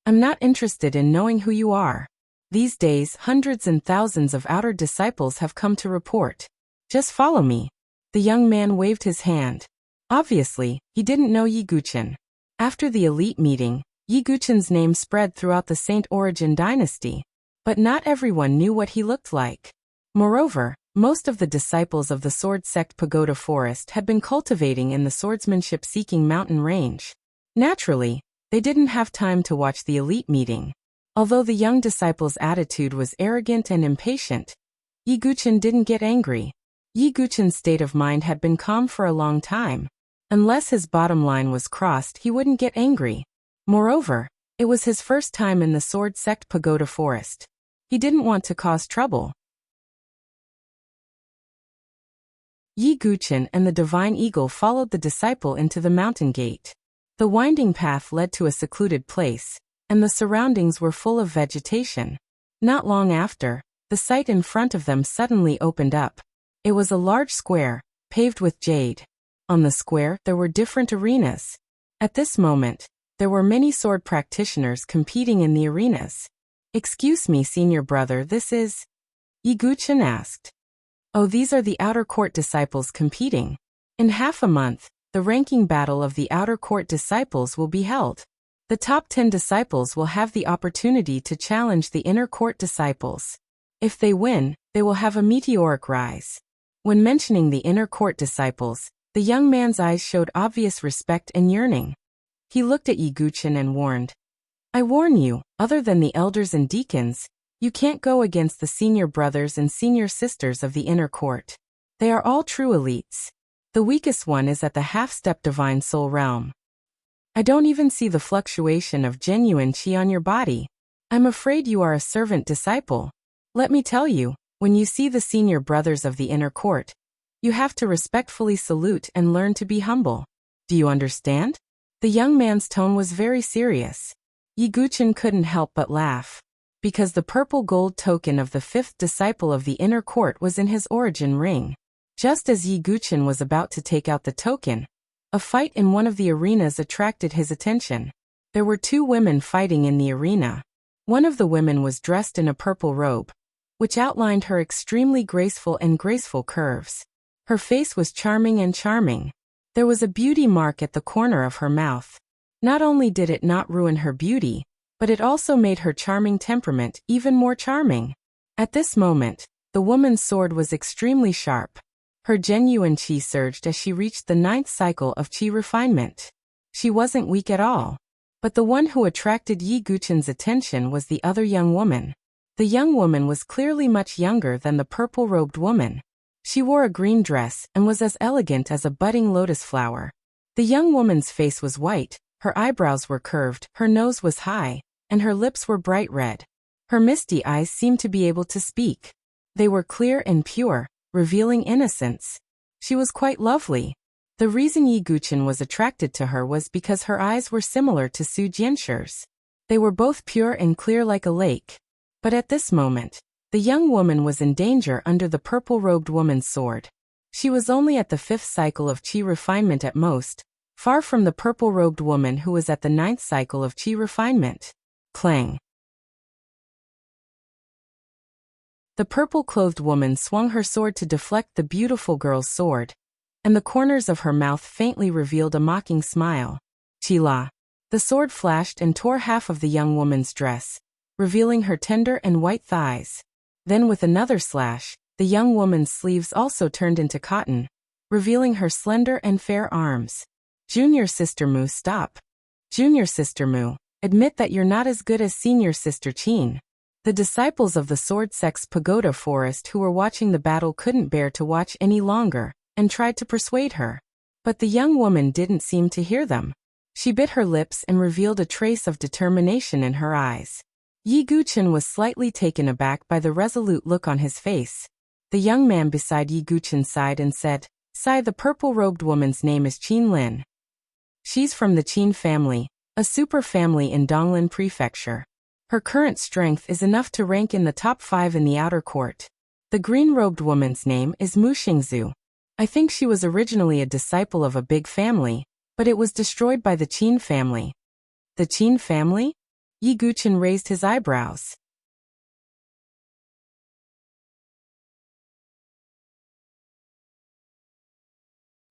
I'm not interested in knowing who you are. These days, hundreds and thousands of outer disciples have come to report. Just follow me. The young man waved his hand. Obviously, he didn't know Yi Guchen. After the elite meeting, Yi Guchen's name spread throughout the Saint Origin dynasty, but not everyone knew what he looked like. Moreover, most of the disciples of the Sword Sect Pagoda Forest had been cultivating in the swordsmanship-seeking mountain range. Naturally, they didn't have time to watch the elite meeting. Although the young disciple's attitude was arrogant and impatient, Yi Guchen didn't get angry. Yi Guchen's state of mind had been calm for a long time. Unless his bottom line was crossed, he wouldn't get angry. Moreover, it was his first time in the Sword Sect Pagoda Forest. He didn't want to cause trouble. Yi Guchen and the divine eagle followed the disciple into the mountain gate. The winding path led to a secluded place, and the surroundings were full of vegetation. Not long after, the sight in front of them suddenly opened up. It was a large square, paved with jade. On the square, there were different arenas. At this moment, there were many sword practitioners competing in the arenas. "Excuse me, senior brother, this is?" Yi Guchen asked. "Oh, these are the outer court disciples competing. In half a month, the ranking battle of the outer court disciples will be held. The top 10 disciples will have the opportunity to challenge the inner court disciples. If they win, they will have a meteoric rise." When mentioning the inner court disciples, the young man's eyes showed obvious respect and yearning. He looked at Yi Guchen and warned, "I warn you, other than the elders and deacons, you can't go against the senior brothers and senior sisters of the inner court. They are all true elites. The weakest one is at the half-step divine soul realm. I don't even see the fluctuation of genuine qi on your body. I'm afraid you are a servant disciple. Let me tell you, when you see the senior brothers of the inner court, you have to respectfully salute and learn to be humble. Do you understand?" The young man's tone was very serious. Yi Guchen couldn't help but laugh, because the purple gold token of the 5th disciple of the inner court was in his origin ring. Just as Yi Guchen was about to take out the token, a fight in one of the arenas attracted his attention. There were 2 women fighting in the arena. One of the women was dressed in a purple robe, which outlined her extremely graceful curves. Her face was charming. There was a beauty mark at the corner of her mouth. Not only did it not ruin her beauty, but it also made her charming temperament even more charming. At this moment, the woman's sword was extremely sharp. Her genuine qi surged as she reached the 9th cycle of qi refinement. She wasn't weak at all. But the one who attracted Yi Guchen's attention was the other young woman. The young woman was clearly much younger than the purple-robed woman. She wore a green dress and was as elegant as a budding lotus flower. The young woman's face was white, her eyebrows were curved, her nose was high, and her lips were bright red. Her misty eyes seemed to be able to speak. They were clear and pure, revealing innocence. She was quite lovely. The reason Yi Guchen was attracted to her was because her eyes were similar to Su Jianshir's. They were both pure and clear like a lake. But at this moment, the young woman was in danger under the purple-robed woman's sword. She was only at the 5th cycle of qi refinement at most, far from the purple-robed woman who was at the 9th cycle of qi refinement. Clang. The purple-clothed woman swung her sword to deflect the beautiful girl's sword, and the corners of her mouth faintly revealed a mocking smile. Qila. The sword flashed and tore half of the young woman's dress, revealing her tender and white thighs. Then with another slash, the young woman's sleeves also turned into cotton, revealing her slender and fair arms. Junior Sister Mu, stop. Junior Sister Mu, admit that you're not as good as Senior Sister Qin. The disciples of the Sword Sect's Pagoda Forest who were watching the battle couldn't bear to watch any longer, and tried to persuade her. But the young woman didn't seem to hear them. She bit her lips and revealed a trace of determination in her eyes. Yi Guchen was slightly taken aback by the resolute look on his face. The young man beside Yi Guchen sighed and said, "Sigh, the purple-robed woman's name is Qin Lin. She's from the Qin family, a super family in Donglin Prefecture. Her current strength is enough to rank in the top 5 in the outer court. The green-robed woman's name is Mu Xingzu. I think she was originally a disciple of a big family, but it was destroyed by the Qin family." The Qin family? Yi Guchen raised his eyebrows.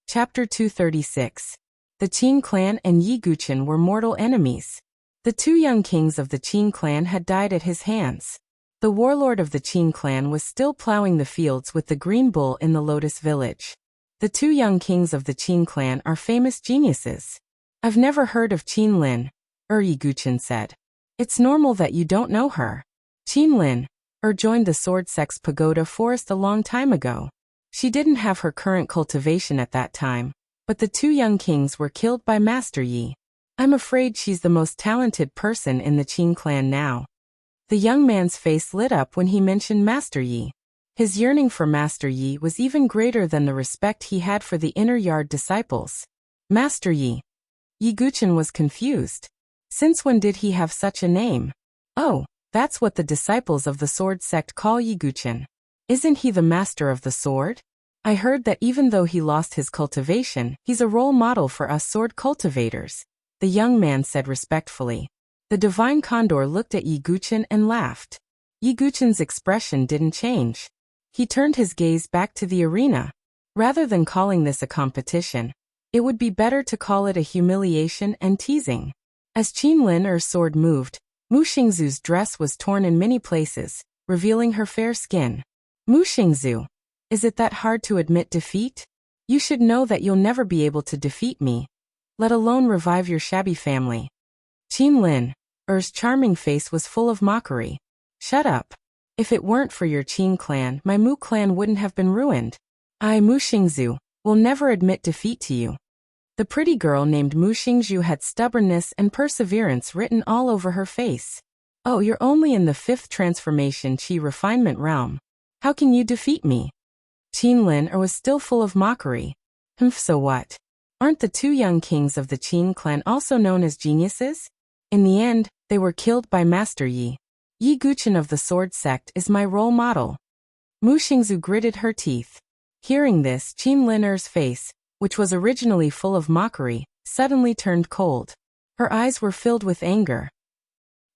Chapter 236. The Qin clan and Yi Guchen were mortal enemies. The 2 young kings of the Qin clan had died at his hands. The warlord of the Qin clan was still plowing the fields with the green bull in the Lotus village. The 2 young kings of the Qin clan are famous geniuses. "I've never heard of Qin Lin," Yi Guchen said. "It's normal that you don't know her. Qin Lin joined the Sword Sect's Pagoda Forest a long time ago. She didn't have her current cultivation at that time, but the 2 young kings were killed by Master Yi. I'm afraid she's the most talented person in the Qin clan now." The young man's face lit up when he mentioned Master Yi. His yearning for Master Yi was even greater than the respect he had for the inner yard disciples. Master Yi. Yi Guchen was confused. Since when did he have such a name? Oh, that's what the disciples of the sword sect call Yi Guqin. Isn't he the master of the sword? I heard that even though he lost his cultivation, he's a role model for us sword cultivators, the young man said respectfully. The divine condor looked at Yi Guqin and laughed. Yi Guqin's expression didn't change. He turned his gaze back to the arena. Rather than calling this a competition, it would be better to call it a humiliation and teasing. As Qin Lin's sword moved, Mu Xingzu's dress was torn in many places, revealing her fair skin. Mu Xingzu, is it that hard to admit defeat? You should know that you'll never be able to defeat me, let alone revive your shabby family. Qin Lin's charming face was full of mockery. Shut up. If it weren't for your Qin clan, my Mu clan wouldn't have been ruined. I, Mu Xingzu, will never admit defeat to you. The pretty girl named Mu Xingzhu had stubbornness and perseverance written all over her face. Oh, you're only in the 5th transformation Qi refinement realm. How can you defeat me? Qin Lin was still full of mockery. So what? Aren't the 2 young kings of the Qin clan also known as geniuses? In the end, they were killed by Master Yi. Yi Guqin of the sword sect is my role model. Mu Xingzu gritted her teeth. Hearing this, Qin Lin's face, which was originally full of mockery, suddenly turned cold. Her eyes were filled with anger.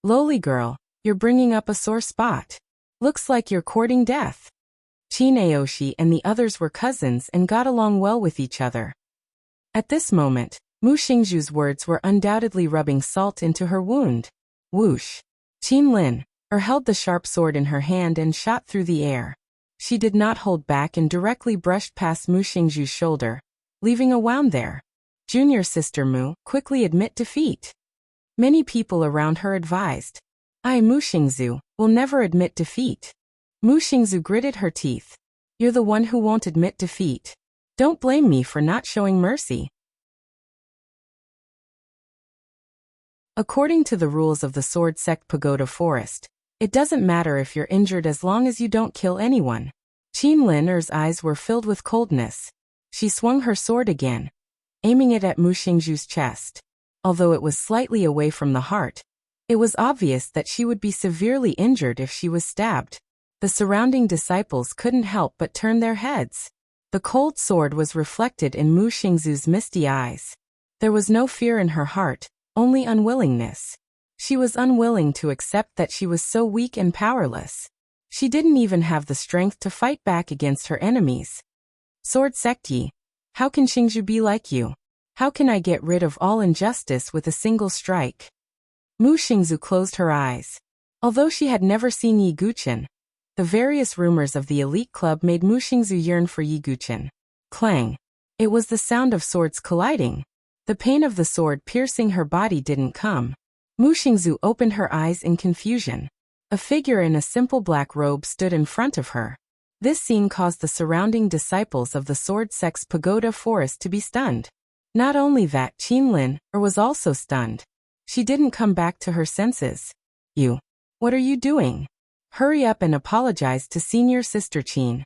Lowly girl, you're bringing up a sore spot. Looks like you're courting death. Qin Aoshi and the others were cousins and got along well with each other. At this moment, Mu Xingzhu's words were undoubtedly rubbing salt into her wound. Whoosh! Qin Lin held the sharp sword in her hand and shot through the air. She did not hold back and directly brushed past Mu Xingzhu's shoulder, leaving a wound there. Junior sister Mu, quickly admit defeat. Many people around her advised. I, Mu Xingzu, will never admit defeat. Mu Xingzu gritted her teeth. You're the one who won't admit defeat. Don't blame me for not showing mercy. According to the rules of the Sword Sect Pagoda Forest, it doesn't matter if you're injured as long as you don't kill anyone. Qin Lin's eyes were filled with coldness. She swung her sword again, aiming it at Mu Xingzhu's chest. Although it was slightly away from the heart, it was obvious that she would be severely injured if she was stabbed. The surrounding disciples couldn't help but turn their heads. The cold sword was reflected in Mu Xingzhu's misty eyes. There was no fear in her heart, only unwillingness. She was unwilling to accept that she was so weak and powerless. She didn't even have the strength to fight back against her enemies. Sword Sect Yi, how can Xingzhu be like you? How can I get rid of all injustice with a single strike? Mu Xingzhu closed her eyes. Although she had never seen Yi Guqin, the various rumors of the elite club made Mu Xingzhu yearn for Yi Guqin. Clang! It was the sound of swords colliding. The pain of the sword piercing her body didn't come. Mu Xingzhu opened her eyes in confusion. A figure in a simple black robe stood in front of her. This scene caused the surrounding disciples of the Sword Sect's Pagoda Forest to be stunned. Not only that, Qin Lin was also stunned. She didn't come back to her senses. You. What are you doing? Hurry up and apologize to senior sister Qin.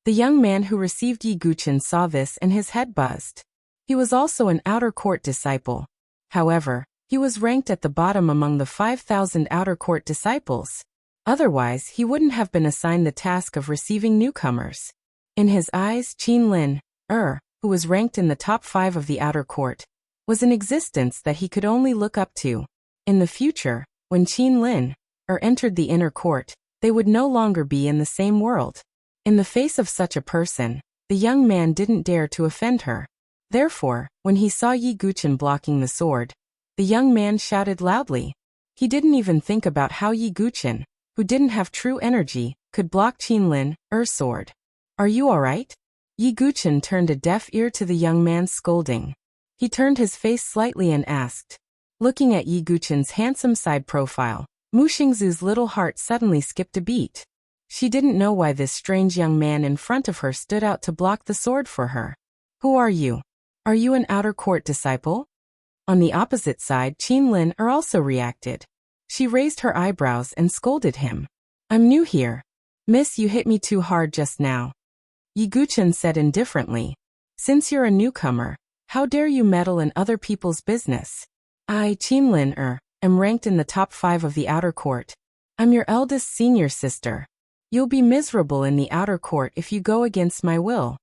The young man who received Yi Guqin saw this and his head buzzed. He was also an outer court disciple. However, he was ranked at the bottom among the 5,000 outer court disciples. Otherwise, he wouldn't have been assigned the task of receiving newcomers. In his eyes, Qin Lin, who was ranked in the top 5 of the outer court, was an existence that he could only look up to. In the future, when Qin Lin, entered the inner court, they would no longer be in the same world. In the face of such a person, the young man didn't dare to offend her. Therefore, when he saw Yi Guqin blocking the sword, the young man shouted loudly. He didn't even think about how Yi Guqin, who didn't have true energy, could block Qin Lin's sword. Are you alright? Yi Guqin turned a deaf ear to the young man's scolding. He turned his face slightly and asked. Looking at Yi Guqin's handsome side profile, Mu Xingzhu's little heart suddenly skipped a beat. She didn't know why this strange young man in front of her stood out to block the sword for her. Who are you? Are you an outer court disciple? On the opposite side, Qin Lin also reacted. She raised her eyebrows and scolded him. I'm new here. Miss, you hit me too hard just now. Yi Guqin said indifferently. Since you're a newcomer, how dare you meddle in other people's business? I, Qin Lin, am ranked in the top 5 of the outer court. I'm your eldest senior sister. You'll be miserable in the outer court if you go against my will.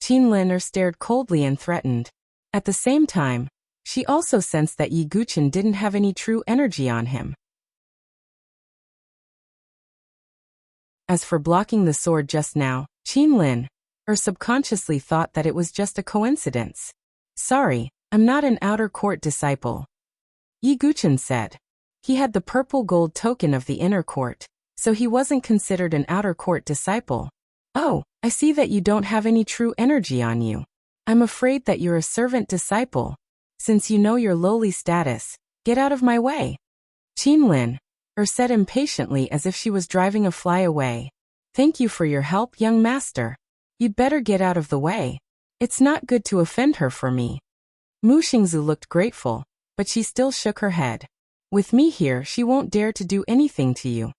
Qinlin stared coldly and threatened. At the same time, she also sensed that Yi Guqin didn't have any true energy on him. As for blocking the sword just now, Qinlin subconsciously thought that it was just a coincidence. Sorry, I'm not an outer court disciple, Yi Guqin said. He had the purple gold token of the inner court, so he wasn't considered an outer court disciple. Oh, I see that you don't have any true energy on you. I'm afraid that you're a servant disciple. Since you know your lowly status, get out of my way. Qinlin said impatiently as if she was driving a fly away. Thank you for your help, young master. You'd better get out of the way. It's not good to offend her for me. Mu Xingzu looked grateful, but she still shook her head. With me here, she won't dare to do anything to you,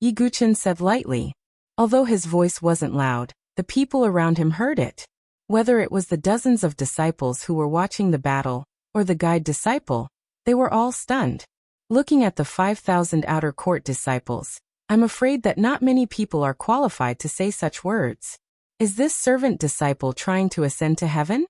Yi Guqin said lightly. Although his voice wasn't loud, the people around him heard it. Whether it was the dozens of disciples who were watching the battle, or the guide disciple, they were all stunned. Looking at the 5,000 outer court disciples, I'm afraid that not many people are qualified to say such words. Is this servant disciple trying to ascend to heaven?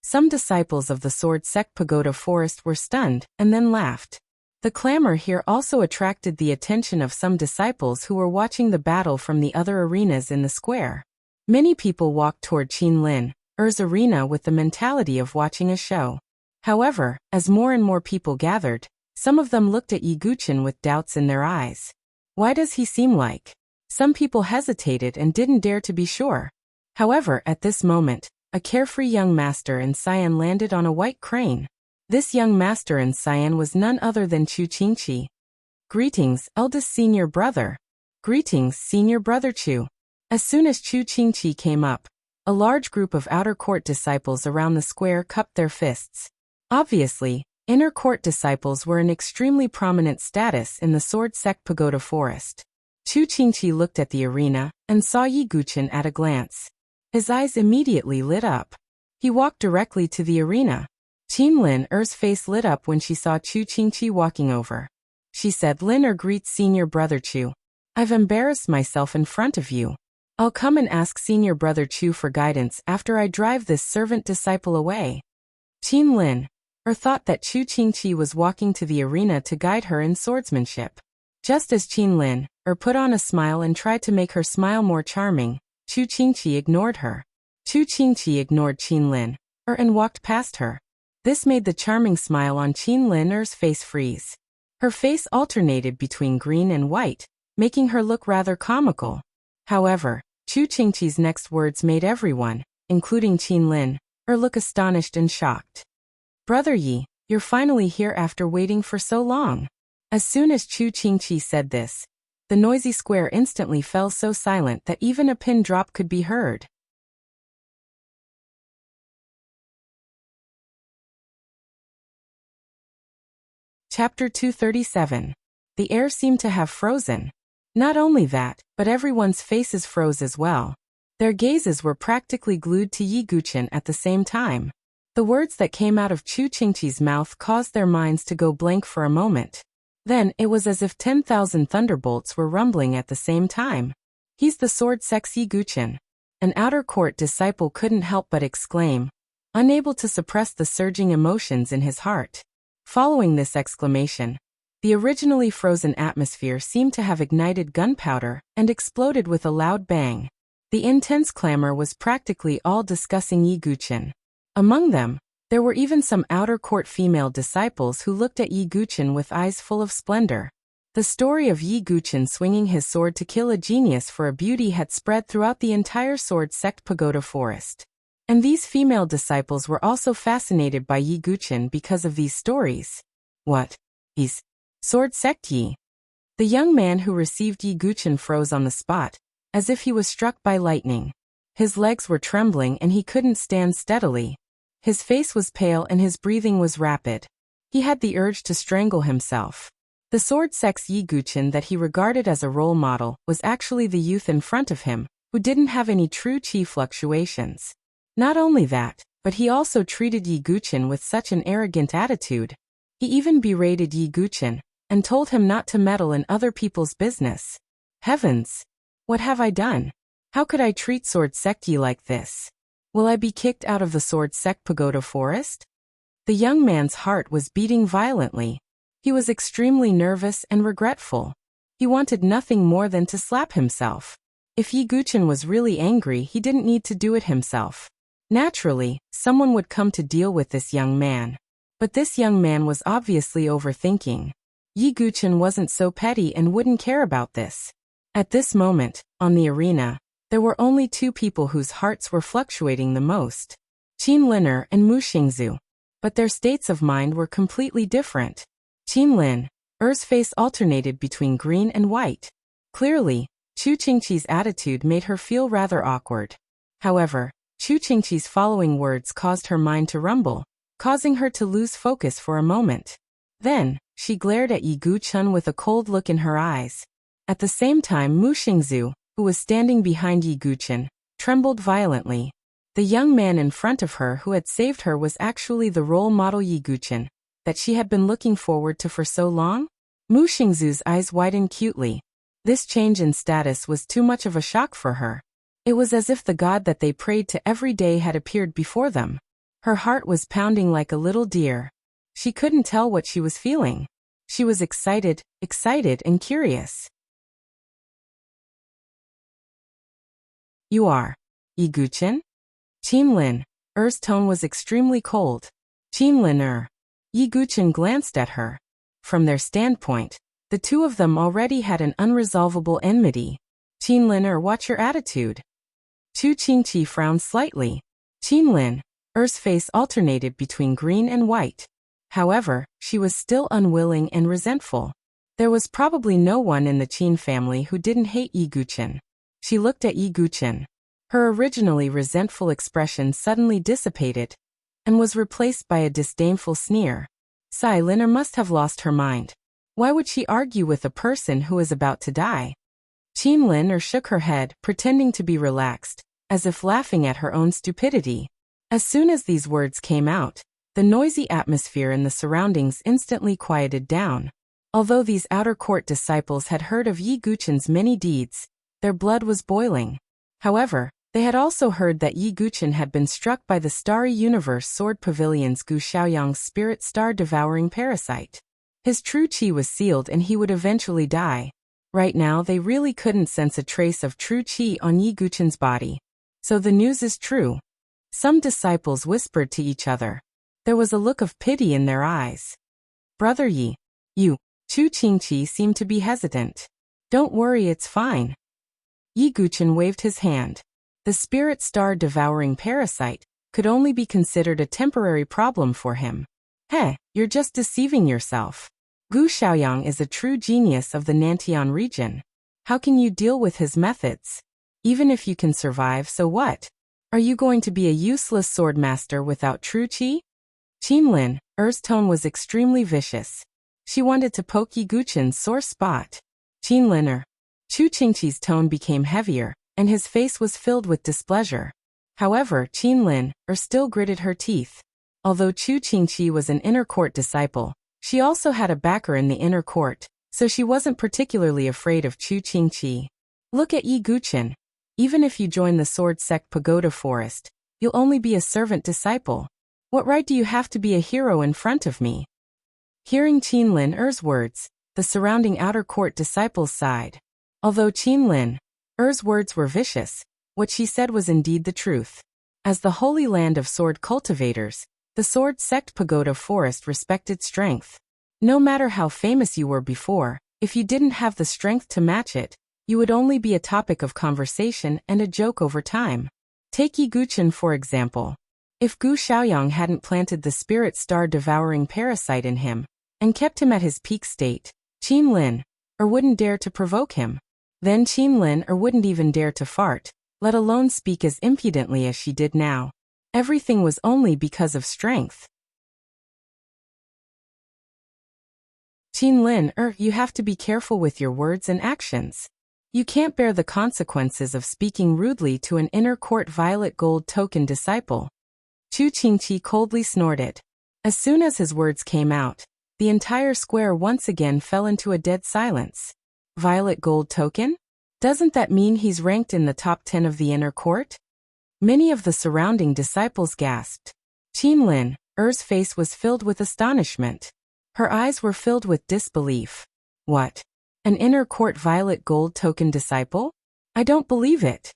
Some disciples of the Sword Sect Pagoda Forest were stunned, and then laughed. The clamor here also attracted the attention of some disciples who were watching the battle from the other arenas in the square. Many people walked toward Qinlin's arena with the mentality of watching a show. However, as more and more people gathered, some of them looked at Yi Guqin with doubts in their eyes. Why does he seem like? Some people hesitated and didn't dare to be sure. However, at this moment, a carefree young master in cyan landed on a white crane. This young master in cyan was none other than Chu Qingqi. Greetings, eldest senior brother. Greetings, senior brother Chu. As soon as Chu Qingqi came up, a large group of outer court disciples around the square cupped their fists. Obviously, inner court disciples were an extremely prominent status in the Sword Sect Pagoda Forest. Chu Qingqi looked at the arena and saw Yi Guqin at a glance. His eyes immediately lit up. He walked directly to the arena. Qinlin's face lit up when she saw Chu Qingqi walking over. She said, Lin greets senior brother Chu. I've embarrassed myself in front of you. I'll come and ask senior brother Chu for guidance after I drive this servant disciple away. Qinlin thought that Chu Qingqi was walking to the arena to guide her in swordsmanship. Just as Qinlin put on a smile and tried to make her smile more charming, Chu Qingqi ignored her. Chu Qingqi ignored Qinlin and walked past her. This made the charming smile on Qinlin's face freeze. Her face alternated between green and white, making her look rather comical. However, Chu Qingqi's next words made everyone, including Qinlin, look astonished and shocked. Brother Yi, you're finally here after waiting for so long. As soon as Chu Qingqi said this, the noisy square instantly fell so silent that even a pin drop could be heard. Chapter 237. The air seemed to have frozen. Not only that, but everyone's faces froze as well. Their gazes were practically glued to Yi Guqin at the same time. The words that came out of Chu Qingqi's mouth caused their minds to go blank for a moment. Then, it was as if 10,000 thunderbolts were rumbling at the same time. He's the sword sex Yi Guqin. An outer court disciple couldn't help but exclaim, unable to suppress the surging emotions in his heart. Following this exclamation, the originally frozen atmosphere seemed to have ignited gunpowder and exploded with a loud bang. The intense clamor was practically all discussing Yi Guqin. Among them, there were even some outer court female disciples who looked at Yi Guqin with eyes full of splendor. The story of Yi Guqin swinging his sword to kill a genius for a beauty had spread throughout the entire Sword Sect Pagoda Forest. And these female disciples were also fascinated by Yi Guqin because of these stories. What? He's Sword Sect Yi? The young man who received Yi Guqin froze on the spot, as if he was struck by lightning. His legs were trembling and he couldn't stand steadily. His face was pale and his breathing was rapid. He had the urge to strangle himself. The sword sex Yi Guqin that he regarded as a role model was actually the youth in front of him, who didn't have any true chi fluctuations. Not only that, but he also treated Yi Guqin with such an arrogant attitude. He even berated Yi Guchen, and told him not to meddle in other people's business. Heavens! What have I done? How could I treat Sword Sect Yi like this? Will I be kicked out of the Sword Sect Pagoda Forest? The young man's heart was beating violently. He was extremely nervous and regretful. He wanted nothing more than to slap himself. If Yi Guchen was really angry, he didn't need to do it himself. Naturally, someone would come to deal with this young man. But this young man was obviously overthinking. Yi Guchen wasn't so petty and wouldn't care about this. At this moment, on the arena, there were only two people whose hearts were fluctuating the most. Qin Lin'er and Mu Xingzu. But their states of mind were completely different. Qin Lin'er's face alternated between green and white. Clearly, Chu Qingqi's attitude made her feel rather awkward. However, Chu Qingqi's following words caused her mind to rumble, causing her to lose focus for a moment. Then, she glared at Yi Guchen with a cold look in her eyes. At the same time, Mu Xingzu, who was standing behind Yi Guchen, trembled violently. The young man in front of her who had saved her was actually the role model Yi Guchen that she had been looking forward to for so long? Mu Xingzu's eyes widened cutely. This change in status was too much of a shock for her. It was as if the god that they prayed to every day had appeared before them. Her heart was pounding like a little deer. She couldn't tell what she was feeling. She was excited and curious. You are Yi Guchen? Qin Lin'er's tone was extremely cold. Qin Lin'er. Yi Guchen glanced at her. From their standpoint, the two of them already had an unresolvable enmity. Qin Lin'er, watch your attitude. Chu Qingqi frowned slightly. Qin Lin'er's face alternated between green and white. However, she was still unwilling and resentful. There was probably no one in the Qin family who didn't hate Yi Guchen. She looked at Yi Guchen. Her originally resentful expression suddenly dissipated and was replaced by a disdainful sneer. Cai Lin'er must have lost her mind. Why would she argue with a person who is about to die? Qin Lin'er shook her head, pretending to be relaxed, as if laughing at her own stupidity. As soon as these words came out, the noisy atmosphere in the surroundings instantly quieted down. Although these outer court disciples had heard of Yi Guchen's many deeds, their blood was boiling. However, they had also heard that Yi Guchen had been struck by the Starry Universe Sword Pavilion's Gu Xiaoyang's spirit star-devouring parasite. His true qi was sealed and he would eventually die. Right now they really couldn't sense a trace of true qi on Yi Guchen's body. So the news is true. Some disciples whispered to each other. There was a look of pity in their eyes. Brother Yi, you, Chu Qingqi seemed to be hesitant. Don't worry, it's fine. Yi Guchen waved his hand. The spirit star-devouring parasite could only be considered a temporary problem for him. Heh, you're just deceiving yourself. Gu Xiaoyang is a true genius of the Nantian region. How can you deal with his methods? Even if you can survive, so what? Are you going to be a useless swordmaster without true qi? Qin Lin'er's tone was extremely vicious. She wanted to poke Yi Guchen's sore spot. Qin Lin'er. Chu Qingqi's tone became heavier, and his face was filled with displeasure. However, Qin Lin'er still gritted her teeth. Although Chu Qingqi was an inner court disciple, she also had a backer in the inner court, so she wasn't particularly afraid of Chu Qingqi. Look at Yi Guchen. Even if you join the Sword Sect Pagoda Forest, you'll only be a servant disciple. What right do you have to be a hero in front of me? Hearing Qin Lin'er's words, the surrounding outer court disciples sighed. Although Qin Lin'er's words were vicious, what she said was indeed the truth. As the holy land of sword cultivators, the Sword Sect Pagoda Forest respected strength. No matter how famous you were before, if you didn't have the strength to match it, you would only be a topic of conversation and a joke over time. Take Yi Guchen for example. If Gu Xiaoyang hadn't planted the spirit star-devouring parasite in him, and kept him at his peak state, Qin Lin'er wouldn't dare to provoke him. Then Qin Lin'er wouldn't even dare to fart, let alone speak as impudently as she did now. Everything was only because of strength. Qin Lin'er, you have to be careful with your words and actions. You can't bear the consequences of speaking rudely to an inner court violet gold token disciple. Chu Qingqi coldly snorted. As soon as his words came out, the entire square once again fell into a dead silence. Violet gold token? Doesn't that mean he's ranked in the top 10 of the inner court? Many of the surrounding disciples gasped. Qinlin, Er's face was filled with astonishment. Her eyes were filled with disbelief. What? An inner court violet gold token disciple? I don't believe it.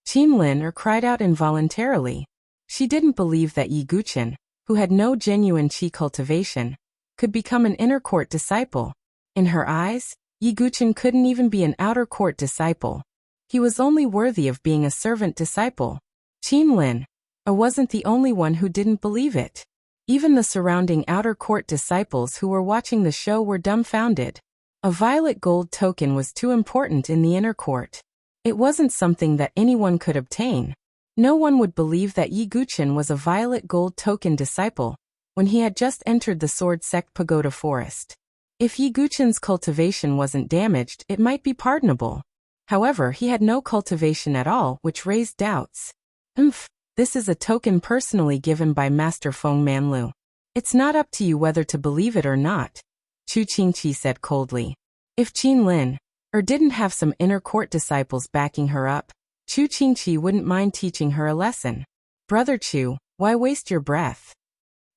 Qinlin cried out involuntarily. She didn't believe that Yi Guqin, who had no genuine qi cultivation, could become an inner court disciple. In her eyes, Yi Guqin couldn't even be an outer court disciple. He was only worthy of being a servant disciple. Qinlin wasn't the only one who didn't believe it. Even the surrounding outer court disciples who were watching the show were dumbfounded. A violet gold token was too important in the inner court. It wasn't something that anyone could obtain. No one would believe that Yi Guqin was a violet gold token disciple when he had just entered the Sword Sect Pagoda Forest. If Yi Guqin's cultivation wasn't damaged, it might be pardonable. However, he had no cultivation at all, which raised doubts. This is a token personally given by Master Feng Manlu. It's not up to you whether to believe it or not, Chu Qingqi said coldly. If Qinlin didn't have some inner court disciples backing her up, Chu Qingqi wouldn't mind teaching her a lesson. Brother Chu, why waste your breath?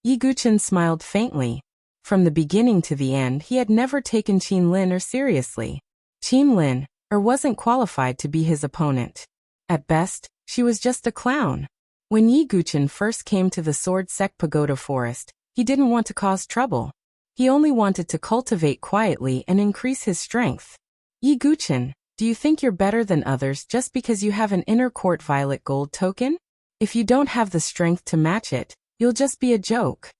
Yi Guqin smiled faintly. From the beginning to the end, he had never taken Qinlin seriously. Qinlin wasn't qualified to be his opponent. At best, she was just a clown. When Yi Guqin first came to the Sword Sect Pagoda Forest, he didn't want to cause trouble. He only wanted to cultivate quietly and increase his strength. Yi Guqin, do you think you're better than others just because you have an inner court violet gold token? If you don't have the strength to match it, you'll just be a joke.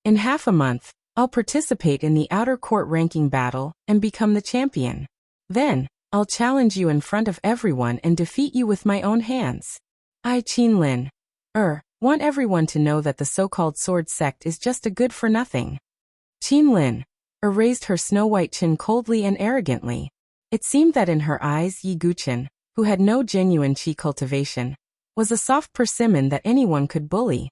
In half a month, I'll participate in the outer court ranking battle and become the champion. Then, I'll challenge you in front of everyone and defeat you with my own hands. I, Qinlin, want everyone to know that the so-called sword sect is just a good-for-nothing. Qinlin raised her snow-white chin coldly and arrogantly. It seemed that in her eyes Yi Guqin, who had no genuine qi cultivation, was a soft persimmon that anyone could bully.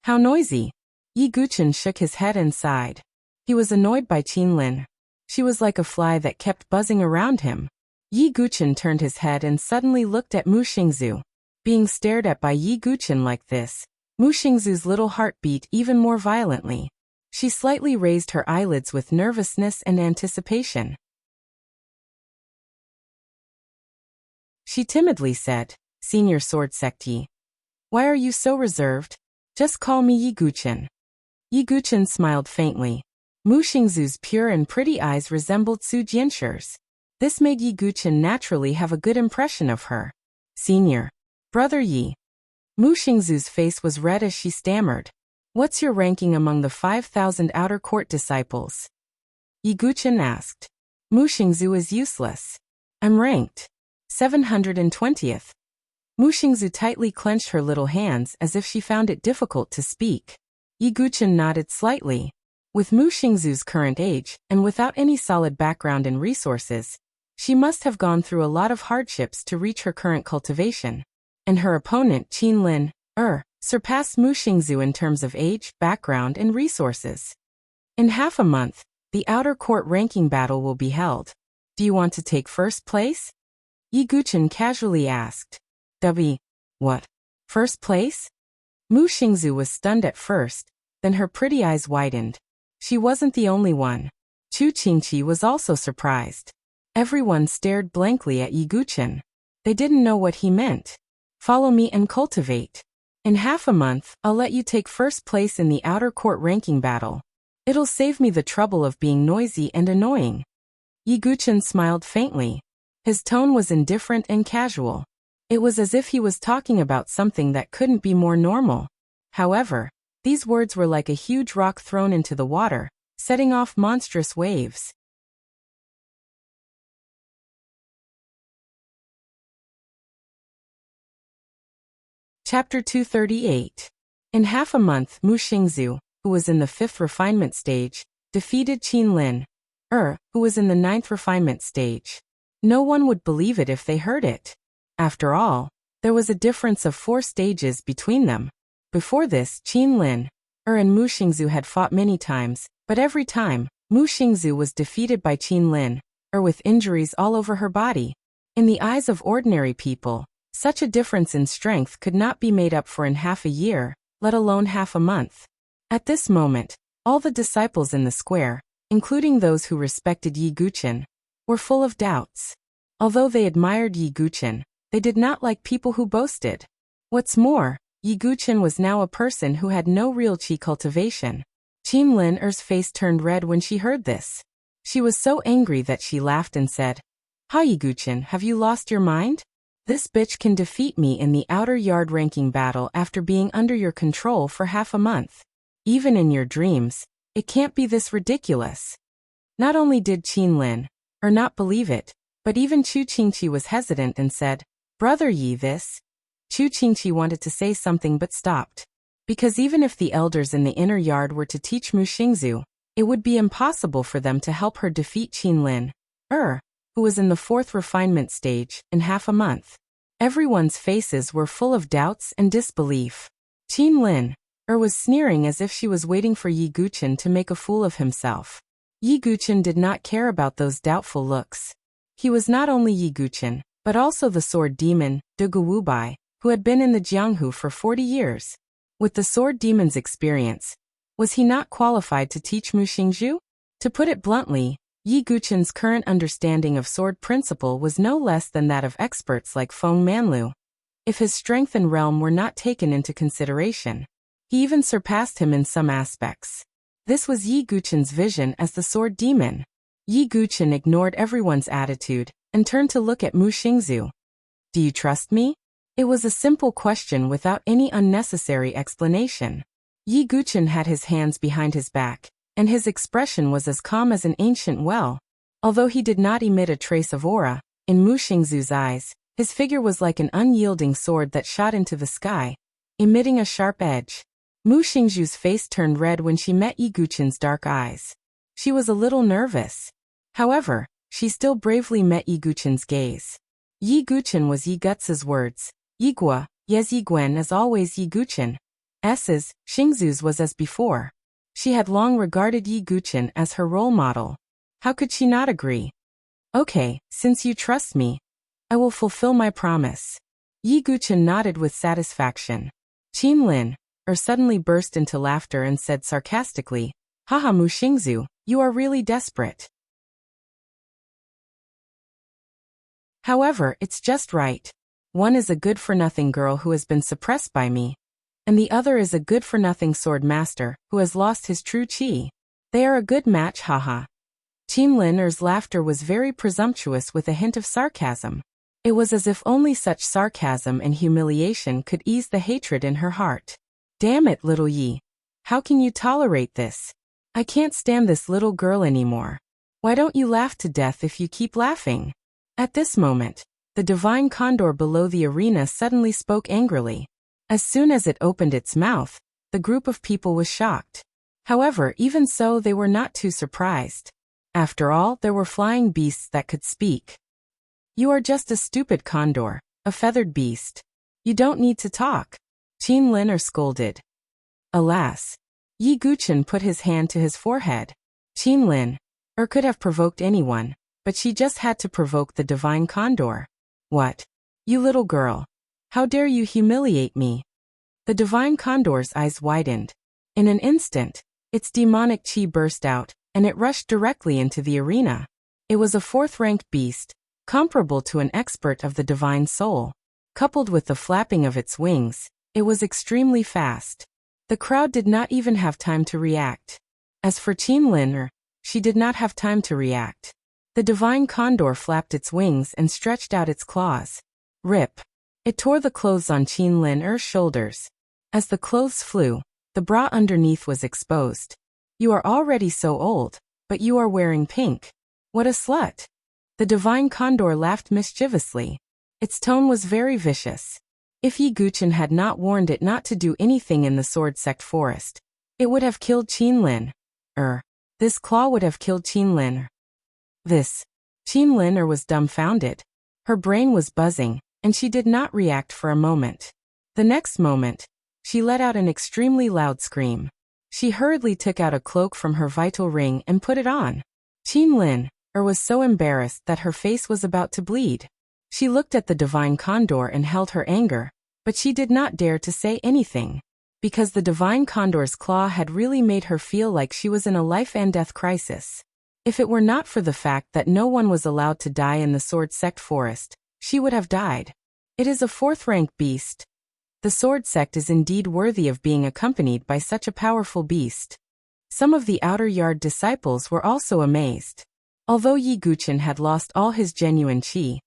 How noisy! Yi Guqin shook his head and sighed. He was annoyed by Qinlin. She was like a fly that kept buzzing around him. Yi Guqin turned his head and suddenly looked at Mu Xingzu. Being stared at by Yi Guqin like this, Mu Xingzu's little heart beat even more violently. She slightly raised her eyelids with nervousness and anticipation. She timidly said, Senior Sword Secti, why are you so reserved? Just call me Yi Guqin. Yi Guqin smiled faintly. Mu Xingzu's pure and pretty eyes resembled Su Jianshir's. This made Yi Guqin naturally have a good impression of her. Senior. Brother Yi. Mu Xingzu's face was red as she stammered. What's your ranking among the 5,000 outer court disciples? Yi Guqin asked. Mu Xingzu is useless. I'm ranked 720th. Mu Xingzu tightly clenched her little hands as if she found it difficult to speak. Yi Guqin nodded slightly. With Mu Xingzu's current age, and without any solid background and resources, she must have gone through a lot of hardships to reach her current cultivation. And her opponent, Qinlin, surpassed Mu Xingzu in terms of age, background, and resources. In half a month, the outer court ranking battle will be held. Do you want to take first place? Yi Guqin casually asked. What? First place? Mu Xingzu was stunned at first, then her pretty eyes widened. She wasn't the only one. Chu Qingqi was also surprised. Everyone stared blankly at Yi Guqin. They didn't know what he meant. Follow me and cultivate. In half a month, I'll let you take first place in the outer court ranking battle. It'll save me the trouble of being noisy and annoying. Yi Guqin smiled faintly. His tone was indifferent and casual. It was as if he was talking about something that couldn't be more normal. However, these words were like a huge rock thrown into the water, setting off monstrous waves. Chapter 238. In half a month, Mu Xingzu, who was in the 5th refinement stage, defeated Qinlin, who was in the 9th refinement stage. No one would believe it if they heard it. After all, there was a difference of 4 stages between them. Before this, Qinlin, and Mu Xingzu had fought many times, But every time, Mu Xingzu was defeated by Qin Lin, or with injuries all over her body. In the eyes of ordinary people, such a difference in strength could not be made up for in half a year, let alone half a month. At this moment, all the disciples in the square, including those who respected Yi Guqin, were full of doubts. Although they admired Yi Guqin, they did not like people who boasted. What's more, Yi Guqin was now a person who had no real qi cultivation. Qin Lin's face turned red when she heard this. She was so angry that she laughed and said, "Ha, Yi Guqin, have you lost your mind? This bitch can defeat me in the outer yard ranking battle after being under your control for half a month. Even in your dreams, it can't be this ridiculous." Not only did Qin Lin not believe it, but even Chu Qingqi was hesitant and said, "Brother Yi, this." Chu Qingqi wanted to say something but stopped. Because even if the elders in the inner yard were to teach Mu Xingzu, it would be impossible for them to help her defeat Qin Lin, who was in the 4th refinement stage, in half a month. Everyone's faces were full of doubts and disbelief. Qin Lin was sneering as if she was waiting for Yi Guqin to make a fool of himself. Yi Guqin did not care about those doubtful looks. He was not only Yi Guqin, but also the sword demon, De Guobai, who had been in the Jianghu for 40 years. With the sword demon's experience, was he not qualified to teach Mu Xingzu? To put it bluntly, Yi Guqin's current understanding of sword principle was no less than that of experts like Feng Manlu. If his strength and realm were not taken into consideration, he even surpassed him in some aspects. This was Yi Guqin's vision as the sword demon. Yi Guqin ignored everyone's attitude and turned to look at Mu Xingzu. "Do you trust me?" It was a simple question without any unnecessary explanation. Yi Guqin had his hands behind his back, and his expression was as calm as an ancient well. Although he did not emit a trace of aura, in Mu Xingzu's eyes, his figure was like an unyielding sword that shot into the sky, emitting a sharp edge. Mu Xingzu's face turned red when she met Yi Guqin's dark eyes. She was a little nervous. However, she still bravely met Yi Guqin's gaze. Yi Guqin was Yi Guts's words. Yigua, yes Yi Guen as always Yi Guqin. S's, Xingzu's was as before. She had long regarded Yi Guqin as her role model. How could she not agree? "Okay, since you trust me, I will fulfill my promise." Yi Guqin nodded with satisfaction. Qin Lin suddenly burst into laughter and said sarcastically, "Haha Mu Xingzu, you are really desperate. However, it's just right. One is a good-for-nothing girl who has been suppressed by me, and the other is a good-for-nothing sword master who has lost his true qi. They are a good match, haha." Qin Lin's laughter was very presumptuous with a hint of sarcasm. It was as if only such sarcasm and humiliation could ease the hatred in her heart. "Damn it, little Yi. How can you tolerate this? I can't stand this little girl anymore. Why don't you laugh to death if you keep laughing?" At this moment, the divine condor below the arena suddenly spoke angrily. As soon as it opened its mouth, the group of people was shocked. However, even so, they were not too surprised. After all, there were flying beasts that could speak. "You are just a stupid condor, a feathered beast. You don't need to talk," Qin Lin scolded. Alas! Yi Guqin put his hand to his forehead. Qin Lin could have provoked anyone, but she just had to provoke the divine condor. "What? You little girl. How dare you humiliate me?" The divine condor's eyes widened. In an instant, its demonic qi burst out, and it rushed directly into the arena. It was a 4th-ranked beast, comparable to an expert of the divine soul. Coupled with the flapping of its wings, it was extremely fast. The crowd did not even have time to react. As for Qin Lin, she did not have time to react. The divine condor flapped its wings and stretched out its claws. Rip! It tore the clothes on Qin Lin's shoulders. As the clothes flew, the bra underneath was exposed. "You are already so old, but you are wearing pink. What a slut!" The divine condor laughed mischievously. Its tone was very vicious. If Yi Guqin had not warned it not to do anything in the sword sect forest, it would have killed Qin Lin. This claw would have killed Qin Lin. Qin Lin was dumbfounded. Her brain was buzzing, and she did not react for a moment. The next moment, she let out an extremely loud scream. She hurriedly took out a cloak from her vital ring and put it on. Qin Lin was so embarrassed that her face was about to bleed. She looked at the divine condor and held her anger, but she did not dare to say anything, because the divine condor's claw had really made her feel like she was in a life-and-death crisis. If it were not for the fact that no one was allowed to die in the Sword Sect forest, she would have died. It is a fourth-rank beast. The Sword Sect is indeed worthy of being accompanied by such a powerful beast. Some of the outer yard disciples were also amazed. Although Yi Guqin had lost all his genuine qi,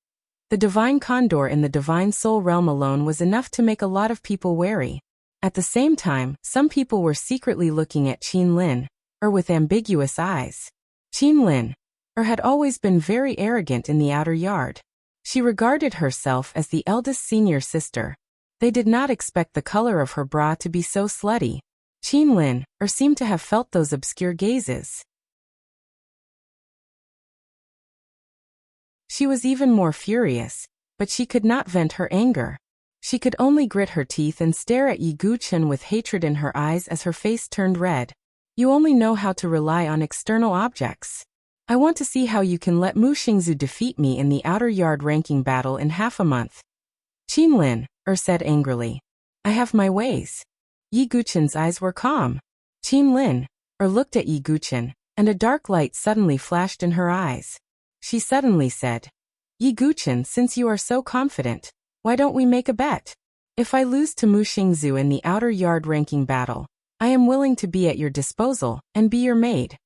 the divine condor in the divine soul realm alone was enough to make a lot of people wary. At the same time, some people were secretly looking at Qin Lin, with ambiguous eyes. Qin Lin, had always been very arrogant in the outer yard. She regarded herself as the eldest senior sister. They did not expect the color of her bra to be so slutty. Qin Lin, seemed to have felt those obscure gazes. She was even more furious, but she could not vent her anger. She could only grit her teeth and stare at Yi Guqin with hatred in her eyes as her face turned red. You only know how to rely on external objects. I want to see how you can let Mu Xingzu defeat me in the outer yard ranking battle in half a month. Qin Lin, said angrily. I have my ways. Yi Guqin's eyes were calm. Qin Lin, looked at Yi Guqin, and a dark light suddenly flashed in her eyes. She suddenly said, Yi Guqin, since you are so confident, why don't we make a bet? If I lose to Mu Xingzu in the outer yard ranking battle, I am willing to be at your disposal and be your maid.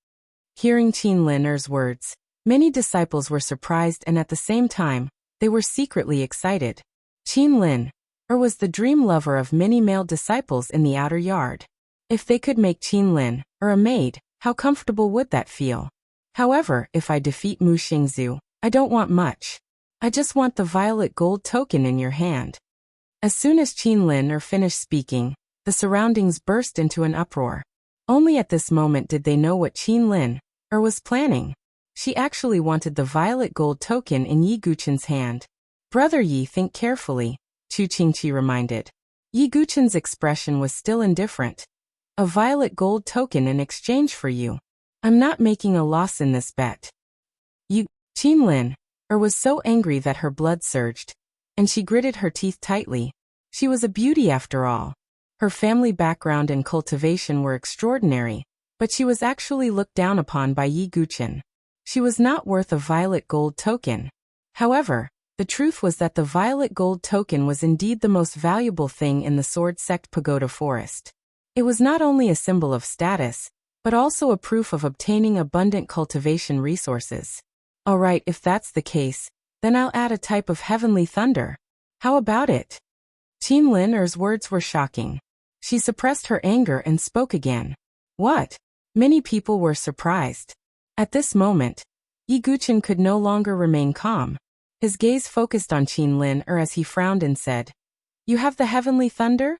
Hearing Qin Lin's words, many disciples were surprised and at the same time, they were secretly excited. Qin Lin, was the dream lover of many male disciples in the outer yard. If they could make Qin Lin, a maid, how comfortable would that feel? However, if I defeat Mu Xingzu, I don't want much. I just want the violet gold token in your hand. As soon as Qin Lin finished speaking, the surroundings burst into an uproar. Only at this moment did they know what Qin Lin was planning. She actually wanted the violet gold token in Yi Guqin's hand. Brother Yi, think carefully, Chu Qingqi reminded. Yi Guqin's expression was still indifferent. A violet gold token in exchange for you. I'm not making a loss in this bet. Qin Lin was so angry that her blood surged, and she gritted her teeth tightly. She was a beauty after all. Her family background and cultivation were extraordinary, but she was actually looked down upon by Yi Guqin. She was not worth a violet gold token. However, the truth was that the violet gold token was indeed the most valuable thing in the Sword Sect Pagoda Forest. It was not only a symbol of status, but also a proof of obtaining abundant cultivation resources. Alright, if that's the case, then I'll add a type of heavenly thunder. How about it? Qin Lin's words were shocking. She suppressed her anger and spoke again. What? Many people were surprised. At this moment, Yi Guqin could no longer remain calm. His gaze focused on Qin Lin as he frowned and said, You have the heavenly thunder?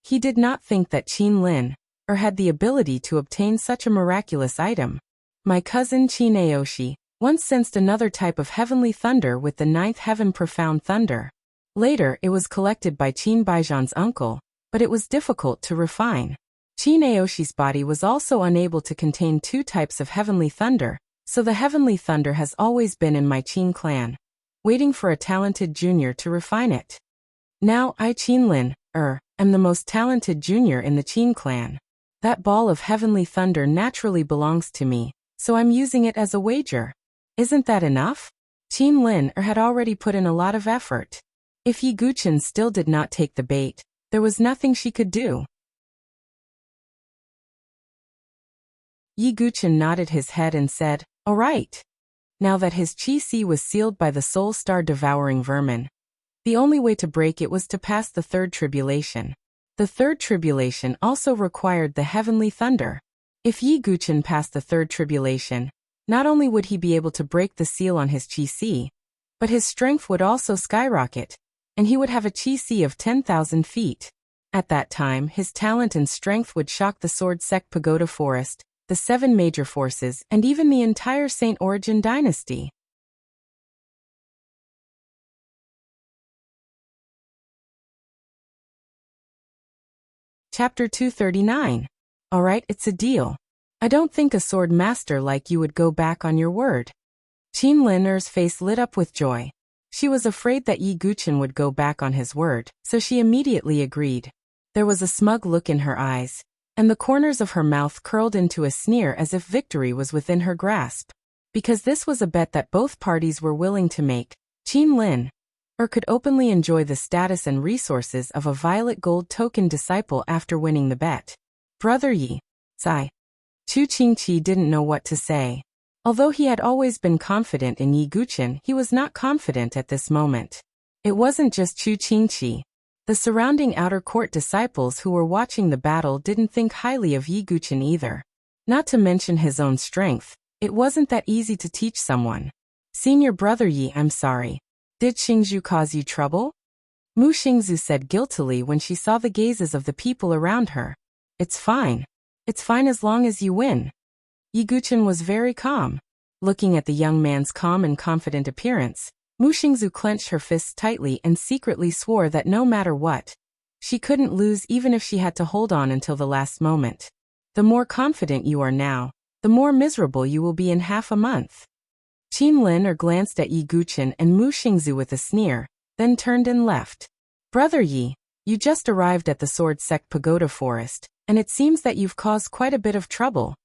He did not think that Qin Lin had the ability to obtain such a miraculous item. My cousin Qin Aoshi once sensed another type of heavenly thunder with the ninth heaven profound thunder. Later it was collected by Qin Baijian's uncle, but it was difficult to refine. Qin Aoshi's body was also unable to contain two types of heavenly thunder, so the heavenly thunder has always been in my Qin clan, waiting for a talented junior to refine it. Now I Qin Lin, am the most talented junior in the Qin clan. That ball of heavenly thunder naturally belongs to me, so I'm using it as a wager. Isn't that enough? Qin Lin had already put in a lot of effort. If Yi Guqin still did not take the bait, there was nothing she could do. Yi Guqin nodded his head and said, All right. Now that his Qi was sealed by the soul star devouring vermin, the only way to break it was to pass the third tribulation. The third tribulation also required the heavenly thunder. If Yi Guqin passed the third tribulation, not only would he be able to break the seal on his Qi, but his strength would also skyrocket, and he would have a Qi of 10,000 feet. At that time, his talent and strength would shock the Sword Sect Pagoda Forest, the 7 major forces, and even the entire Saint Origin dynasty. Chapter 239. Alright, it's a deal. I don't think a sword master like you would go back on your word. Qin Lin's face lit up with joy. She was afraid that Yi Guqin would go back on his word, so she immediately agreed. There was a smug look in her eyes, and the corners of her mouth curled into a sneer as if victory was within her grasp. Because this was a bet that both parties were willing to make, Qin Lin could openly enjoy the status and resources of a violet gold token disciple after winning the bet. Brother Yi, sigh. Chu Qingqi didn't know what to say. Although he had always been confident in Yi Guqin, he was not confident at this moment. It wasn't just Chu Qingqi. The surrounding outer court disciples who were watching the battle didn't think highly of Yi Guqin either. Not to mention his own strength, it wasn't that easy to teach someone. Senior brother Yi, I'm sorry. Did Xingzhu cause you trouble? Mu Xingzhu said guiltily when she saw the gazes of the people around her. It's fine. It's fine as long as you win. Yi Guqin was very calm. Looking at the young man's calm and confident appearance, Mu Xingzhu clenched her fists tightly and secretly swore that no matter what, she couldn't lose even if she had to hold on until the last moment. The more confident you are now, the more miserable you will be in half a month. Qin Lin glanced at Yi Guqin and Mu Xingzhu with a sneer, then turned and left. Brother Yi, you just arrived at the Sword Sect Pagoda Forest, and it seems that you've caused quite a bit of trouble.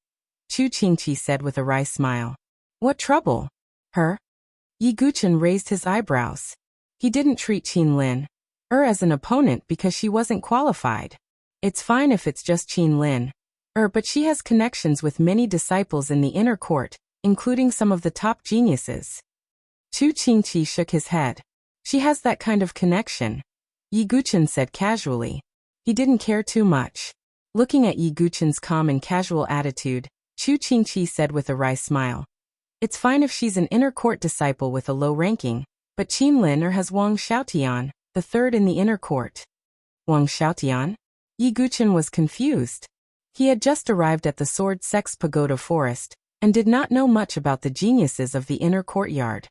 Chu Qingqi said with a wry smile. What trouble? Her? Yi Guqin raised his eyebrows. He didn't treat Qin Lin as an opponent because she wasn't qualified. It's fine if it's just Qin Lin but she has connections with many disciples in the inner court, including some of the top geniuses. Chu Qingqi shook his head. She has that kind of connection, Yi Guqin said casually. He didn't care too much. Looking at Yi Guqin's calm and casual attitude, Chu Qingqi said with a wry smile. It's fine if she's an inner court disciple with a low ranking, but Qin Lin has Wang Xiaotian, the third in the inner court. Wang Xiaotian? Yi Guqin was confused. He had just arrived at the Sword Sect's Pagoda Forest, and did not know much about the geniuses of the inner courtyard.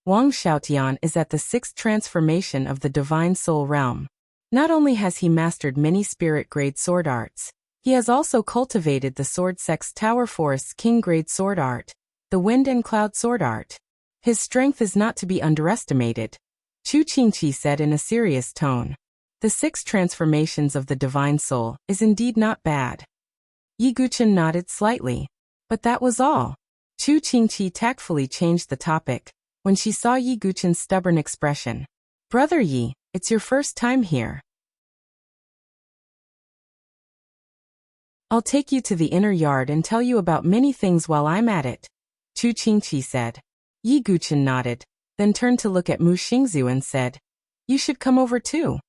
Wang Xiaotian is at the 6th transformation of the Divine Soul Realm. Not only has he mastered many spirit-grade sword arts, he has also cultivated the Sword Sect's Tower Forest's king-grade sword art, the Wind and Cloud sword art. His strength is not to be underestimated, Chu Qingqi said in a serious tone. The 6 transformations of the Divine Soul is indeed not bad. Yi Guqin nodded slightly. But that was all. Chu Qingqi tactfully changed the topic when she saw Yi Guqin's stubborn expression. Brother Yi, it's your first time here. I'll take you to the inner yard and tell you about many things while I'm at it, Chu Qingqi said. Yi Guqin nodded, then turned to look at Mu Xingzhu and said, You should come over too.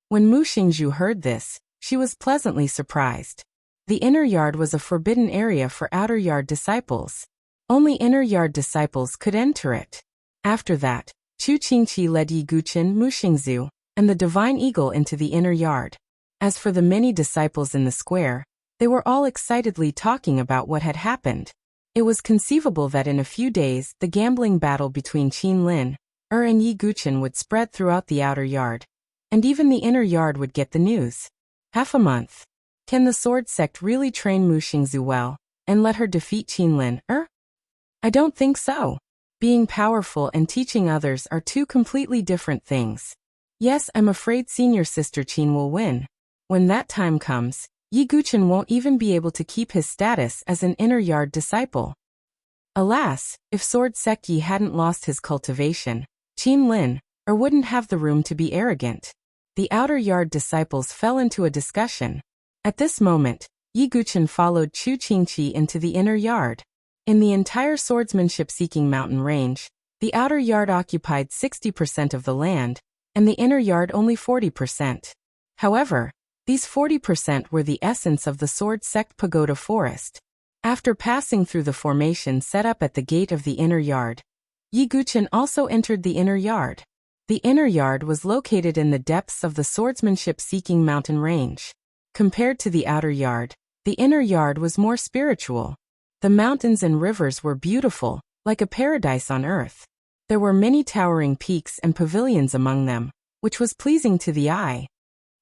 When Mu Xingzhu heard this, she was pleasantly surprised. The inner yard was a forbidden area for outer yard disciples. Only inner yard disciples could enter it. After that, Chu Qingqi led Yi Guqin, Mu Xingzhu, and the Divine Eagle into the inner yard. As for the many disciples in the square, they were all excitedly talking about what had happened. It was conceivable that in a few days the gambling battle between Qin Lin and Yi Guqin would spread throughout the outer yard, and even the inner yard would get the news. Half a month. Can the Sword Sect really train Mu Xingzhu well, and let her defeat Qin Lin? I don't think so. Being powerful and teaching others are two completely different things. Yes, I'm afraid senior sister Qin will win. When that time comes, Yi Guqin won't even be able to keep his status as an inner yard disciple. Alas, if Sword Sect Yi hadn't lost his cultivation, Qin Lin wouldn't have the room to be arrogant. The outer yard disciples fell into a discussion. At this moment, Yi Guqin followed Chu Qingqi into the inner yard. In the entire swordsmanship-seeking mountain range, the outer yard occupied 60% of the land, and the inner yard only 40%. However, these 40% were the essence of the Sword Sect Pagoda Forest. After passing through the formation set up at the gate of the inner yard, Yi Guqin also entered the inner yard. The inner yard was located in the depths of the swordsmanship-seeking mountain range. Compared to the outer yard, the inner yard was more spiritual. The mountains and rivers were beautiful, like a paradise on earth. There were many towering peaks and pavilions among them, which was pleasing to the eye.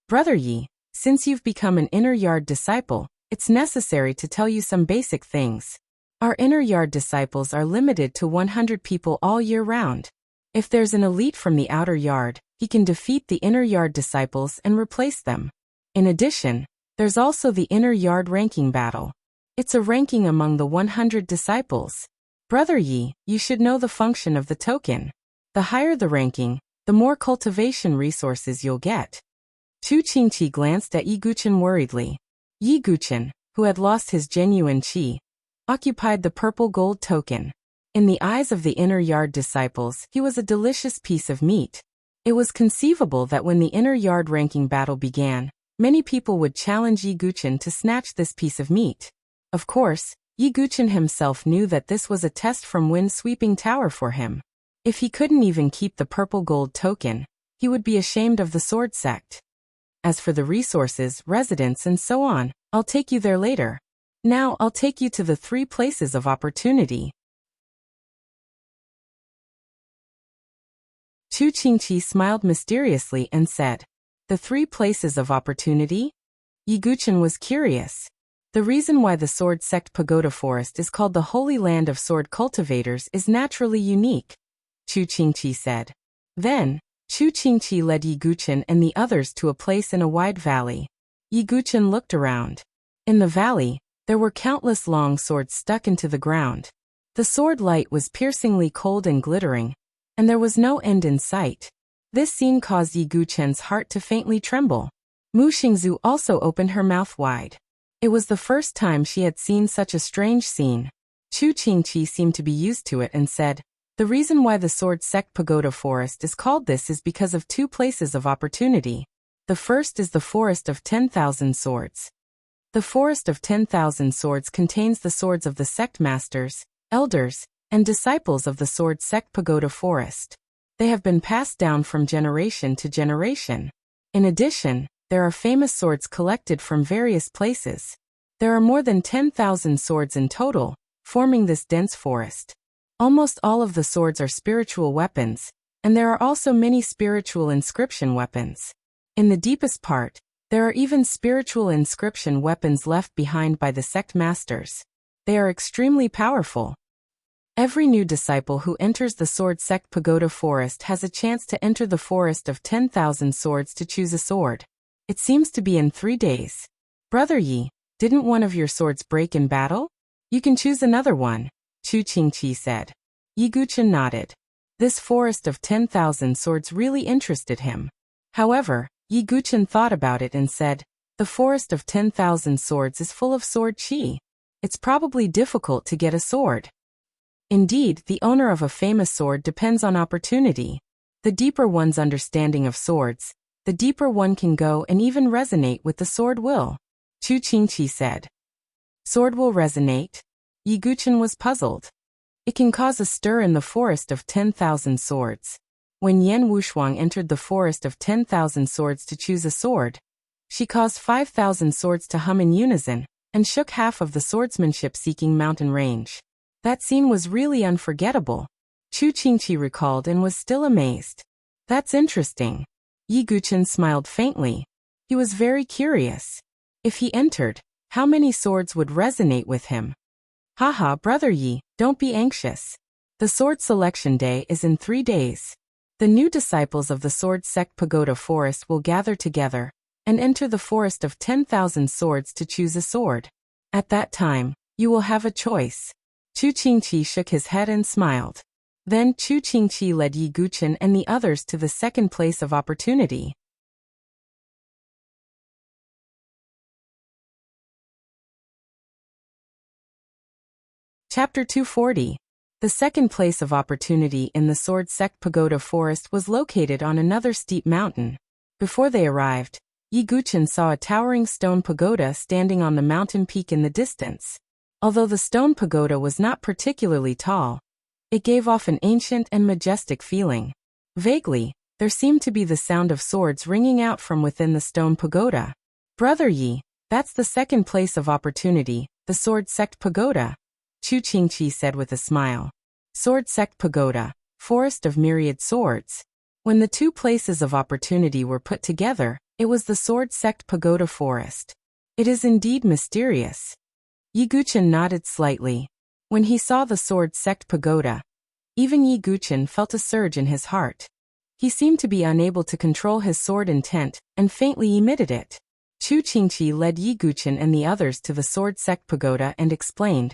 Brother Yi, since you've become an inner yard disciple, it's necessary to tell you some basic things. Our inner yard disciples are limited to 100 people all year round. If there's an elite from the outer yard, he can defeat the inner yard disciples and replace them. In addition, there's also the inner yard ranking battle. It's a ranking among the 100 disciples. Brother Yi, you should know the function of the token. The higher the ranking, the more cultivation resources you'll get. Chu Qingqi glanced at Yi Guchen worriedly. Yi Guchen, who had lost his genuine qi, occupied the purple gold token. In the eyes of the inner yard disciples, he was a delicious piece of meat. It was conceivable that when the inner yard ranking battle began, many people would challenge Yi Guchen to snatch this piece of meat. Of course, Yi Guchen himself knew that this was a test from Wind Sweeping Tower for him. If he couldn't even keep the purple gold token, he would be ashamed of the sword sect. As for the resources, residents and so on, I'll take you there later. Now I'll take you to the 3 places of opportunity. Chu Qingqi smiled mysteriously and said, the 3 places of opportunity? Yi Guchen was curious. The reason why the Sword Sect Pagoda Forest is called the Holy Land of Sword Cultivators is naturally unique, Chu Qingqi said. Then, Chu Qingqi led Yi Guchen and the others to a place in a wide valley. Yi Guchen looked around. In the valley, there were countless long swords stuck into the ground. The sword light was piercingly cold and glittering, and there was no end in sight. This scene caused Yi Guchen's heart to faintly tremble. Mu Xingzu also opened her mouth wide. It was the first time she had seen such a strange scene. Chu Qingqi seemed to be used to it and said, the reason why the Sword Sect Pagoda Forest is called this is because of 2 places of opportunity. The first is the Forest of 10,000 Swords. The Forest of 10,000 Swords contains the swords of the sect masters, elders, and disciples of the Sword Sect Pagoda Forest. They have been passed down from generation to generation. In addition, there are famous swords collected from various places. There are more than 10,000 swords in total, forming this dense forest. Almost all of the swords are spiritual weapons, and there are also many spiritual inscription weapons. In the deepest part, there are even spiritual inscription weapons left behind by the sect masters. They are extremely powerful. Every new disciple who enters the Sword Sect Pagoda Forest has a chance to enter the Forest of 10,000 Swords to choose a sword. It seems to be in 3 days. Brother Yi, didn't one of your swords break in battle? You can choose another one, Chu Qingqi said. Yi Guchen nodded. This Forest of 10,000 Swords really interested him. However, Yi Guchen thought about it and said, the Forest of 10,000 Swords is full of sword qi. It's probably difficult to get a sword. Indeed, the owner of a famous sword depends on opportunity. The deeper one's understanding of swords, the deeper one can go and even resonate with the sword will, Chu Qingqi said. Sword will resonate? Yi Guchen was puzzled. It can cause a stir in the Forest of 10,000 Swords. When Yan Wushuang entered the Forest of 10,000 Swords to choose a sword, she caused 5,000 swords to hum in unison, and shook half of the swordsmanship-seeking mountain range. That scene was really unforgettable. Chu Qingqi recalled and was still amazed. That's interesting. Yi Guchen smiled faintly. He was very curious. If he entered, how many swords would resonate with him? Haha, Brother Yi, don't be anxious. The sword selection day is in 3 days. The new disciples of the Sword Sect Pagoda Forest will gather together and enter the Forest of 10,000 Swords to choose a sword. At that time, you will have a choice. Chu Qingqi shook his head and smiled. Then Chu Qingqi led Yi Guchen and the others to the second place of opportunity. Chapter 240. The second place of opportunity in the Sword Sect Pagoda Forest was located on another steep mountain. Before they arrived, Yi Guchen saw a towering stone pagoda standing on the mountain peak in the distance. Although the stone pagoda was not particularly tall, it gave off an ancient and majestic feeling. Vaguely, there seemed to be the sound of swords ringing out from within the stone pagoda. Brother Yi, that's the second place of opportunity, the Sword Sect Pagoda, Chu Qingqi said with a smile. Sword Sect Pagoda, Forest of Myriad Swords. When the 2 places of opportunity were put together, it was the Sword Sect Pagoda Forest. It is indeed mysterious. Yi Guchen nodded slightly. When he saw the sword sect pagoda, even Yi Guchen felt a surge in his heart. He seemed to be unable to control his sword intent, and faintly emitted it. Chu Qingqi led Yi Guchen and the others to the sword sect pagoda and explained.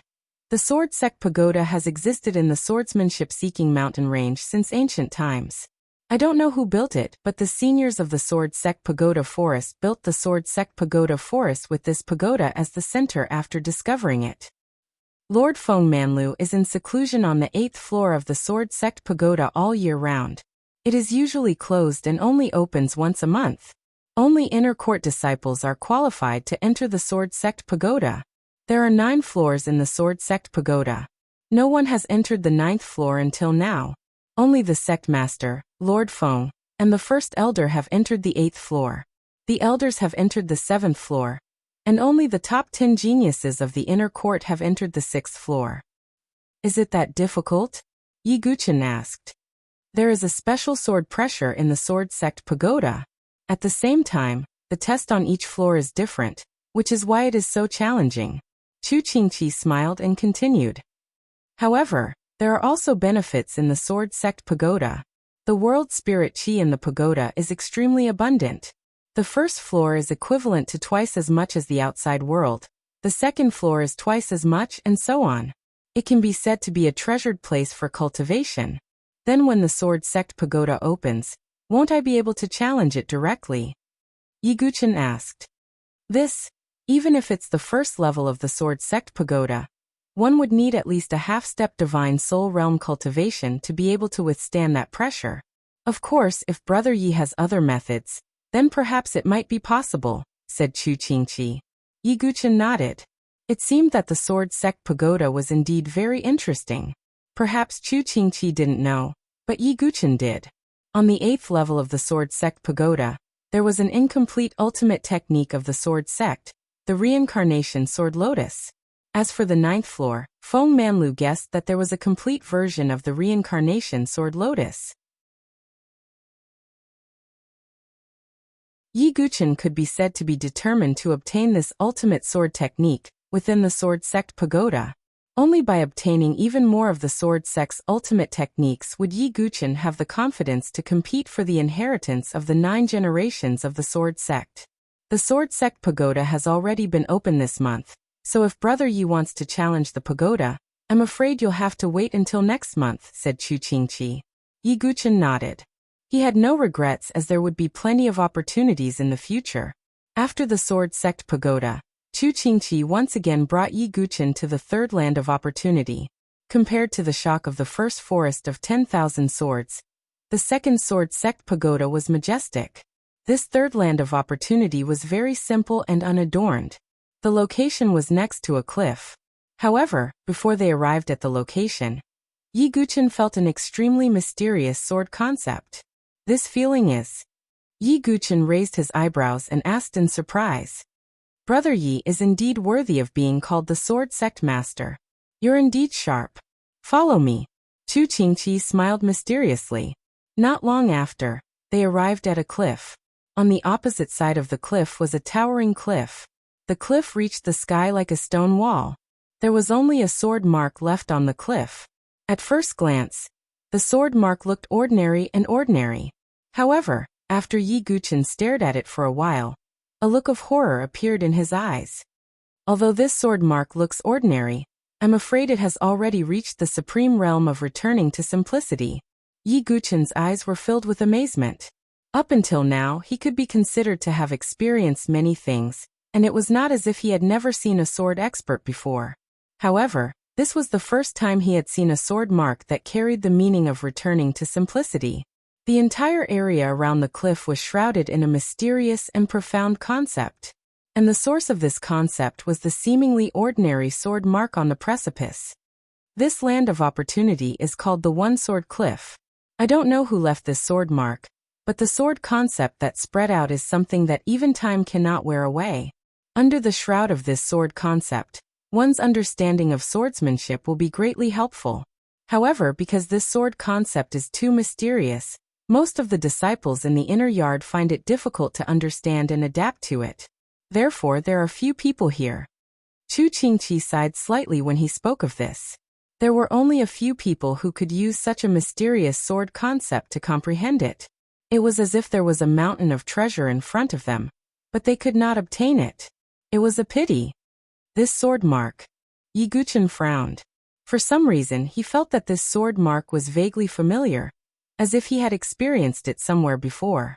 The sword sect pagoda has existed in the swordsmanship-seeking mountain range since ancient times. I don't know who built it, but the seniors of the sword sect pagoda forest built the sword sect pagoda forest with this pagoda as the center after discovering it. Lord Feng Manlu is in seclusion on the 8th floor of the sword sect pagoda all year round. It is usually closed and only opens once a month. Only inner court disciples are qualified to enter the sword sect pagoda. There are 9 floors in the sword sect pagoda. No one has entered the 9th floor until now. Only the sect master, Lord Feng, and the first elder have entered the 8th floor. The elders have entered the 7th floor, and only the top 10 geniuses of the inner court have entered the 6th floor. Is it that difficult? Yi Guchen asked. There is a special sword pressure in the sword sect pagoda. At the same time, the test on each floor is different, which is why it is so challenging. Chu Qingqi smiled and continued. However, there are also benefits in the sword sect pagoda. The world spirit qi in the pagoda is extremely abundant. The first floor is equivalent to twice as much as the outside world. The second floor is twice as much, and so on. It can be said to be a treasured place for cultivation. Then when the sword sect pagoda opens, won't I be able to challenge it directly? Yi Guchen asked. This, even if it's the first level of the sword sect pagoda, one would need at least a half-step divine soul realm cultivation to be able to withstand that pressure. Of course, if Brother Yi has other methods, then perhaps it might be possible, said Chu Qingqi. Yi Guchen nodded. It seemed that the sword sect pagoda was indeed very interesting. Perhaps Chu Qingqi didn't know, but Yi Guchen did. On the 8th level of the sword sect pagoda, there was an incomplete ultimate technique of the sword sect, the reincarnation sword lotus. As for the 9th floor, Feng Manlu guessed that there was a complete version of the reincarnation sword lotus. Yi Guchen could be said to be determined to obtain this ultimate sword technique within the sword sect pagoda. Only by obtaining even more of the sword sect's ultimate techniques would Yi Guchen have the confidence to compete for the inheritance of the 9 generations of the sword sect. The sword sect pagoda has already been open this month, so if Brother Yi wants to challenge the pagoda, I'm afraid you'll have to wait until next month, said Chu Qingqi. Yi Guchen nodded. He had no regrets as there would be plenty of opportunities in the future. After the sword sect pagoda, Chu Qingqi once again brought Yi Guchen to the 3rd land of opportunity. Compared to the shock of the first forest of 10,000 swords, the 2nd sword sect pagoda was majestic. This 3rd land of opportunity was very simple and unadorned. The location was next to a cliff. However, before they arrived at the location, Yi Guchen felt an extremely mysterious sword concept. This feeling is... Yi Guchen raised his eyebrows and asked in surprise. Brother Yi is indeed worthy of being called the sword sect master. You're indeed sharp. Follow me. Chu Qingqi smiled mysteriously. Not long after, they arrived at a cliff. On the opposite side of the cliff was a towering cliff. The cliff reached the sky like a stone wall. There was only a sword mark left on the cliff. At first glance, the sword mark looked ordinary and ordinary. However, after Yi Guchen stared at it for a while, a look of horror appeared in his eyes. Although this sword mark looks ordinary, I'm afraid it has already reached the supreme realm of returning to simplicity. Yi Guchen's eyes were filled with amazement. Up until now, he could be considered to have experienced many things, and it was not as if he had never seen a sword expert before. However, this was the first time he had seen a sword mark that carried the meaning of returning to simplicity. The entire area around the cliff was shrouded in a mysterious and profound concept. And the source of this concept was the seemingly ordinary sword mark on the precipice. This land of opportunity is called the One-Sword Cliff. I don't know who left this sword mark, but the sword concept that spread out is something that even time cannot wear away. Under the shroud of this sword concept, one's understanding of swordsmanship will be greatly helpful. However, because this sword concept is too mysterious, most of the disciples in the inner yard find it difficult to understand and adapt to it. Therefore there are few people here. Chu Qingqi sighed slightly when he spoke of this. There were only a few people who could use such a mysterious sword concept to comprehend it. It was as if there was a mountain of treasure in front of them, but they could not obtain it. It was a pity. This sword mark. Yi Guchen frowned. For some reason he felt that this sword mark was vaguely familiar, as if he had experienced it somewhere before.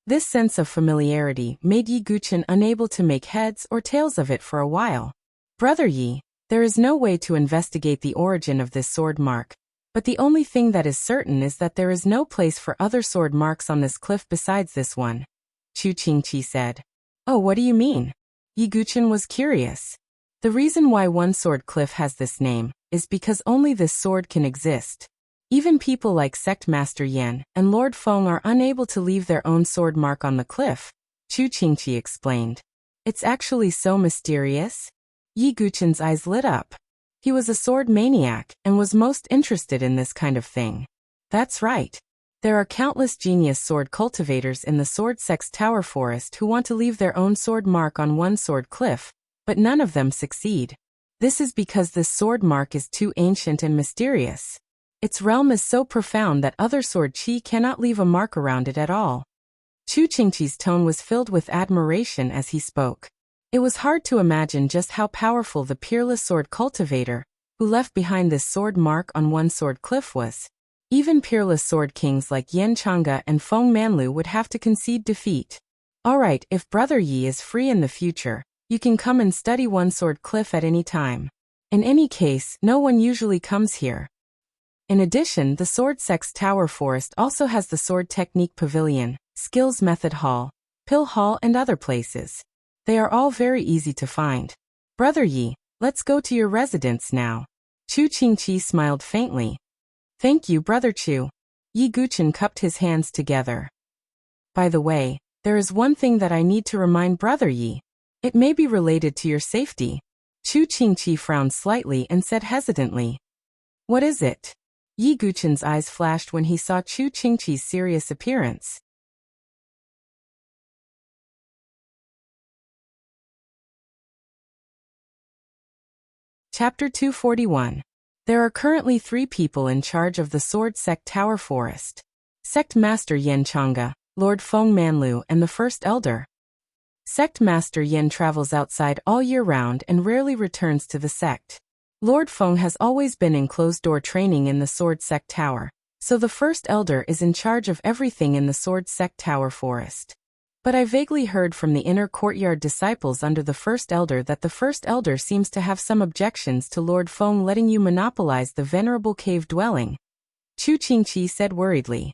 This sense of familiarity made Yi Guchen unable to make heads or tails of it for a while. Brother Yi, there is no way to investigate the origin of this sword mark, but the only thing that is certain is that there is no place for other sword marks on this cliff besides this one, Chu Qingqi said. Oh, what do you mean? Yi Guchen was curious. The reason why One Sword Cliff has this name is because only this sword can exist. Even people like Sect Master Yan and Lord Feng are unable to leave their own sword mark on the cliff, Chu Qingqi explained. It's actually so mysterious? Yi Guchen's eyes lit up. He was a sword maniac and was most interested in this kind of thing. That's right. There are countless genius sword cultivators in the Sword Sect's Tower Forest who want to leave their own sword mark on One Sword Cliff, but none of them succeed. This is because this sword mark is too ancient and mysterious. Its realm is so profound that other sword chi cannot leave a mark around it at all. Chu Qingqi's tone was filled with admiration as he spoke. It was hard to imagine just how powerful the peerless sword cultivator, who left behind this sword mark on One Sword Cliff was. Even peerless sword kings like Yan Chang'e and Feng Manlu would have to concede defeat. Alright, if Brother Yi is free in the future, you can come and study One Sword Cliff at any time. In any case, no one usually comes here. In addition, the Sword Sect's Tower Forest also has the Sword Technique Pavilion, Skills Method Hall, Pill Hall and other places. They are all very easy to find. Brother Yi, let's go to your residence now. Chu Qingqi smiled faintly. Thank you, Brother Chu. Yi Guchen cupped his hands together. By the way, there is one thing that I need to remind Brother Yi. It may be related to your safety. Chu Qingqi frowned slightly and said hesitantly. What is it? Yi Guchen's eyes flashed when he saw Chu Qingqi's serious appearance. Chapter 241. There are currently 3 people in charge of the Sword Sect Tower Forest. Sect Master Yan Chang'e, Lord Feng Manlu and the First Elder. Sect Master Yan travels outside all year round and rarely returns to the sect. Lord Feng has always been in closed-door training in the Sword Sect Tower, so the First Elder is in charge of everything in the Sword Sect Tower Forest. But I vaguely heard from the inner courtyard disciples under the First Elder that the First Elder seems to have some objections to Lord Feng letting you monopolize the venerable cave dwelling, Chu Qingqi said worriedly.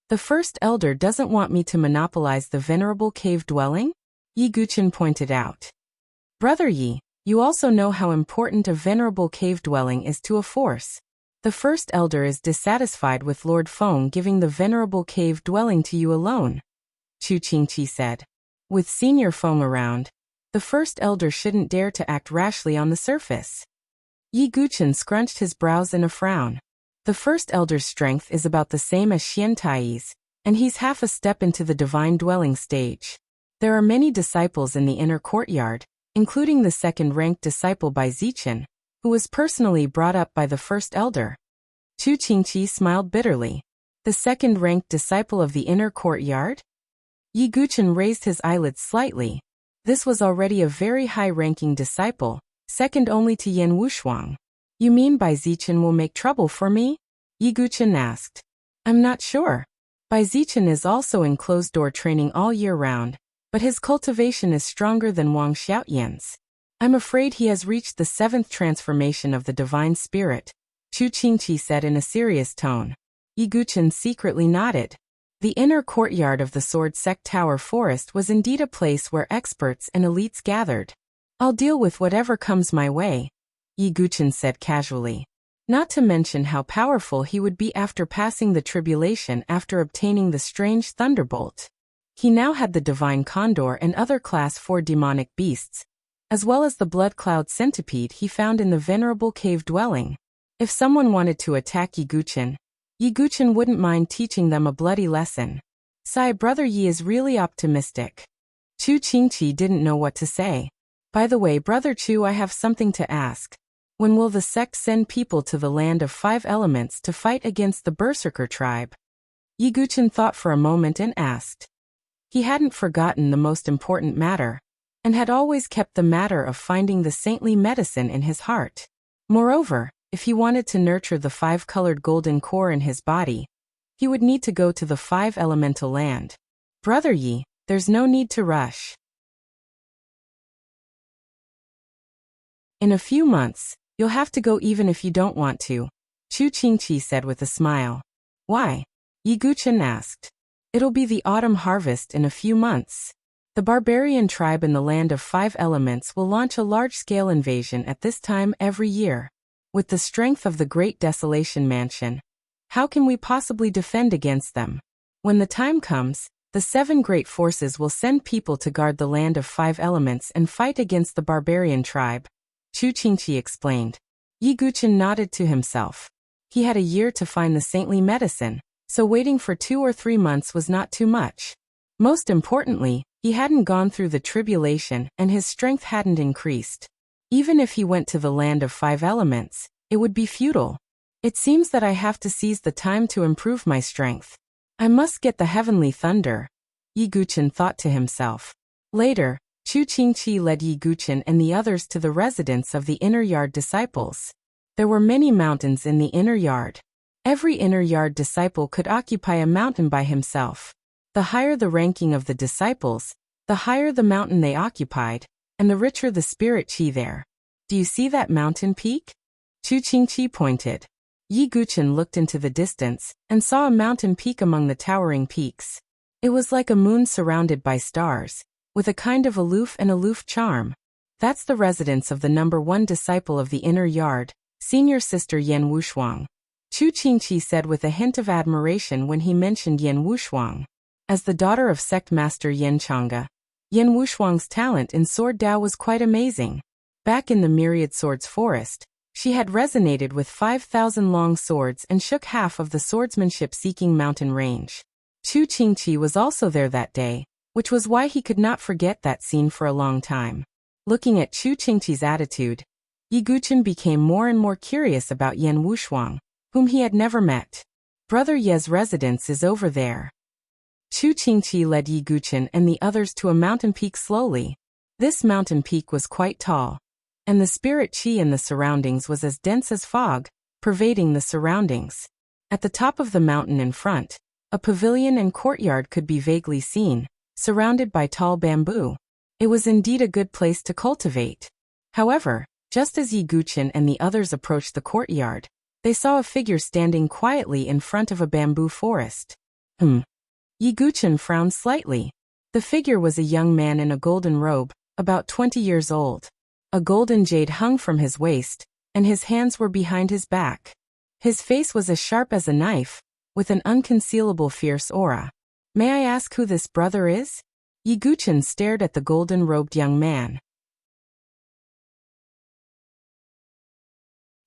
The First Elder doesn't want me to monopolize the venerable cave dwelling? Yi Guchen pointed out. Brother Yi, you also know how important a venerable cave dwelling is to a force. The First Elder is dissatisfied with Lord Feng giving the venerable cave dwelling to you alone, Chu Qingqi said. With Senior Feng around, the First Elder shouldn't dare to act rashly on the surface. Yi Guchen scrunched his brows in a frown. The First Elder's strength is about the same as Xian Tai's, and he's half a step into the divine dwelling stage. There are many disciples in the inner courtyard, including the second-ranked disciple by Zichen, who was personally brought up by the First Elder. Chu Qingqi smiled bitterly. The second-ranked disciple of the inner courtyard? Yi Guchen raised his eyelids slightly. This was already a very high-ranking disciple, second only to Yan Wushuang. You mean Bai Zichen will make trouble for me? Yi Guchen asked. I'm not sure. Bai Zichen is also in closed-door training all year round, but his cultivation is stronger than Wang Xiaoyan's. I'm afraid he has reached the 7th transformation of the divine spirit, Chu Qingqi said in a serious tone. Yi Guchen secretly nodded. The inner courtyard of the Sword Sect Tower Forest was indeed a place where experts and elites gathered. I'll deal with whatever comes my way, Yi Guchen said casually. Not to mention how powerful he would be after passing the tribulation after obtaining the strange thunderbolt. He now had the divine condor and other class 4 demonic beasts, as well as the blood cloud centipede he found in the venerable cave dwelling. If someone wanted to attack Yi Guchen wouldn't mind teaching them a bloody lesson. Sigh, Brother Yi is really optimistic. Chu Qingqi didn't know what to say. By the way, Brother Chu, I have something to ask. When will the sect send people to the land of 5 elements to fight against the Berserker tribe? Yi Guchen thought for a moment and asked. He hadn't forgotten the most important matter, and had always kept the matter of finding the saintly medicine in his heart. Moreover, if he wanted to nurture the 5-colored golden core in his body, he would need to go to the 5 elemental land. Brother Yi, there's no need to rush. In a few months, you'll have to go even if you don't want to, Chu Qingqi said with a smile. Why? Yi Guchen asked. It'll be the autumn harvest in a few months. The barbarian tribe in the land of 5 elements will launch a large-scale invasion at this time every year. With the strength of the Great Desolation Mansion, how can we possibly defend against them? When the time comes, the 7 great forces will send people to guard the land of 5 elements and fight against the barbarian tribe, Chu Qingqi explained. Yi Guchen nodded to himself. He had a year to find the saintly medicine, so waiting for 2 or 3 months was not too much. Most importantly, he hadn't gone through the tribulation and his strength hadn't increased. Even if he went to the land of 5 elements, it would be futile. It seems that I have to seize the time to improve my strength. I must get the heavenly thunder, Yi Guchen thought to himself. Later, Chu Qingqi led Yi Guchen and the others to the residence of the inner yard disciples. There were many mountains in the inner yard. Every inner yard disciple could occupy a mountain by himself. The higher the ranking of the disciples, the higher the mountain they occupied, and the richer the spirit qi there. Do you see that mountain peak? Chu Qingqi pointed. Yi Guchen looked into the distance and saw a mountain peak among the towering peaks. It was like a moon surrounded by stars, with a kind of aloof charm. That's the residence of the number 1 disciple of the inner yard, senior sister Yan Wushuang. Chu Qingqi said with a hint of admiration when he mentioned Yan Wushuang. As the daughter of sect master Yan Chang'e, Yan Wushuang's talent in sword Dao was quite amazing. Back in the Myriad Swords Forest, she had resonated with 5,000 long swords and shook half of the swordsmanship seeking mountain range. Chu Qingqi was also there that day, which was why he could not forget that scene for a long time. Looking at Chu Qingqi's attitude, Yi Guchen became more and more curious about Yan Wushuang, whom he had never met. Brother Ye's residence is over there. Chu Qingqi led Yi Guchen and the others to a mountain peak slowly. This mountain peak was quite tall, and the spirit qi in the surroundings was as dense as fog, pervading the surroundings. At the top of the mountain in front, a pavilion and courtyard could be vaguely seen, surrounded by tall bamboo. It was indeed a good place to cultivate. However, just as Yi Guchen and the others approached the courtyard, they saw a figure standing quietly in front of a bamboo forest. Yi Guchen frowned slightly. The figure was a young man in a golden robe, about 20 years old. A golden jade hung from his waist, and his hands were behind his back. His face was as sharp as a knife, with an unconcealable fierce aura. May I ask who this brother is? Yi Guchen stared at the golden-robed young man.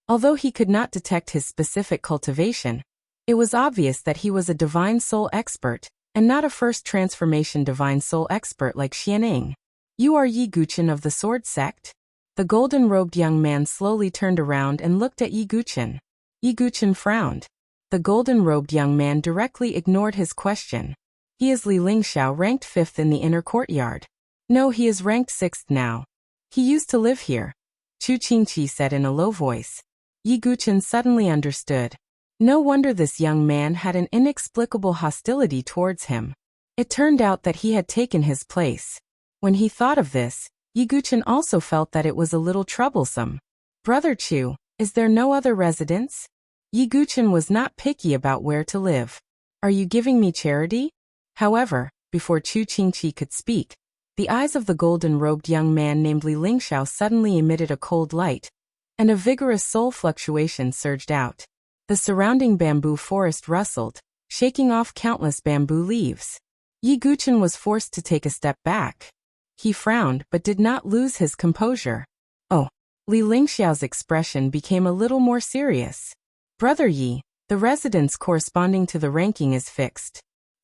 Although he could not detect his specific cultivation, it was obvious that he was a divine soul expert, and not a first transformation divine soul expert like Xianing. You are Yi Guchen of the Sword Sect? The golden-robed young man slowly turned around and looked at Yi Guchen. Yi Guchen frowned. The golden-robed young man directly ignored his question. He is Li Lingxiao, ranked 5th in the inner courtyard. No, he is ranked 6th now. He used to live here, Chu Qingqi said in a low voice. Yi Guchen suddenly understood. No wonder this young man had an inexplicable hostility towards him. It turned out that he had taken his place. When he thought of this, Yi Guchen also felt that it was a little troublesome. Brother Chu, is there no other residence? Yi Guchen was not picky about where to live. Are you giving me charity? However, before Chu Qingqi could speak, the eyes of the golden-robed young man named Li Lingxiao suddenly emitted a cold light, and a vigorous soul fluctuation surged out. The surrounding bamboo forest rustled, shaking off countless bamboo leaves. Yi Guchen was forced to take a step back. He frowned but did not lose his composure. Oh, Li Lingxiao's expression became a little more serious. Brother Yi, the residence corresponding to the ranking is fixed.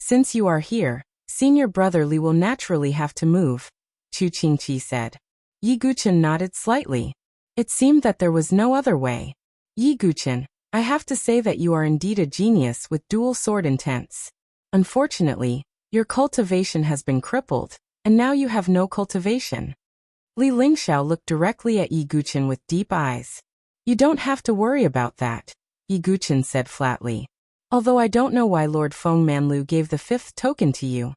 Since you are here, senior brother Li will naturally have to move, Chu Qingqi said. Yi Guchen nodded slightly. It seemed that there was no other way. Yi Guchen, I have to say that you are indeed a genius with dual sword intents. Unfortunately, your cultivation has been crippled, and now you have no cultivation. Li Lingxiao looked directly at Yi Guchen with deep eyes. You don't have to worry about that, Yi Guchen said flatly. Although I don't know why Lord Feng Manlu gave the 5th token to you.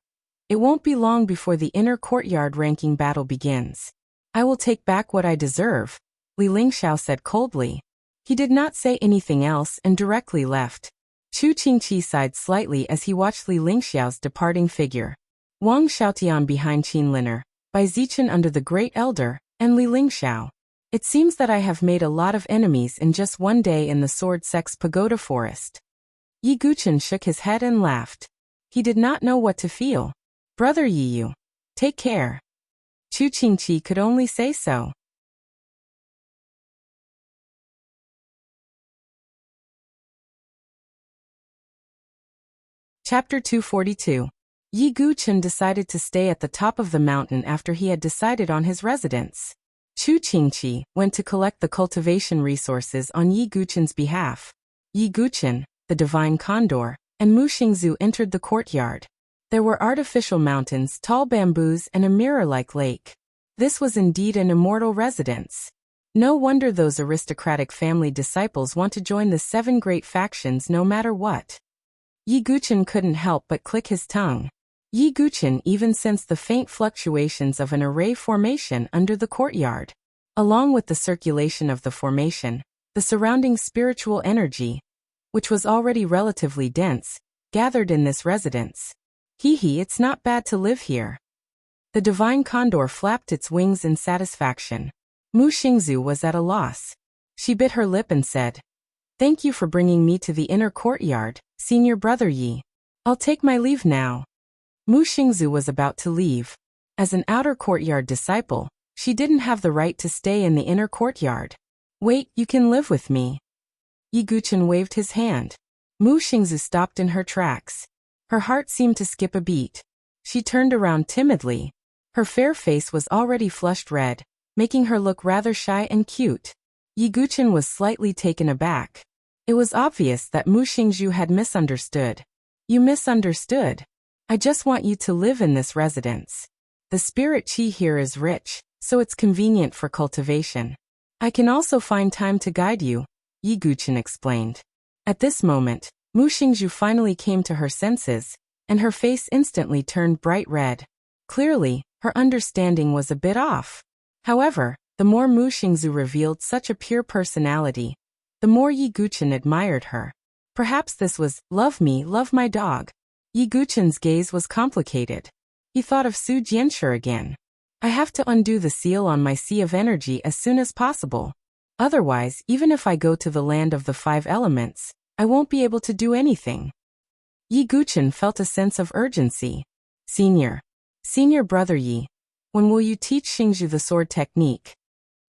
It won't be long before the inner courtyard ranking battle begins. I will take back what I deserve, Li Lingxiao said coldly. He did not say anything else and directly left. Chu Qingqi sighed slightly as he watched Li Lingxiao's departing figure. Wang Xiaotian behind Qin Liner, Bai Zichen under the Great Elder, and Li Lingxiao. It seems that I have made a lot of enemies in just one day in the Sword Sex Pagoda Forest. Yi Guchen shook his head and laughed. He did not know what to feel. Brother Yi, take care. Chu Qingqi could only say so. Chapter 242. Yi Guchen decided to stay at the top of the mountain after he had decided on his residence. Chu Qingqi went to collect the cultivation resources on Yi Guchen's behalf. Yi Guchen, the divine condor, and Mu Xingzu entered the courtyard. There were artificial mountains, tall bamboos, and a mirror-like lake. This was indeed an immortal residence. No wonder those aristocratic family disciples want to join the 7 great factions no matter what. Yi Guchen couldn't help but click his tongue. Yi Guchen even sensed the faint fluctuations of an array formation under the courtyard. Along with the circulation of the formation, the surrounding spiritual energy, which was already relatively dense, gathered in this residence. Hee, it's not bad to live here. The divine condor flapped its wings in satisfaction. Mu Xingzu was at a loss. She bit her lip and said, Thank you for bringing me to the inner courtyard, senior brother Yi. I'll take my leave now. Mu Xingzu was about to leave. As an outer courtyard disciple, she didn't have the right to stay in the inner courtyard. Wait, you can live with me. Yi Guchen waved his hand. Mu Xingzu stopped in her tracks. Her heart seemed to skip a beat. She turned around timidly. Her fair face was already flushed red, making her look rather shy and cute. Yi Guchen was slightly taken aback. It was obvious that Mu Xingzu had misunderstood. You misunderstood. I just want you to live in this residence. The spirit qi here is rich, so it's convenient for cultivation. I can also find time to guide you, Yi Guchen explained. At this moment, Mu Xingzu finally came to her senses, and her face instantly turned bright red. Clearly, her understanding was a bit off. However, the more Mu Xingzu revealed such a pure personality, the more Yi Guchen admired her. Perhaps this was, love me, love my dog. Yi Guchen's gaze was complicated. He thought of Su Jianshi again. I have to undo the seal on my sea of energy as soon as possible. Otherwise, even if I go to the land of the 5 elements, I won't be able to do anything. Yi Guchen felt a sense of urgency. Senior brother Yi, when will you teach Xingzhu the sword technique?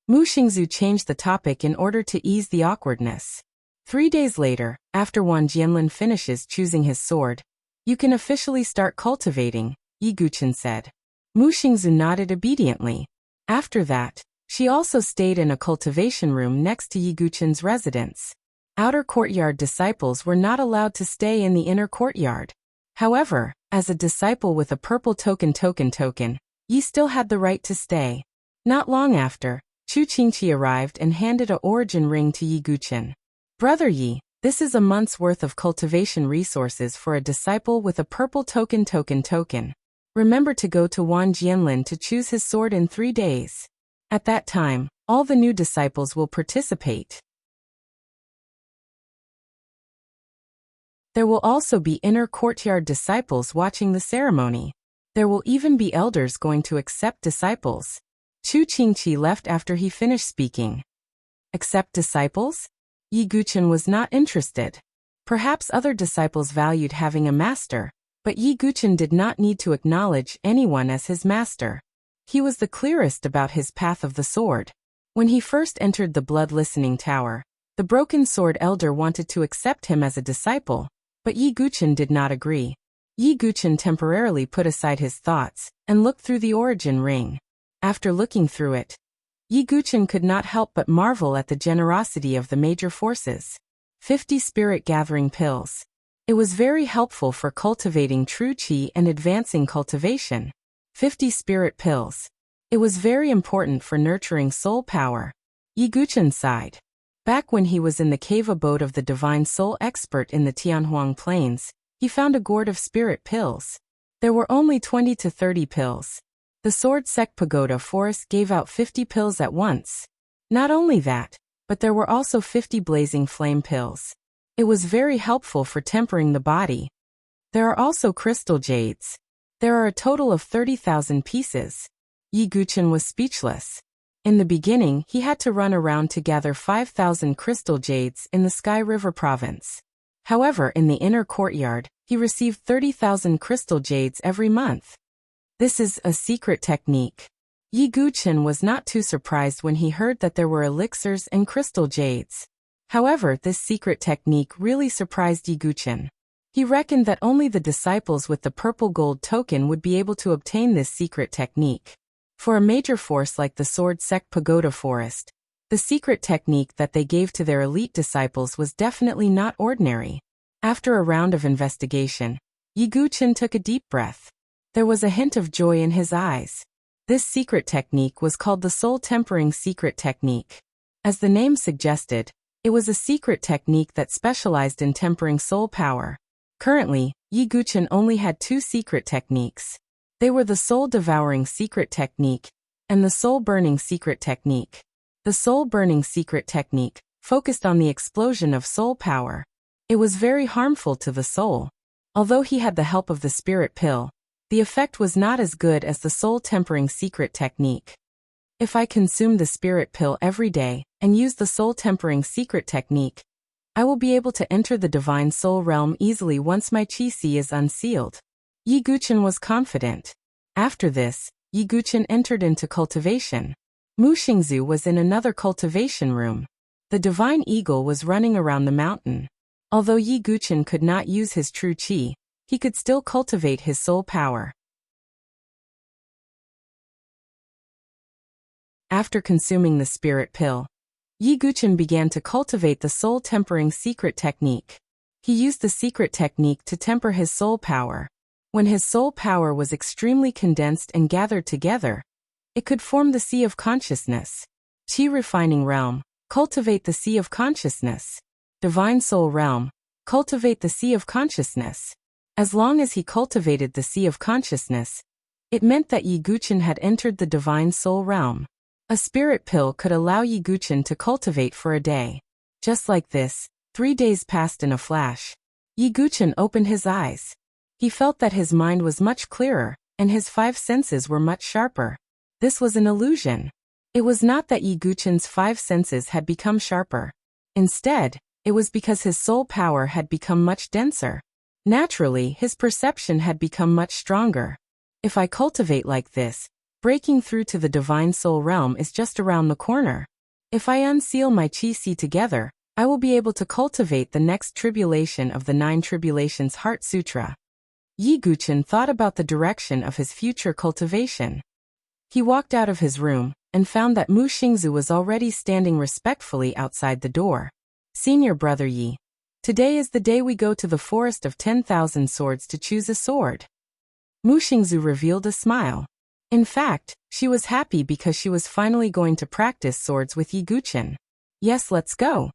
Mu Xingzu changed the topic in order to ease the awkwardness. 3 days later, after Wan Jianlin finishes choosing his sword, you can officially start cultivating, Yi Guchen said. Mu Xingzu nodded obediently. After that, she also stayed in a cultivation room next to Yi Guchen's residence. Outer courtyard disciples were not allowed to stay in the inner courtyard. However, as a disciple with a purple token, Yi still had the right to stay. Not long after, Chu Qingqi arrived and handed a origin ring to Yi Guchen. Brother Yi, this is a month's worth of cultivation resources for a disciple with a purple token. Remember to go to Wan Jianlin to choose his sword in 3 days. At that time, all the new disciples will participate. There will also be inner courtyard disciples watching the ceremony. There will even be elders going to accept disciples. Chu Qingqi left after he finished speaking. Accept disciples? Yi Guchen was not interested. Perhaps other disciples valued having a master, but Yi Guchen did not need to acknowledge anyone as his master. He was the clearest about his path of the sword. When he first entered the blood listening tower, the broken sword elder wanted to accept him as a disciple, but Yi Guchen did not agree. Yi Guchen temporarily put aside his thoughts and looked through the origin ring. After looking through it, Yi Guchen could not help but marvel at the generosity of the major forces. 50 spirit-gathering pills. It was very helpful for cultivating true qi and advancing cultivation. 50 spirit pills. It was very important for nurturing soul power. Yi Guchen sighed. Back when he was in the cave abode of the divine soul expert in the Tianhuang Plains, he found a gourd of spirit pills. There were only 20 to 30 pills. The Sword Sect Pagoda Forest gave out 50 pills at once. Not only that, but there were also 50 blazing flame pills. It was very helpful for tempering the body. There are also crystal jades. There are a total of 30,000 pieces. Yi Guchen was speechless. In the beginning, he had to run around to gather 5,000 crystal jades in the Sky River province. However, in the inner courtyard, he received 30,000 crystal jades every month. This is a secret technique. Yi Guchen was not too surprised when he heard that there were elixirs and crystal jades. However, this secret technique really surprised Yi Guchen. He reckoned that only the disciples with the purple gold token would be able to obtain this secret technique. For a major force like the Sword Sect Pagoda Forest, the secret technique that they gave to their elite disciples was definitely not ordinary. After a round of investigation, Yi Guchen took a deep breath. There was a hint of joy in his eyes. This secret technique was called the Soul Tempering Secret Technique. As the name suggested, it was a secret technique that specialized in tempering soul power. Currently, Yi Guchen only had 2 secret techniques. They were the Soul Devouring Secret Technique and the Soul Burning Secret Technique. The Soul Burning Secret Technique focused on the explosion of soul power. It was very harmful to the soul. Although he had the help of the spirit pill, the effect was not as good as the Soul Tempering Secret Technique. If I consume the spirit pill every day and use the Soul Tempering Secret Technique, I will be able to enter the divine soul realm easily once my qi is unsealed. Yi Guchen was confident. After this, Yi Guchen entered into cultivation. Mu Xingzu was in another cultivation room. The divine eagle was running around the mountain. Although Yi Guchen could not use his true qi, he could still cultivate his soul power. After consuming the spirit pill, Yi Guchen began to cultivate the soul tempering secret technique. He used the secret technique to temper his soul power. When his soul power was extremely condensed and gathered together, it could form the sea of consciousness. Qi refining realm, cultivate the sea of consciousness. Divine soul realm, cultivate the sea of consciousness. As long as he cultivated the sea of consciousness, it meant that Yi Guchen had entered the divine soul realm. A spirit pill could allow Yi Guchen to cultivate for a day. Just like this, 3 days passed in a flash. Yi Guchen opened his eyes. He felt that his mind was much clearer, and his 5 senses were much sharper. This was an illusion. It was not that Yi Guchen's 5 senses had become sharper. Instead, it was because his soul power had become much denser. Naturally, his perception had become much stronger. If I cultivate like this, breaking through to the divine soul realm is just around the corner. If I unseal my qi together, I will be able to cultivate the next tribulation of the 9 tribulations Heart Sutra. Yi Guchen thought about the direction of his future cultivation. He walked out of his room and found that Mu Xingzu was already standing respectfully outside the door. Senior brother Yi, today is the day we go to the Forest of 10,000 Swords to choose a sword. Mu Xingzu revealed a smile. In fact, she was happy because she was finally going to practice swords with Yi Guchen. Yes, let's go.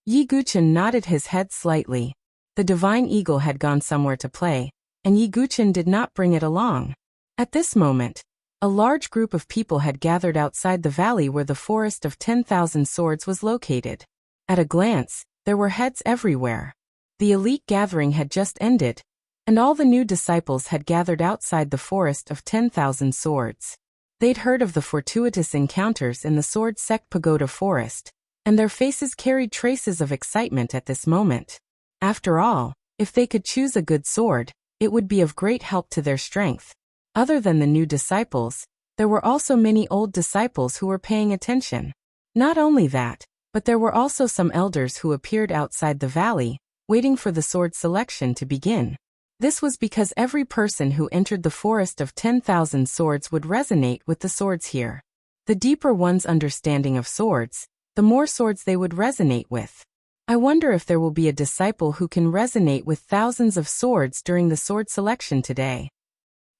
Yi Guchen nodded his head slightly. The divine eagle had gone somewhere to play, and Yi Guchen did not bring it along. At this moment, a large group of people had gathered outside the valley where the Forest of 10,000 Swords was located. At a glance, there were heads everywhere. The elite gathering had just ended, and all the new disciples had gathered outside the Forest of 10,000 Swords. They'd heard of the fortuitous encounters in the Sword Sect Pagoda Forest, and their faces carried traces of excitement at this moment. After all, if they could choose a good sword, it would be of great help to their strength. Other than the new disciples, there were also many old disciples who were paying attention. Not only that, but there were also some elders who appeared outside the valley, waiting for the sword selection to begin. This was because every person who entered the forest of 10,000 swords would resonate with the swords here. The deeper one's understanding of swords, the more swords they would resonate with. I wonder if there will be a disciple who can resonate with thousands of swords during the sword selection today.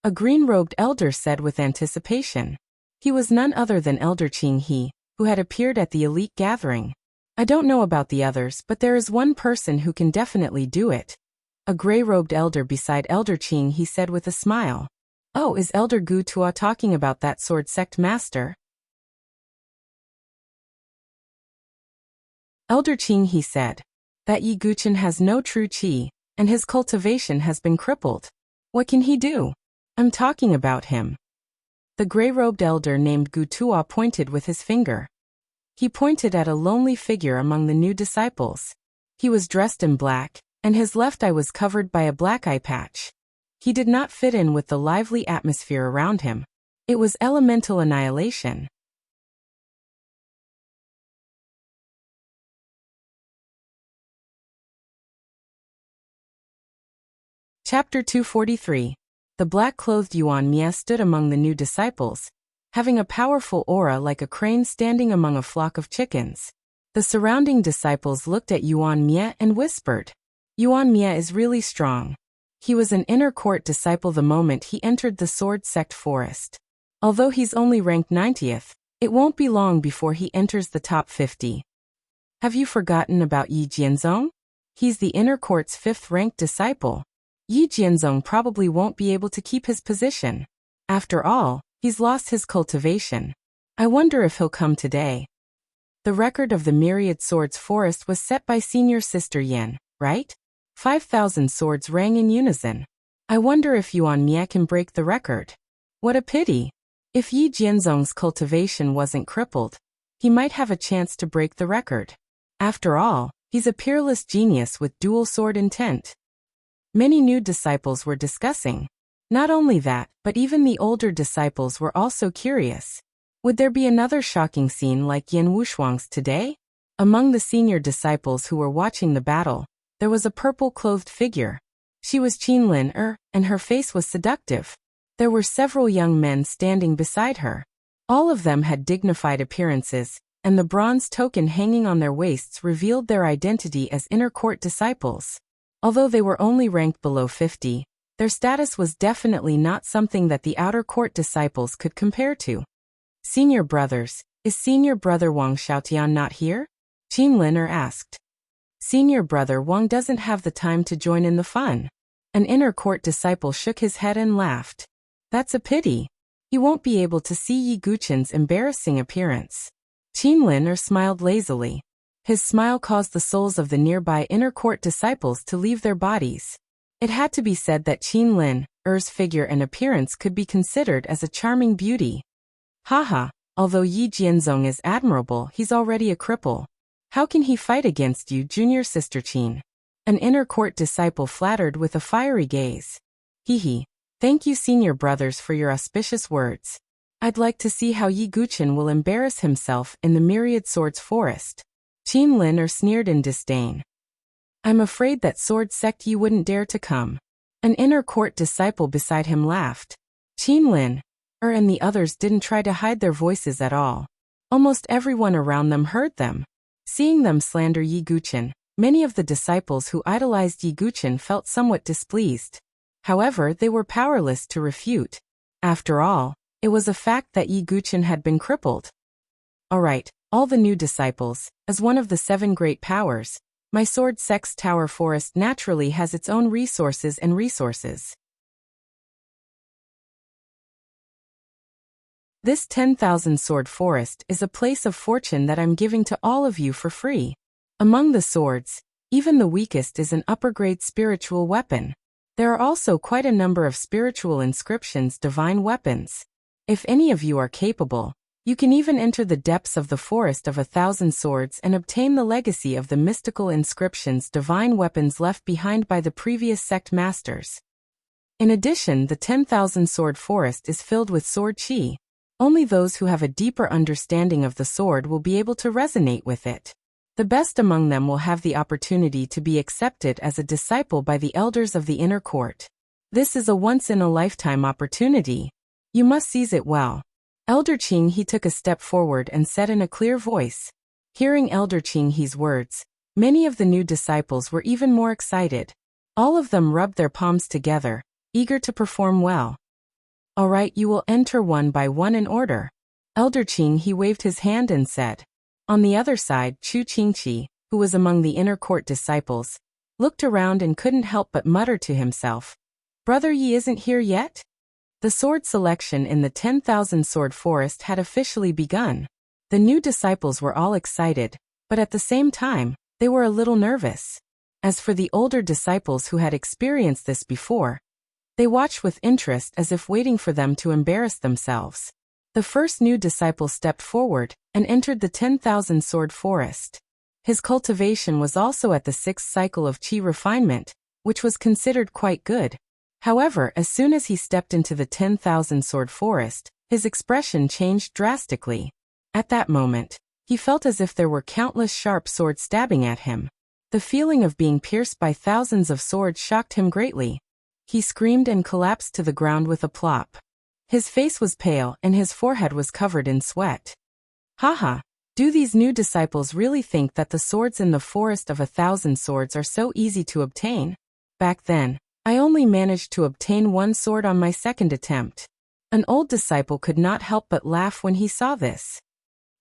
A green-robed elder said with anticipation. He was none other than Elder Qing He, who had appeared at the elite gathering. I don't know about the others, but there is one person who can definitely do it. A gray-robed elder beside Elder Qing He said with a smile. Oh, is Elder Gu Tua talking about that sword sect master? Elder Qing He said. That Yi Guqin has no true qi, and his cultivation has been crippled. What can he do? I'm talking about him. The gray-robed elder named Gu Tua pointed with his finger. He pointed at a lonely figure among the new disciples. He was dressed in black, and his left eye was covered by a black eye patch. He did not fit in with the lively atmosphere around him. It was elemental annihilation. Chapter 243. The black-clothed Yuan Mie stood among the new disciples, having a powerful aura like a crane standing among a flock of chickens. The surrounding disciples looked at Yuan Mie and whispered, Yuan Mie is really strong. He was an inner court disciple the moment he entered the sword sect forest. Although he's only ranked 90th, it won't be long before he enters the top 50. Have you forgotten about Yi Jianzong? He's the inner court's 5th-ranked disciple. Yi Jianzong probably won't be able to keep his position. After all, he's lost his cultivation. I wonder if he'll come today. The record of the Myriad Swords Forest was set by Senior Sister Yan, right? 5,000 swords rang in unison. I wonder if Yuan Mie can break the record. What a pity. If Yi Jianzong's cultivation wasn't crippled, he might have a chance to break the record. After all, he's a peerless genius with dual sword intent. Many new disciples were discussing. Not only that, but even the older disciples were also curious. Would there be another shocking scene like Yan Wushuang's today? Among the senior disciples who were watching the battle, there was a purple-clothed figure. She was Qin Lin and her face was seductive. There were several young men standing beside her. All of them had dignified appearances, and the bronze token hanging on their waists revealed their identity as inner court disciples. Although they were only ranked below 50, their status was definitely not something that the outer court disciples could compare to. Senior brothers, is Senior Brother Wang Xiaotian not here? Qin Liner asked. Senior Brother Wang doesn't have the time to join in the fun. An inner court disciple shook his head and laughed. That's a pity. He won't be able to see Yi Guqin's embarrassing appearance. Qin Liner smiled lazily. His smile caused the souls of the nearby inner court disciples to leave their bodies. It had to be said that Qin Lin's figure and appearance could be considered as a charming beauty. Haha, although Yi Jianzong is admirable, he's already a cripple. How can he fight against you, Junior Sister Qin? An inner court disciple flattered with a fiery gaze. Hee. Thank you, senior brothers, for your auspicious words. I'd like to see how Yi Guqin will embarrass himself in the Myriad Swords Forest. Qin Lin sneered in disdain. I'm afraid that sword sect Yi wouldn't dare to come. An inner court disciple beside him laughed. Qin Lin and the others didn't try to hide their voices at all. Almost everyone around them heard them. Seeing them slander Yi Guqin, many of the disciples who idolized Yi Guqin felt somewhat displeased. However, they were powerless to refute. After all, it was a fact that Yi Guqin had been crippled. Alright, all the new disciples, as one of the 7 great powers, my sword sect's tower forest naturally has its own resources and resources. This 10,000 sword forest is a place of fortune that I'm giving to all of you for free. Among the swords, even the weakest is an upper-grade spiritual weapon. There are also quite a number of spiritual inscriptions, divine weapons. If any of you are capable, you can even enter the depths of the forest of 1,000 swords and obtain the legacy of the mystical inscriptions, divine weapons left behind by the previous sect masters. In addition, the 10,000 sword forest is filled with sword qi. Only those who have a deeper understanding of the sword will be able to resonate with it. The best among them will have the opportunity to be accepted as a disciple by the elders of the inner court. This is a once-in-a-lifetime opportunity. You must seize it well. Elder Qing He took a step forward and said in a clear voice. Hearing Elder Qing He's words, many of the new disciples were even more excited. All of them rubbed their palms together, eager to perform well. All right, you will enter one by one in order. Elder Qing He waved his hand and said. On the other side, Chu Qingqi, who was among the inner court disciples, looked around and couldn't help but mutter to himself. Brother Yi isn't here yet? The sword selection in the 10,000 sword forest had officially begun. The new disciples were all excited, but at the same time, they were a little nervous. As for the older disciples who had experienced this before, they watched with interest as if waiting for them to embarrass themselves. The first new disciple stepped forward and entered the 10,000 sword forest. His cultivation was also at the 6th cycle of qi refinement, which was considered quite good. However, as soon as he stepped into the 10,000 sword forest, his expression changed drastically. At that moment, he felt as if there were countless sharp swords stabbing at him. The feeling of being pierced by thousands of swords shocked him greatly. He screamed and collapsed to the ground with a plop. His face was pale and his forehead was covered in sweat. Haha, do these new disciples really think that the swords in the forest of 1,000 swords are so easy to obtain? Back then, I only managed to obtain one sword on my second attempt. An old disciple could not help but laugh when he saw this.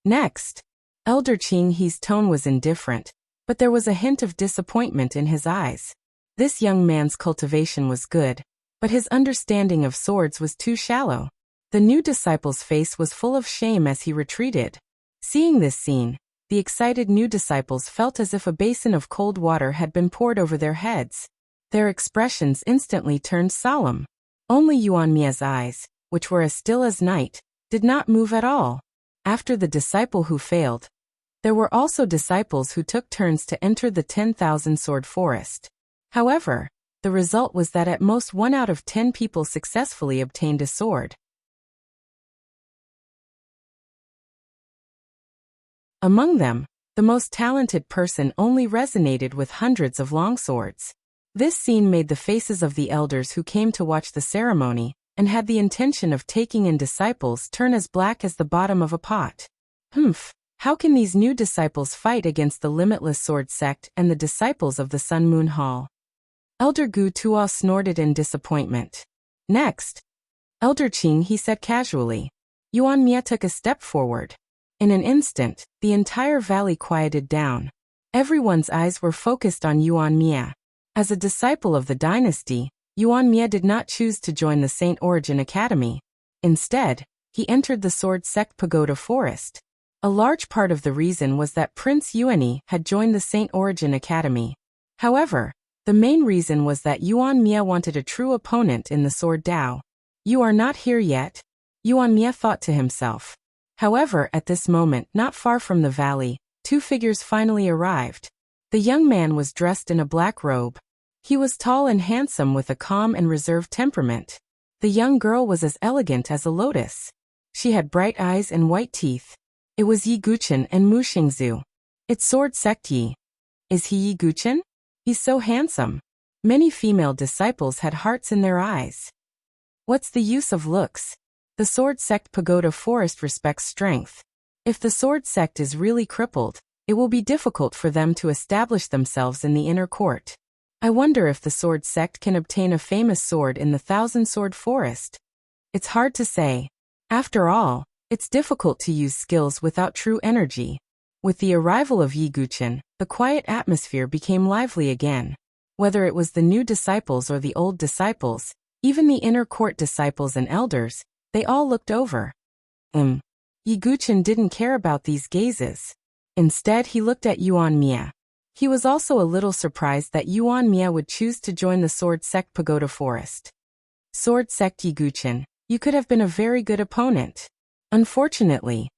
Next, Elder Qing He's tone was indifferent, but there was a hint of disappointment in his eyes. This young man's cultivation was good, but his understanding of swords was too shallow. The new disciple's face was full of shame as he retreated. Seeing this scene, the excited new disciples felt as if a basin of cold water had been poured over their heads. Their expressions instantly turned solemn. Only Yuan Mia's eyes, which were as still as night, did not move at all. After the disciple who failed, there were also disciples who took turns to enter the 10,000 sword forest. However, the result was that at most 1 out of 10 people successfully obtained a sword. Among them, the most talented person only resonated with hundreds of long swords. This scene made the faces of the elders who came to watch the ceremony and had the intention of taking in disciples turn as black as the bottom of a pot. How can these new disciples fight against the limitless sword sect and the disciples of the Sun Moon Hall? Elder Gu Tuo snorted in disappointment. Next, Elder Qing He said casually. Yuan Mia took a step forward. In an instant, the entire valley quieted down. Everyone's eyes were focused on Yuan Mia. As a disciple of the dynasty, Yuan Mia did not choose to join the Saint Origin Academy. Instead, he entered the Sword Sect Pagoda Forest. A large part of the reason was that Prince Yuani had joined the Saint Origin Academy. However, the main reason was that Yuan Mia wanted a true opponent in the Sword Dao. You are not here yet, Yuan Mia thought to himself. However, at this moment, not far from the valley, 2 figures finally arrived. The young man was dressed in a black robe. He was tall and handsome with a calm and reserved temperament. The young girl was as elegant as a lotus. She had bright eyes and white teeth. It was Yi Guchen and Mu Xingzu. It's Sword Sect Yi. Is he Yi Guchen? He's so handsome. Many female disciples had hearts in their eyes. What's the use of looks? The Sword Sect Pagoda Forest respects strength. If the Sword Sect is really crippled, it will be difficult for them to establish themselves in the inner court. I wonder if the Sword Sect can obtain a famous sword in the 1,000 Sword Forest. It's hard to say. After all, it's difficult to use skills without true energy. With the arrival of Yi Guchen, the quiet atmosphere became lively again. Whether it was the new disciples or the old disciples, even the inner court disciples and elders, they all looked over. Yi Guchen didn't care about these gazes. Instead, he looked at Yuan Mia. He was also a little surprised that Yuan Mia would choose to join the Sword Sect Pagoda Forest. Sword Sect Yi Guchen, you could have been a very good opponent. Unfortunately,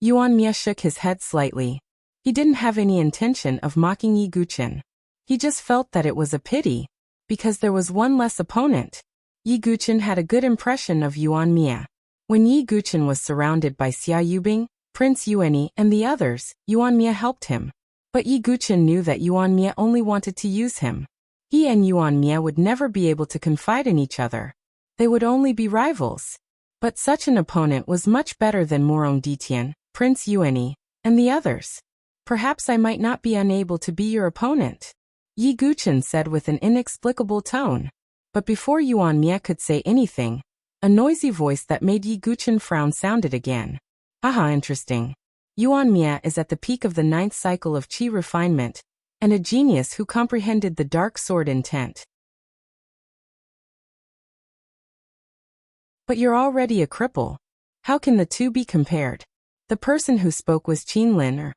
Yuan Mia shook his head slightly. He didn't have any intention of mocking Yi Guchen. He just felt that it was a pity, because there was one less opponent. Yi Guchen had a good impression of Yuan Mia. When Yi Guchen was surrounded by Xia Yubing, Prince Yuani, and the others, Yuan Mia helped him. But Yi Guqin knew that Yuan Mie only wanted to use him. He and Yuan Mie would never be able to confide in each other. They would only be rivals. But such an opponent was much better than Morong Ditian, Prince Yuanyi, and the others. Perhaps I might not be unable to be your opponent, Yi Guqin said with an inexplicable tone. But before Yuan Mie could say anything, a noisy voice that made Yi Guqin frown sounded again. Haha, interesting. Yuan Mie is at the peak of the 9th cycle of qi refinement, and a genius who comprehended the dark sword intent. But you're already a cripple. How can the two be compared? The person who spoke was Qin Lin.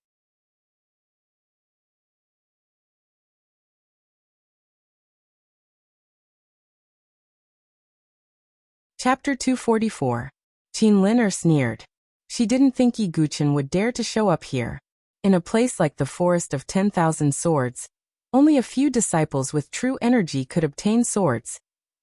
Chapter 244. Qin Lin sneered. She didn't think Yi Guqin would dare to show up here. In a place like the Forest of 10,000 Swords, only a few disciples with true energy could obtain swords,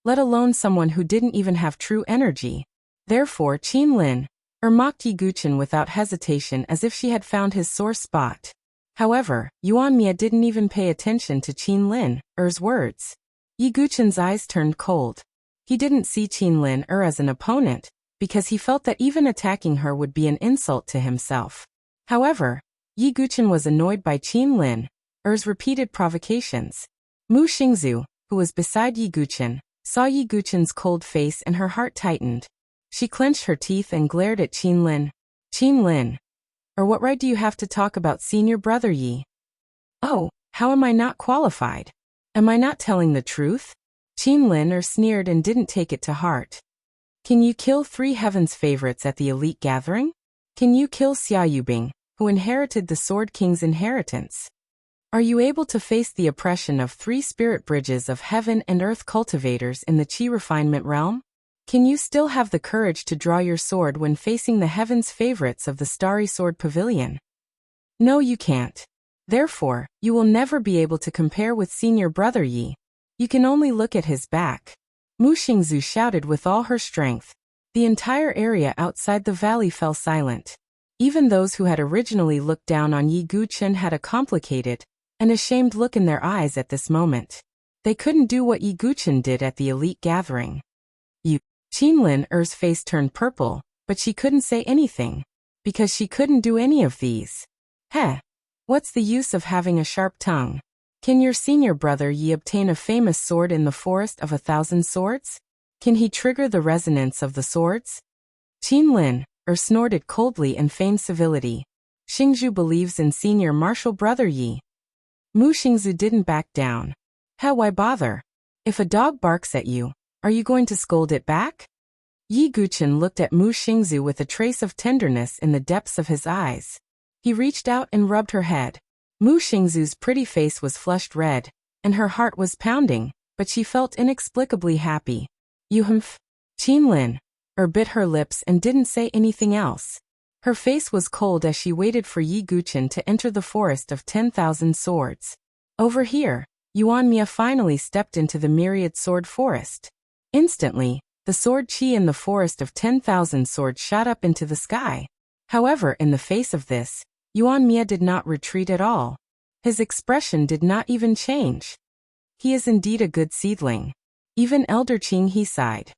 let alone someone who didn't even have true energy. Therefore Qin Lin mocked Yi Guqin without hesitation as if she had found his sore spot. However, Yuan Mie didn't even pay attention to Qin Lin's words. Yi Guqin's eyes turned cold. He didn't see Qin Lin as an opponent, because he felt that even attacking her would be an insult to himself. However, Yi Guqin was annoyed by Qin Lin's repeated provocations. Mu Xingzu, who was beside Yi Guqin, saw Yi Guqin's cold face and her heart tightened. She clenched her teeth and glared at Qin Lin. Qin Lin, what right do you have to talk about senior brother Yi? Oh, how am I not qualified? Am I not telling the truth? Qin Lin sneered and didn't take it to heart. Can you kill 3 heaven's favorites at the elite gathering? Can you kill Xia Yubing, who inherited the Sword King's inheritance? Are you able to face the oppression of 3 spirit bridges of heaven and earth cultivators in the qi refinement realm? Can you still have the courage to draw your sword when facing the heaven's favorites of the Starry Sword Pavilion? No, you can't. Therefore, you will never be able to compare with senior brother Yi. You can only look at his back. Mu Xingzu shouted with all her strength. The entire area outside the valley fell silent. Even those who had originally looked down on Yi Guqin had a complicated, an ashamed look in their eyes at this moment. They couldn't do what Yi Guqin did at the elite gathering. Qin Lin's face turned purple, but she couldn't say anything, because she couldn't do any of these. Heh. What's the use of having a sharp tongue? Can your senior brother Yi obtain a famous sword in the Forest of 1,000 Swords? Can he trigger the resonance of the swords? Qin Lin snorted coldly and feigned civility. Xingzhu believes in senior martial brother Yi. Mu Xingzu didn't back down. Why bother? If a dog barks at you, are you going to scold it back? Yi Guqin looked at Mu Xingzu with a trace of tenderness in the depths of his eyes. He reached out and rubbed her head. Mu Xingzu's pretty face was flushed red, and her heart was pounding, but she felt inexplicably happy. Qin Lin bit her lips and didn't say anything else. Her face was cold as she waited for Yi Guqin to enter the Forest of 10,000 Swords. Over here, Yuan Mie finally stepped into the myriad sword forest. Instantly, the sword qi in the Forest of 10,000 Swords shot up into the sky. However, in the face of this, Yuan Mie did not retreat at all. His expression did not even change. He is indeed a good seedling. Even Elder Qing he sighed.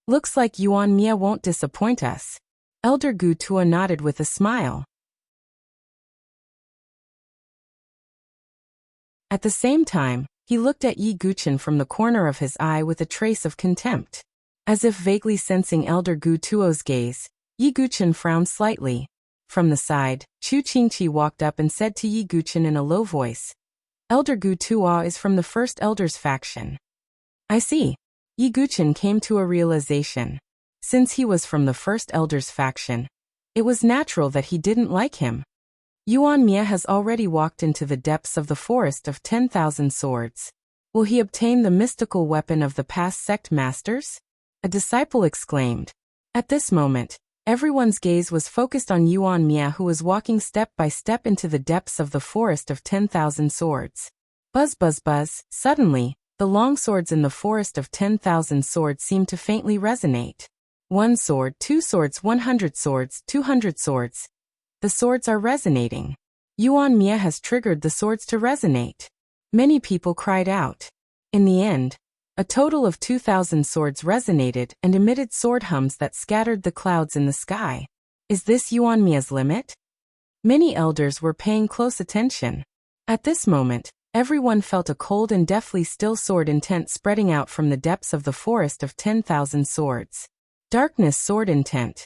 Looks like Yuan Mie won't disappoint us. Elder Gu Tuo nodded with a smile. At the same time, he looked at Yi Guqin from the corner of his eye with a trace of contempt. As if vaguely sensing Elder Gu Tuo's gaze, Yi Guqin frowned slightly. From the side, Chu Qingqi walked up and said to Yi Guqin in a low voice, Elder Gu Tuo is from the First Elder's faction. I see. Yi Guqin came to a realization. Since he was from the First Elder's faction, it was natural that he didn't like him. Yuan Mie has already walked into the depths of the Forest of 10,000 Swords. Will he obtain the mystical weapon of the past sect masters? A disciple exclaimed. At this moment, everyone's gaze was focused on Yuan Mie, who was walking step by step into the depths of the Forest of 10,000 Swords. Buzz buzz buzz. Suddenly, the long swords in the Forest of 10,000 Swords seemed to faintly resonate. 1 sword, 2 swords, 100 swords, 200 swords. The swords are resonating. Yuan Mia has triggered the swords to resonate. Many people cried out. In the end, a total of 2,000 swords resonated and emitted sword hums that scattered the clouds in the sky. Is this Yuan Mia's limit? Many elders were paying close attention. At this moment, everyone felt a cold and deathly still sword intent spreading out from the depths of the forest of 10,000 swords. Darkness sword intent.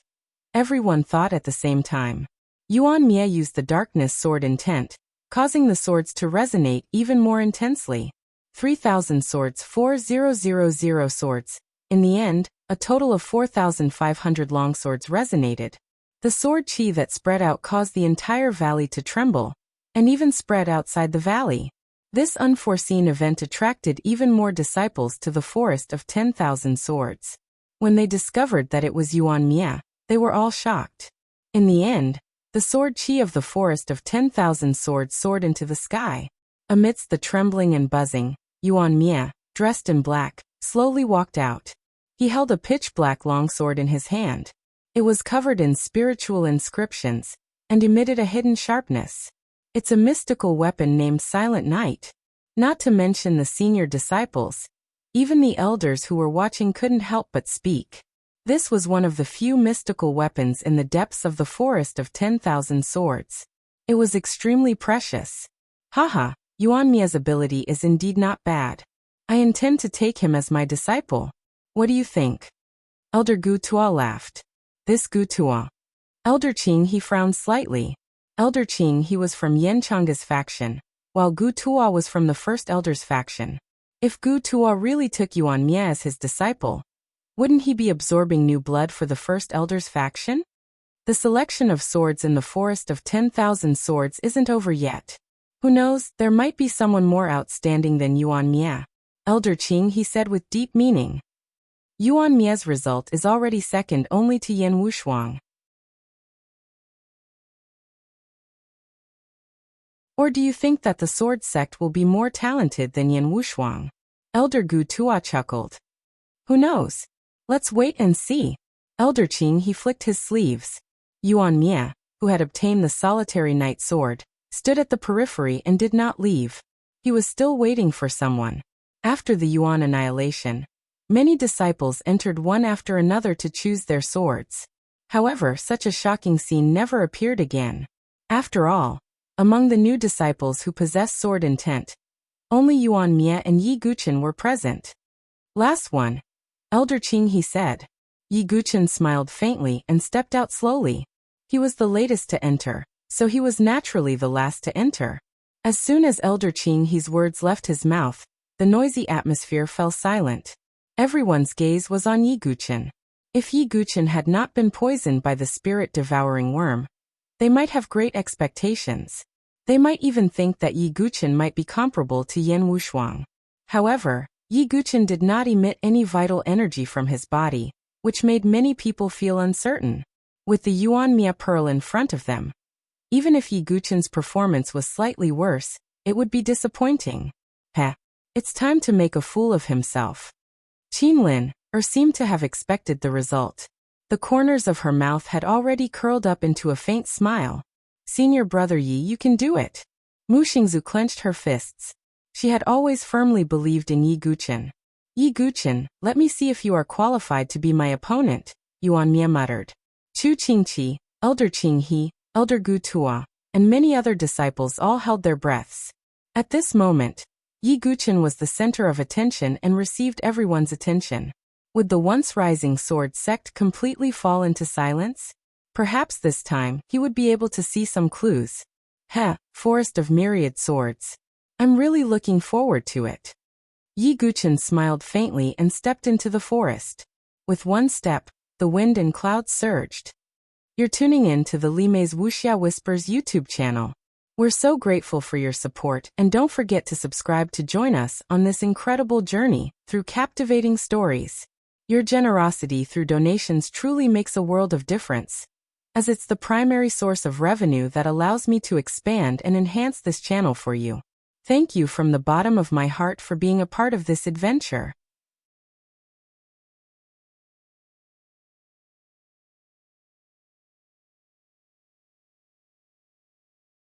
Everyone thought at the same time. Yuan Mia used the darkness sword intent, causing the swords to resonate even more intensely. 3,000 swords, 4,000 swords. In the end, a total of 4,500 longswords resonated. The sword chi that spread out caused the entire valley to tremble, and even spread outside the valley. This unforeseen event attracted even more disciples to the forest of 10,000 swords. When they discovered that it was Yuan Mia, they were all shocked. In the end, the sword chi of the forest of 10,000 swords soared into the sky. Amidst the trembling and buzzing, Yuan Mia, dressed in black, slowly walked out. He held a pitch-black longsword in his hand. It was covered in spiritual inscriptions, and emitted a hidden sharpness. It's a mystical weapon named Silent Night. Not to mention the senior disciples. Even the elders who were watching couldn't help but speak. This was one of the few mystical weapons in the depths of the forest of 10,000 swords. It was extremely precious. Haha, Yuan Mia's ability is indeed not bad. I intend to take him as my disciple. What do you think? Elder Gu Tuo laughed. This Gu Tuo. Elder Qing he frowned slightly. Elder Qing he was from Yen Chang's faction, while Gu Tuo was from the First Elder's faction. If Gu Tuo really took Yuan Mia as his disciple, wouldn't he be absorbing new blood for the First Elder's faction? The selection of swords in the forest of 10,000 swords isn't over yet. Who knows, there might be someone more outstanding than Yuan Mia. Elder Qing he said with deep meaning. Yuan Mia's result is already second only to Yan Wushuang. Or do you think that the sword sect will be more talented than Yan Wushuang? Elder Gu Tuo chuckled. Who knows? Let's wait and see. Elder Qing he flicked his sleeves. Yuan Mia, who had obtained the solitary night sword, stood at the periphery and did not leave. He was still waiting for someone. After the Yuan annihilation, many disciples entered one after another to choose their swords. However, such a shocking scene never appeared again. After all, among the new disciples who possessed sword intent, only Yuan Mia and Yi Guchen were present. Last one. Elder Qing he said. Yi Guchen smiled faintly and stepped out slowly. He was the latest to enter, so he was naturally the last to enter. As soon as Elder Qing he's words left his mouth, the noisy atmosphere fell silent. Everyone's gaze was on Yi Guchen. If Yi Guchen had not been poisoned by the spirit-devouring worm, they might have great expectations. They might even think that Yi Guchen might be comparable to Yan Wushuang. However, Yi Guchen did not emit any vital energy from his body, which made many people feel uncertain. With the Yuan Mia pearl in front of them, even if Yi Guchen's performance was slightly worse, it would be disappointing. Heh. It's time to make a fool of himself. Qin Lin, seemed to have expected the result. The corners of her mouth had already curled up into a faint smile. Senior brother Yi, you can do it. Mu Xingzu clenched her fists. She had always firmly believed in Yi Guchen. Yi Guchen, let me see if you are qualified to be my opponent, Yuan Mia muttered. Chu Qingqi, Elder Qinghe, Elder Gu Tuo, and many other disciples all held their breaths. At this moment, Yi Guchen was the center of attention and received everyone's attention. Would the once rising sword sect completely fall into silence? Perhaps this time, he would be able to see some clues. Forest of myriad swords. I'm really looking forward to it. Yi Guchen smiled faintly and stepped into the forest. With one step, the wind and clouds surged. You're tuning in to the Li Mei's Wuxia Whispers YouTube channel. We're so grateful for your support, and don't forget to subscribe to join us on this incredible journey through captivating stories. Your generosity through donations truly makes a world of difference, as it's the primary source of revenue that allows me to expand and enhance this channel for you. Thank you from the bottom of my heart for being a part of this adventure.